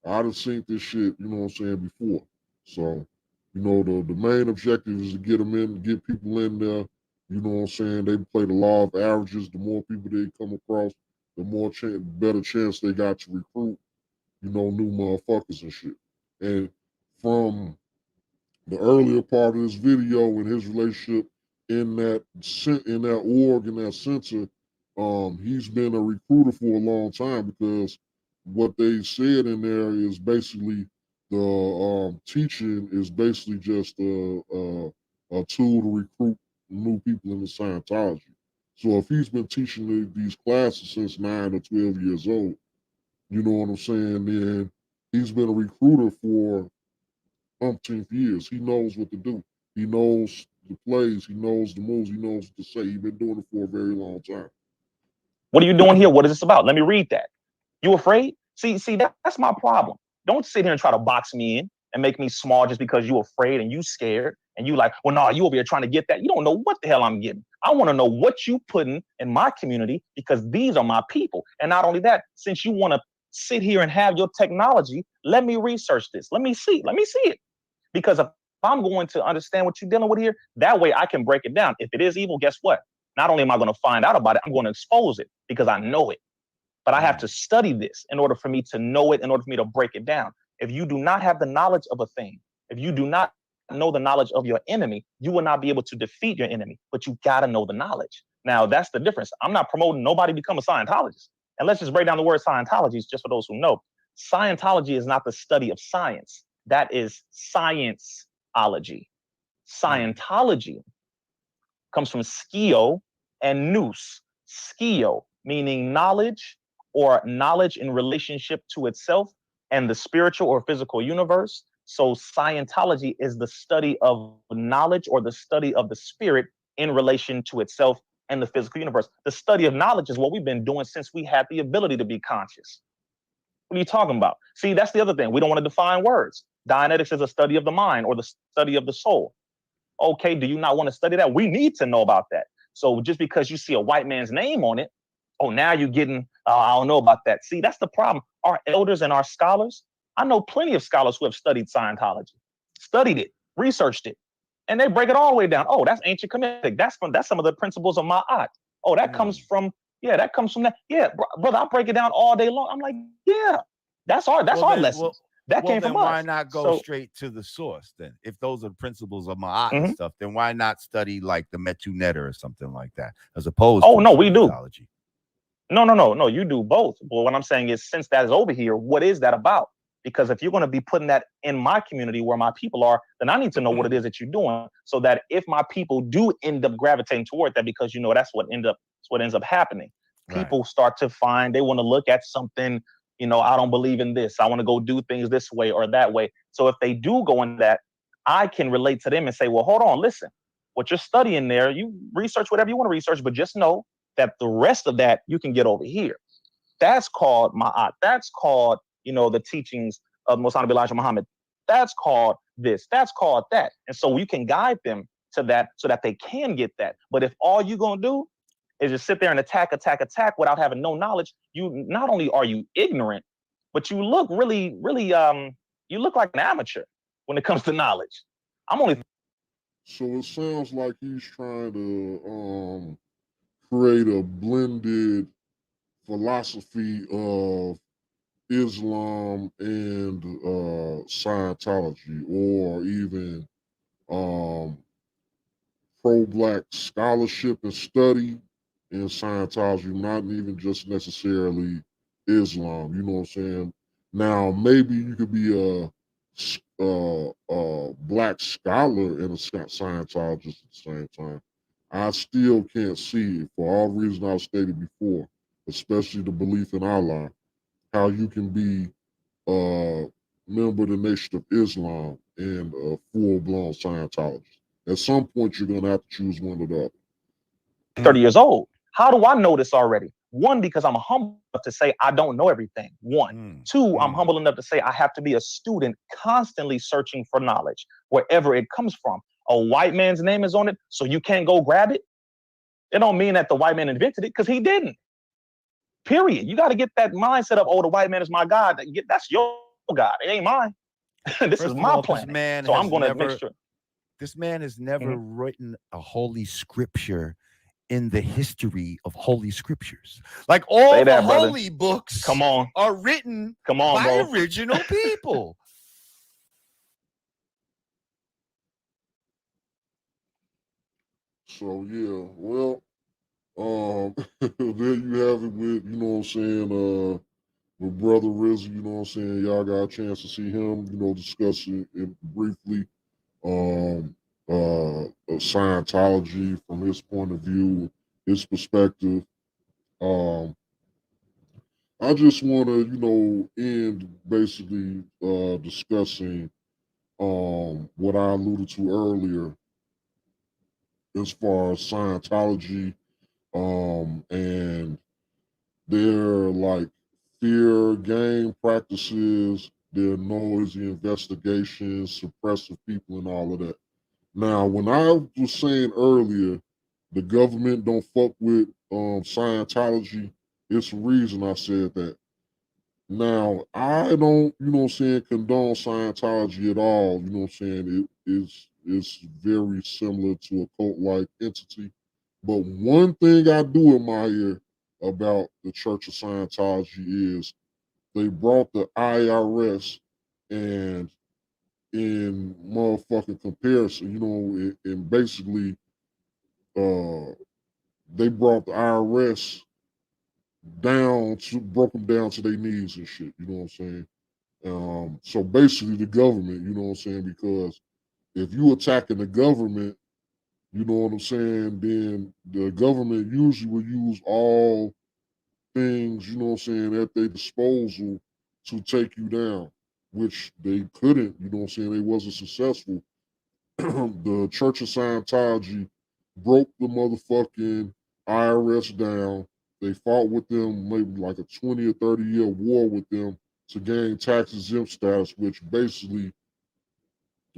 Speaker 1: I've seen this shit. You know what I'm saying before. So, you know, the main objective is to get them in, get people in there. You know what I'm saying? They play the law of averages. The more people they come across, the more better chance they got to recruit, you know, new motherfuckers and shit. And from the earlier part of this video and his relationship in that org, in that center, he's been a recruiter for a long time, because what they said in there is basically the teaching is basically just a tool to recruit new people into Scientology. So if he's been teaching these classes since 9 or 12 years old, you know what I'm saying, then he's been a recruiter for umpteenth years. He knows what to do. He knows the plays. He knows the moves. He knows what to say. He's been doing it for a very long time.
Speaker 19: What are you doing here? What is this about? Let me read that. You afraid? See, that's my problem. Don't sit here and try to box me in and make me small just because you afraid and you scared and you like, well, no, you over here trying to get that. You don't know what the hell I'm getting. I want to know what you putting in my community because these are my people. And not only that, since you want to sit here and have your technology, let me research this. Let me see it. Because if I'm going to understand what you're dealing with here, that way I can break it down. If it is evil, guess what? Not only am I going to find out about it, I'm going to expose it because I know it. But I have to study this in order for me to know it, in order for me to break it down. If you do not have the knowledge of a thing, if you do not know the knowledge of your enemy, you will not be able to defeat your enemy, but you got to know the knowledge. Now, that's the difference. I'm not promoting nobody become a Scientologist. And let's just break down the word Scientology just for those who know. Scientology is not the study of science. That is science-ology. Scientology comes from skio and nous. Skio, meaning knowledge or knowledge in relationship to itself and the spiritual or physical universe. So Scientology is the study of knowledge or the study of the spirit in relation to itself and the physical universe. The study of knowledge is what we've been doing since we had the ability to be conscious. What are you talking about? See, that's the other thing. We don't want to define words. Dianetics is a study of the mind or the study of the soul. Okay, do you not want to study that? We need to know about that. So just because you see a white man's name on it, oh, now you're getting, I don't know about that. See, that's the problem. Our elders and our scholars, I know plenty of scholars who have studied Scientology, studied it, researched it, and they break it all the way down. Oh, that's ancient Kemetic. That's some of the principles of Ma'at. Oh, that comes from that. Yeah, brother, I break it down all day long. I'm like, yeah, that's our lessons. That came from us.
Speaker 18: Why not go straight to the source then? If those are the principles of Ma'at and stuff, then why not study like the Metu Neter or something like that, as opposed to
Speaker 19: no, we do.
Speaker 18: Scientology?
Speaker 19: No, you do both. But what I'm saying is, since that is over here, what is that about? Because if you're going to be putting that in my community where my people are, then I need to know what it is that you're doing, so that if my people do end up gravitating toward that, because that's what ends up happening. Right. People start to find they want to look at something. I don't believe in this. I want to go do things this way or that way. So if they do go in that, I can relate to them and say, well, hold on, listen, what you're studying there, you research whatever you want to research, but just know that the rest of that you can get over here. That's called Ma'at. That's called, the teachings of Muhammad Elijah Muhammad. That's called this. That's called that. And so you can guide them to that so that they can get that. But if all you're going to do is just sit there and attack without having no knowledge, you not only are you ignorant, but you look really, really, you look like an amateur when it comes to knowledge.
Speaker 1: So it sounds like he's trying to create a blended philosophy of Islam and Scientology, or even pro-black scholarship and study in Scientology, not even just necessarily Islam. You know what I'm saying? Now, maybe you could be a black scholar and a Scientologist at the same time. I still can't see, for all reasons I've stated before, especially the belief in Allah, how you can be a member of the Nation of Islam and a full-blown Scientologist. At some point, you're going to have to choose one or the other.
Speaker 19: 30 years old. How do I know this already? One, because I'm humble enough to say I don't know everything. One. Two, I'm humble enough to say I have to be a student constantly searching for knowledge, wherever it comes from. A white man's name is on it, so you can't go grab it. It don't mean that the white man invented it, because he didn't. Period. You got to get that mindset of, the white man is my God. That's your God. It ain't mine. This is my planet. So I'm going to make sure.
Speaker 18: This man has never written a holy scripture in the history of holy scriptures. Like all the holy books are written by original people.
Speaker 1: So yeah, well, there you have it with, what I'm saying, with Brother Rizza, you know what I'm saying? Y'all got a chance to see him, discuss it briefly. Scientology from his point of view, his perspective. I just want to, end basically discussing what I alluded to earlier as far as Scientology and their fear game practices, their noisy investigations, suppressive people, and all of that. Now, when I was saying earlier, the government don't fuck with Scientology, it's the reason I said that. Now, I don't, condone Scientology at all. You know what I'm saying? It's very similar to a cult-like entity. But one thing I do admire about the Church of Scientology is they brought the IRS, and in motherfucking comparison, and basically they brought the IRS broke them down to their knees and shit. You know what I'm saying? So basically the government, you know what I'm saying? Because if you attacking the government, you know what I'm saying, then the government usually will use all things, you know what I'm saying, at their disposal to take you down, which they couldn't, you know what I'm saying, they wasn't successful. The Church of Scientology broke the motherfucking IRS down. They fought with them, maybe like a 20 or 30-year war with them to gain tax exempt status, which basically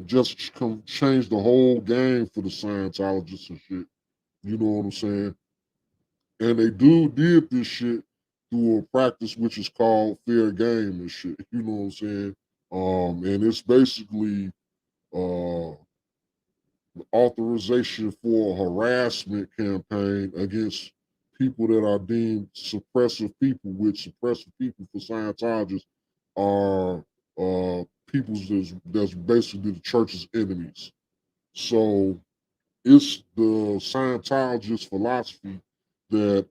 Speaker 1: just changed the whole game for the Scientologists and shit. You know what I'm saying? And they did this shit through a practice which is called fair game and shit. You know what I'm saying? And it's basically authorization for a harassment campaign against people that are deemed suppressive people, which suppressive people for Scientologists are people that's basically the church's enemies. So it's the Scientologist philosophy that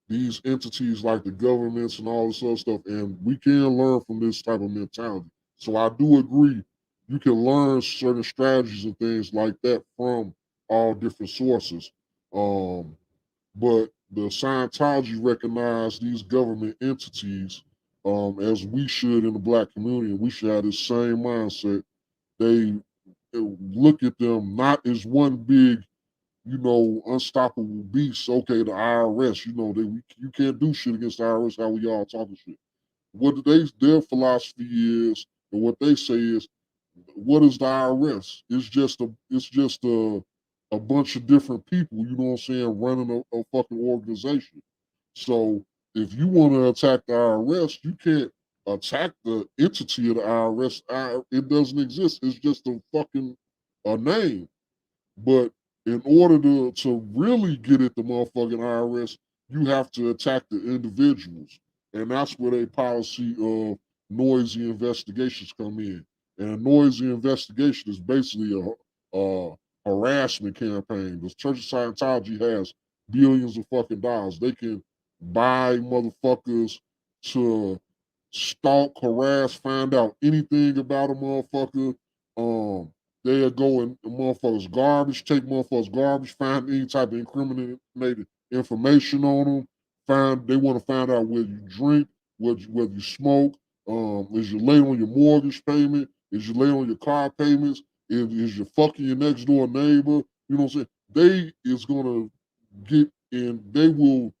Speaker 1: these entities like the governments and all this other stuff, and we can learn from this type of mentality. So I do agree, you can learn certain strategies and things like that from all different sources. But the Scientology recognize these government entities as we should in the black community, and we should have the same mindset. They look at them not as one big, unstoppable beast. Okay, the IRS, you can't do shit against the IRS. How we all talking shit? What their philosophy is, and what they say is, what is the IRS? It's just a bunch of different people, you know what I'm saying, running a fucking organization. So if you want to attack the IRS, you can't attack the entity of the IRS. It doesn't exist. It's just a fucking name. But in order to really get at the motherfucking IRS, you have to attack the individuals. And that's where their policy of noisy investigations come in. And a noisy investigation is basically a harassment campaign. The Church of Scientology has billions of fucking dollars. They can buy motherfuckers to stalk, harass, find out anything about a motherfucker. They'll go in motherfuckers' garbage, take motherfuckers' garbage, find any type of incriminating information on them. They want to find out whether you drink, whether you smoke, is you late on your mortgage payment, is you late on your car payments, is you fucking your next door neighbor. You know what I'm saying? They is gonna get in. They will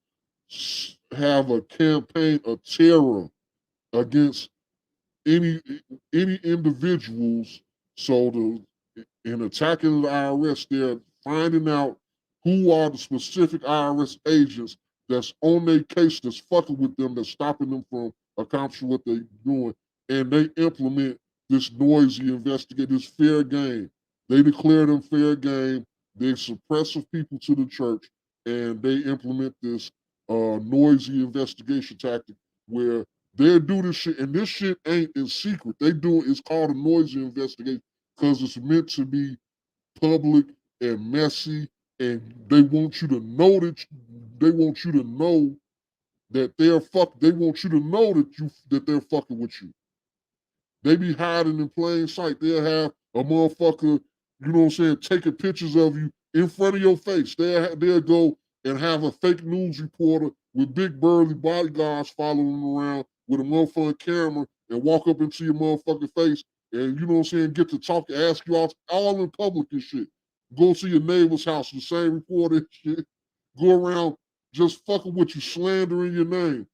Speaker 1: have a campaign of terror against any individuals. So in attacking the IRS, they're finding out who are the specific IRS agents that's on their case, that's fucking with them, that's stopping them from accomplishing what they're doing, and they implement this noisy investigate, this fair game. They declare them fair game. They suppressive people to the church, and they implement this noisy investigation tactic where they do this shit, and this shit ain't in secret. It's called a noisy investigation because it's meant to be public and messy, and they want you to know they want you to know that they want you to know that they're fucking with you. They be hiding in plain sight. They'll have a motherfucker, you know what I'm saying, taking pictures of you in front of your face. They'll go and have a fake news reporter with big burly bodyguards following them around with a motherfucking camera and walk up into your motherfucking face and, you know what I'm saying, get to talk and ask you all in public and shit. Go to your neighbor's house, the same reporter and shit. Go around just fucking with you, slandering your name.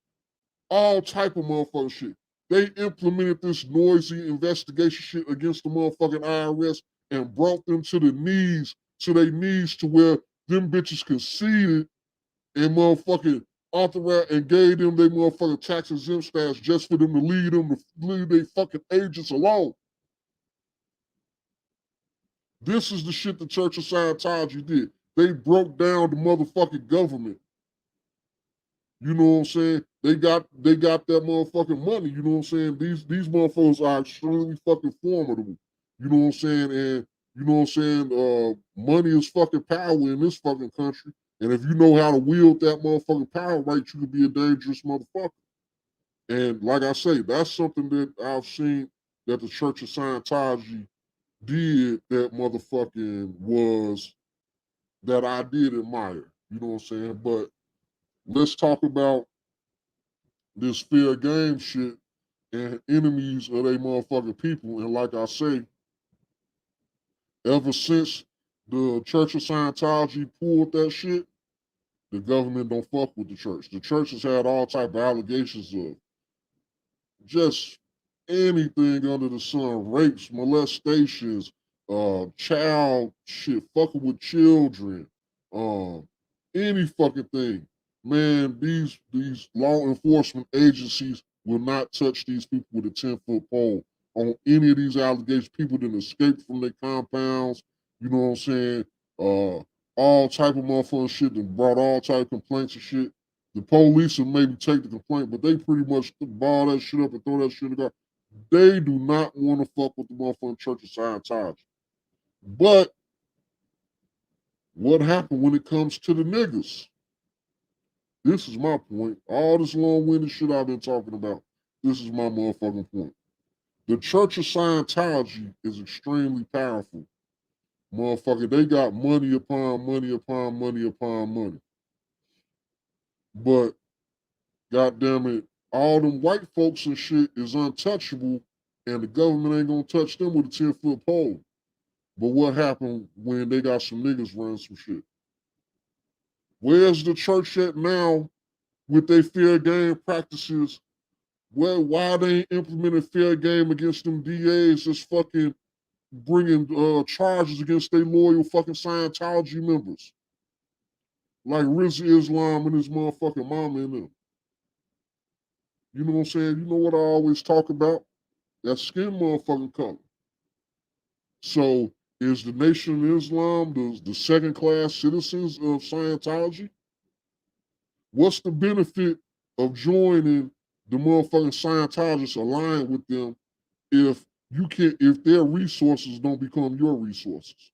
Speaker 1: all type of motherfucking shit. They implemented this noisy investigation shit against the motherfucking IRS and brought them to their knees to where them bitches conceded and motherfucking authorized and gave them their motherfucking tax exempt status just for them to leave their fucking agents alone. This is the shit the Church of Scientology did. They broke down the motherfucking government. You know what I'm saying? They got that motherfucking money. You know what I'm saying? These motherfuckers are extremely fucking formidable. You know what I'm saying? And you know what I'm saying? Money is fucking power in this fucking country. And if you know how to wield that motherfucking power right, you could be a dangerous motherfucker. And like I say, that's something that I've seen that the Church of Scientology did that motherfucking was that I did admire. You know what I'm saying? But let's talk about this fair game shit and enemies of they motherfucking people. And like I say, ever since the Church of Scientology pulled that shit, the government don't fuck with the church. The church has had all type of allegations of just anything under the sun, rapes, molestations, child shit, fucking with children, any fucking thing. Man, these law enforcement agencies will not touch these people with a 10-foot pole on any of these allegations. People that escaped from their compounds, you know what I'm saying? All type of motherfucking shit that brought all type of complaints and shit. The police will maybe take the complaint, but they pretty much ball that shit up and throw that shit in the garbage. They do not want to fuck with the motherfucking Church of Scientology. But what happened when it comes to the niggas? This is my point. All this long-winded shit I've been talking about, this is my motherfucking point. The Church of Scientology is extremely powerful. Motherfucker, they got money upon money upon money upon money. But, goddamn it, all them white folks and shit is untouchable, and the government ain't gonna touch them with a 10-foot pole. But what happened when they got some niggas running some shit? Where's the church at now with their fair game practices? Why they ain't implementing fair game against them DAs that's fucking bringing charges against their loyal fucking Scientology members? Like Rizza Islam and his motherfucking mama and them. You know what I'm saying? You know what I always talk about? That skin motherfucking color. So is the Nation of Islam the second-class citizens of Scientology? What's the benefit of joining the motherfucking Scientologists aligned with them if their resources don't become your resources?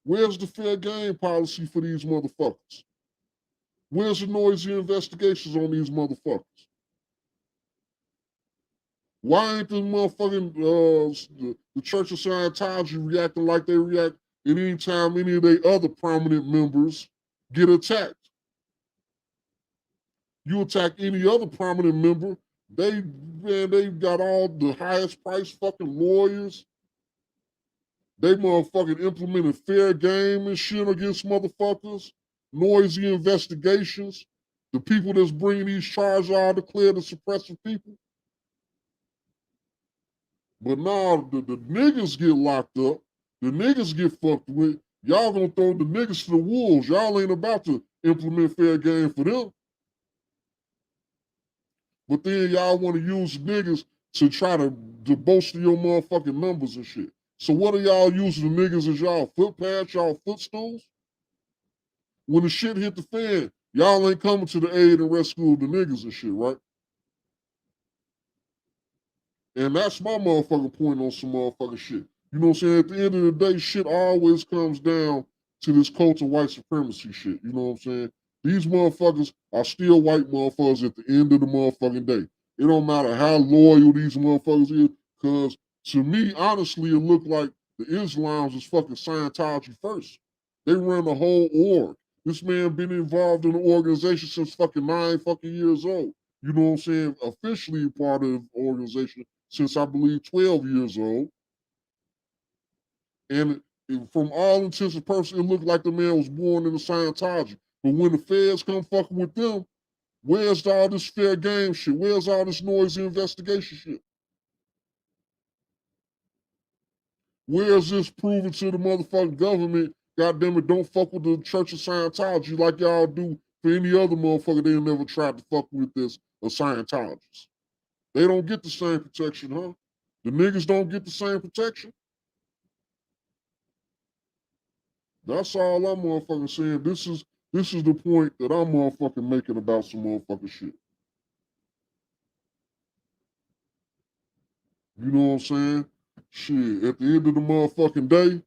Speaker 1: Where's the fair game policy for these motherfuckers? Where's the noisy investigations on these motherfuckers? Why ain't the motherfucking the Church of Scientology reacting like they react any time any of their other prominent members get attacked? You attack any other prominent member, they got all the highest priced fucking lawyers. They motherfucking implemented fair game and shit against motherfuckers. Noisy investigations. The people that's bringing these charges are declared the suppressive people. But now the niggas get locked up. The niggas get fucked with. Y'all gonna throw the niggas to the wolves. Y'all ain't about to implement fair game for them. But then y'all want to use niggas to try to bolster your motherfucking numbers and shit. So what are y'all using the niggas as y'all footpads, y'all footstools? When the shit hit the fan, y'all ain't coming to the aid and rescue of the niggas and shit, right? And that's my motherfucking point on some motherfucking shit. You know what I'm saying? At the end of the day, shit always comes down to this cult of white supremacy shit. You know what I'm saying? These motherfuckers are still white motherfuckers at the end of the motherfucking day. It don't matter how loyal these motherfuckers is, because to me, honestly, it looked like the Islams was fucking Scientology first. They run the whole org. This man been involved in the organization since fucking 9 fucking years old. You know what I'm saying? Officially part of the organization since I believe 12 years old. And from all intents and purposes, it looked like the man was born in the Scientology. But when the feds come fucking with them, Where's all this fair game shit? Where's all this noisy investigation shit? Where's this proving to the motherfucking government, goddamn it, don't fuck with the Church of Scientology like y'all do for any other motherfucker they never tried to fuck with this or Scientologists? They don't get the same protection, huh? The niggas don't get the same protection? That's all I'm motherfucking saying. This is the point that I'm motherfucking making about some motherfucking shit. You know what I'm saying? Shit, at the end of the motherfucking day,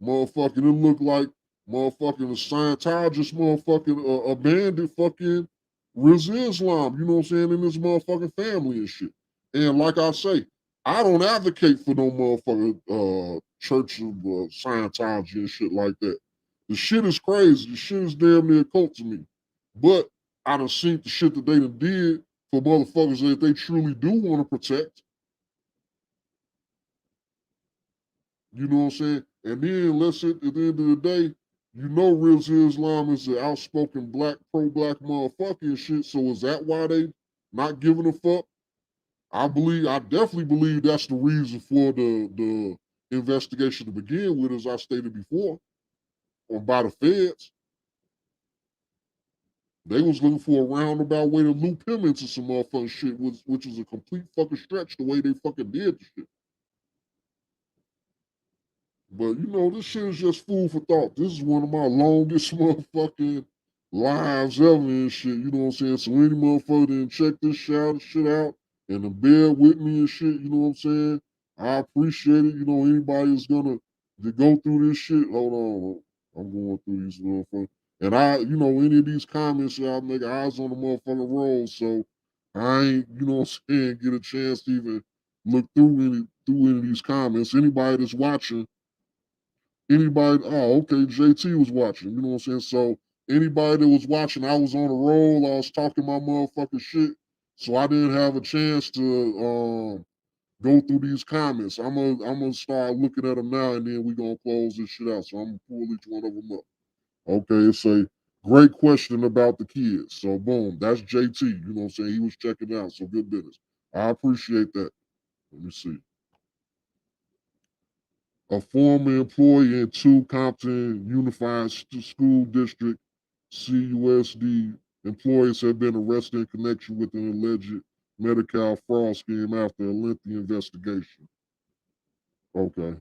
Speaker 1: motherfucking it look like motherfucking the Scientologist motherfucking abandoned fucking Rizza Islam, you know what I'm saying, in his motherfucking family and shit. And like I say, I don't advocate for no motherfucking Church of Scientology and shit like that. The shit is crazy. The shit is damn near cult to me. But I done seen the shit that they done did for motherfuckers that they truly do want to protect. You know what I'm saying? And then let's say at the end of the day, you know Rizza Islam is an outspoken black, pro-black motherfucker and shit. So is that why they not giving a fuck? I definitely believe that's the reason for the investigation to begin with, as I stated before, or by the feds. They was looking for a roundabout way to loop him into some motherfucking shit, which was a complete fucking stretch the way they fucking did the shit. But you know, this shit is just food for thought. This is one of my longest motherfucking lives ever and shit. You know what I'm saying? So any motherfucker that check this shit out and to bear with me and shit, you know what I'm saying? I appreciate it. You know, anybody that's gonna to go through this shit. Hold on. I'm going through these motherfuckers. And you know, any of these comments, y'all make eyes on the motherfucking roll. So I ain't, you know what I'm saying, get a chance to even look through any of these comments. Anybody that's watching, okay, JT was watching, you know what I'm saying? So anybody that was watching, I was on a roll, I was talking my motherfucking shit, so I didn't have a chance to go through these comments. I'm gonna start looking at them now, and then we gonna close this shit out. So I'm gonna pull each one of them up. Okay, it's a great question about the kids. So boom, that's JT, you know what I'm saying? He was checking out, so good business. I appreciate that. Let me see. A former employee in 2 Compton Unified School District, CUSD employees have been arrested in connection with an alleged Medi-Cal fraud scheme after a lengthy investigation. Okay.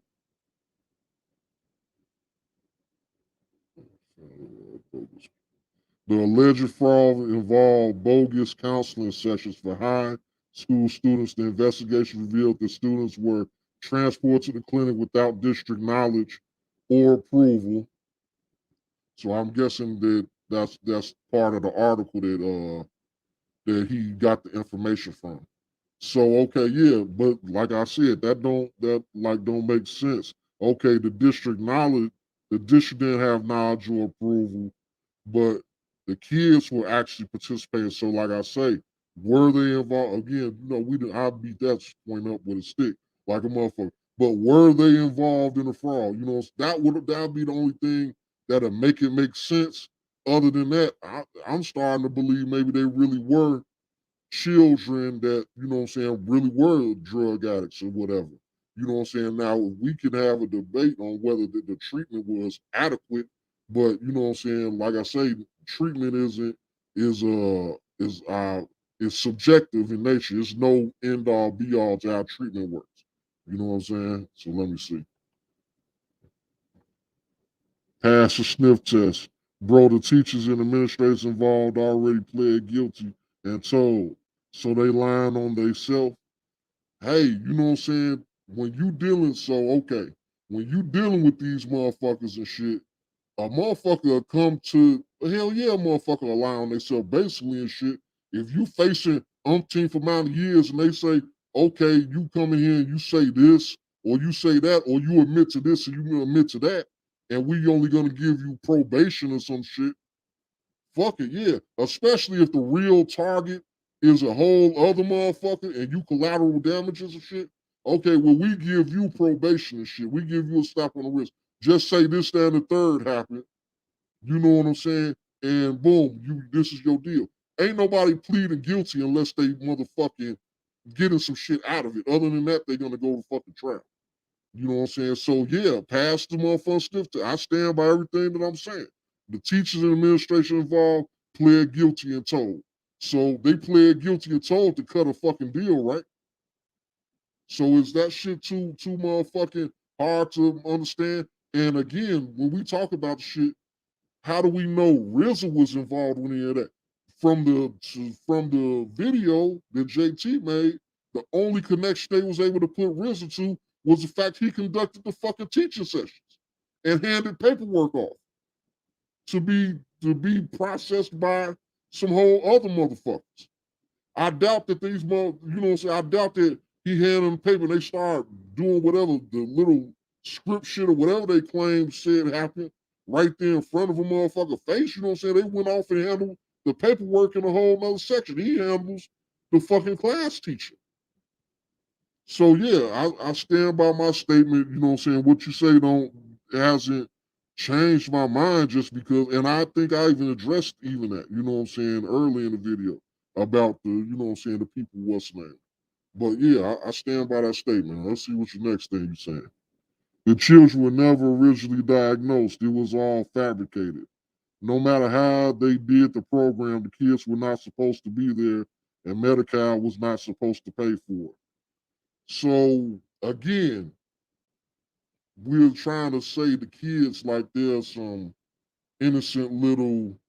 Speaker 1: The alleged fraud involved bogus counseling sessions for high school students. The investigation revealed that students were transported to the clinic without district knowledge or approval. So I'm guessing that that's part of the article that he got the information from. So okay, yeah, but like I said, that don't make sense. Okay, the district didn't have knowledge or approval, but the kids were actually participating. So like I say, were they involved? Again, you know, I beat that point up with a stick like a motherfucker. But were they involved in the fraud? You know, that'd be the only thing that'll make it make sense. Other than that, I'm starting to believe maybe they really were children that, you know what I'm saying, really were drug addicts or whatever. You know what I'm saying? Now, we can have a debate on whether the treatment was adequate, but you know what I'm saying, like I say, treatment is subjective in nature. There's no end all be all to how treatment works. You know what I'm saying? So let me see. Pass the sniff test. Bro, the teachers and administrators involved already pled guilty and told. So they lying on themselves. Hey, you know what I'm saying? When you dealing with these motherfuckers and shit, a motherfucker will come to, hell yeah, a motherfucker will lie on themselves basically and shit. If you facing umpteenth amount of years and they say, okay, you come in here and you say this, or you say that, or you admit to this and you admit to that, and we only gonna give you probation or some shit, fuck it, yeah. Especially if the real target is a whole other motherfucker and you collateral damages and shit. Okay, well, we give you probation and shit. We give you a slap on the wrist. Just say this, that, and the third happened. You know what I'm saying? And boom, this is your deal. Ain't nobody pleading guilty unless they motherfucking getting some shit out of it. Other than that, they're gonna go to fucking trial. You know what I'm saying? So yeah, pass the motherfucking stiff test. I stand by everything that I'm saying. The teachers and administration involved pled guilty and told. So they pled guilty and told to cut a fucking deal, right? So is that shit too motherfucking hard to understand? And again, when we talk about the shit, how do we know Rizza was involved with any of that? From the video that JT made, the only connection they was able to put Rizza to was the fact he conducted the fucking teaching sessions and handed paperwork off to be processed by some whole other motherfuckers. I doubt that these you know what I'm saying? I doubt that he handed them paper and they start doing whatever the little script shit or whatever they claim said happened right there in front of a motherfucker face. You know what I'm saying? They went off and handled the paperwork in a whole other section. He handles the fucking class teacher. So yeah, I stand by my statement, you know what I'm saying? What you say hasn't changed my mind just because, and I think I even addressed even that, you know what I'm saying, early in the video about the, you know what I'm saying, the people what's name. But yeah, I stand by that statement. Let's see what your next thing you're saying. The children were never originally diagnosed. It was all fabricated. No matter how they did the program, the kids were not supposed to be there and Medi-Cal was not supposed to pay for it. So again, we're trying to say the kids like they're some innocent little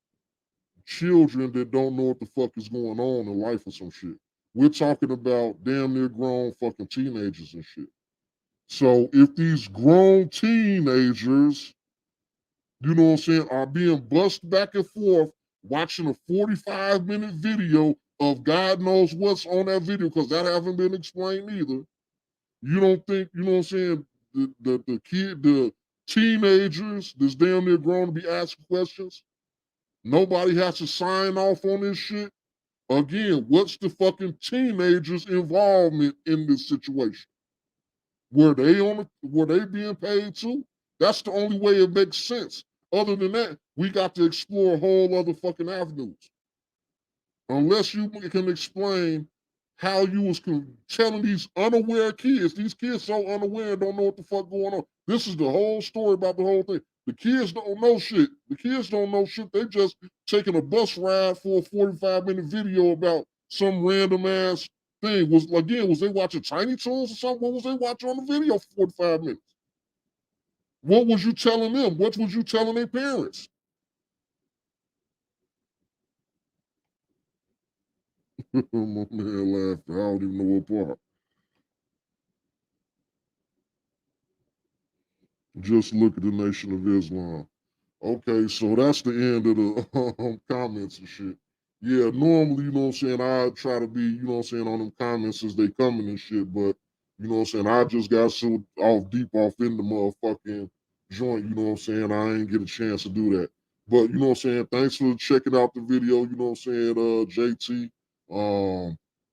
Speaker 1: children that don't know what the fuck is going on in life or some shit. We're talking about damn near grown fucking teenagers and shit. So if these grown teenagers, you know what I'm saying, are being bussed back and forth watching a 45-minute video of God knows what's on that video, because that haven't been explained either. You don't think, you know what I'm saying, the teenagers that's damn near grown to be asking questions? Nobody has to sign off on this shit. Again, what's the fucking teenagers' involvement in this situation? Were they being paid too? That's the only way it makes sense. Other than that, we got to explore a whole other fucking avenues. Unless you can explain how you was telling these unaware kids, these kids so unaware and don't know what the fuck going on. This is the whole story about the whole thing. The kids don't know shit. The kids don't know shit. They just taking a bus ride for a 45-minute video about some random ass thing. Was they watching Tiny Toons or something? What was they watching on the video for 45 minutes? What was you telling them? What was you telling their parents? My man laughed. I don't even know what part. Just look at the Nation of Islam. Okay, so that's the end of the comments and shit. Yeah, normally, you know what I'm saying, I try to be, you know what I'm saying, on them comments as they coming and shit, but, you know what I'm saying, I just got so deep off in the motherfucking joint, you know what I'm saying, I ain't get a chance to do that. But, you know what I'm saying, thanks for checking out the video, you know what I'm saying, JT.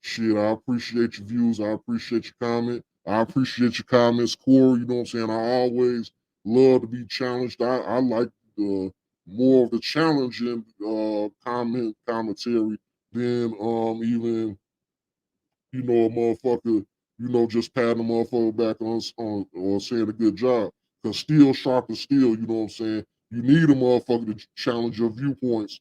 Speaker 1: Shit, I appreciate your views, I appreciate your comment, I appreciate your comments, Corey, you know what I'm saying, I always love to be challenged. I like more of the challenging commentary than even, you know, a motherfucker, you know, just patting a motherfucker back on or saying a good job. Cause steel sharp as steel, you know what I'm saying? You need a motherfucker to challenge your viewpoints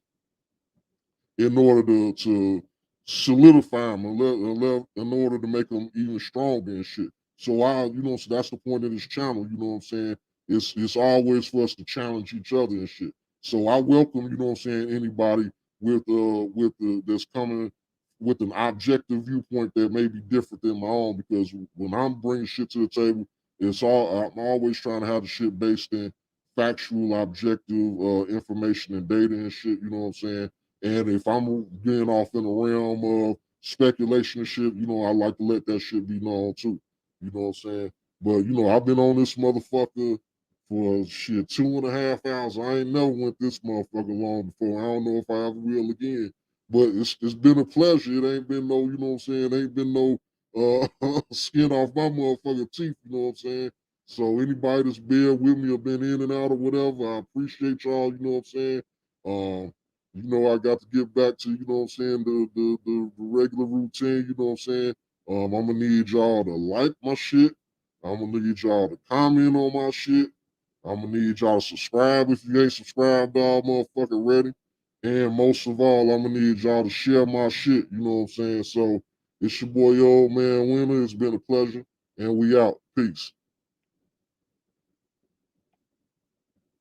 Speaker 1: in order to solidify them, in order to make them even stronger and shit. So you know, so that's the point of this channel. You know what I'm saying? It's always for us to challenge each other and shit. So I welcome, you know what I'm saying, anybody with that's coming with an objective viewpoint that may be different than my own. Because when I'm bringing shit to the table, I'm always trying to have the shit based in factual, objective information and data and shit. You know what I'm saying? And if I'm being off in the realm of speculation and shit, you know, I like to let that shit be known too. You know what I'm saying? But, you know, I've been on this motherfucker for shit 2.5 hours. I ain't never went this motherfucker long before. I don't know if I ever will again. But it's been a pleasure. It ain't been no, you know what I'm saying? It ain't been no skin off my motherfucking teeth, you know what I'm saying? So anybody that's been with me or been in and out or whatever, I appreciate y'all, you know what I'm saying? You know, I got to get back to, you know what I'm saying, the regular routine, you know what I'm saying? I'm gonna need y'all to like my shit. I'm gonna need y'all to comment on my shit. I'm gonna need y'all to subscribe if you ain't subscribed all motherfucking ready. And most of all, I'm gonna need y'all to share my shit, you know what I'm saying? So it's your boy Ole Man Winter. It's been a pleasure. And we out. Peace.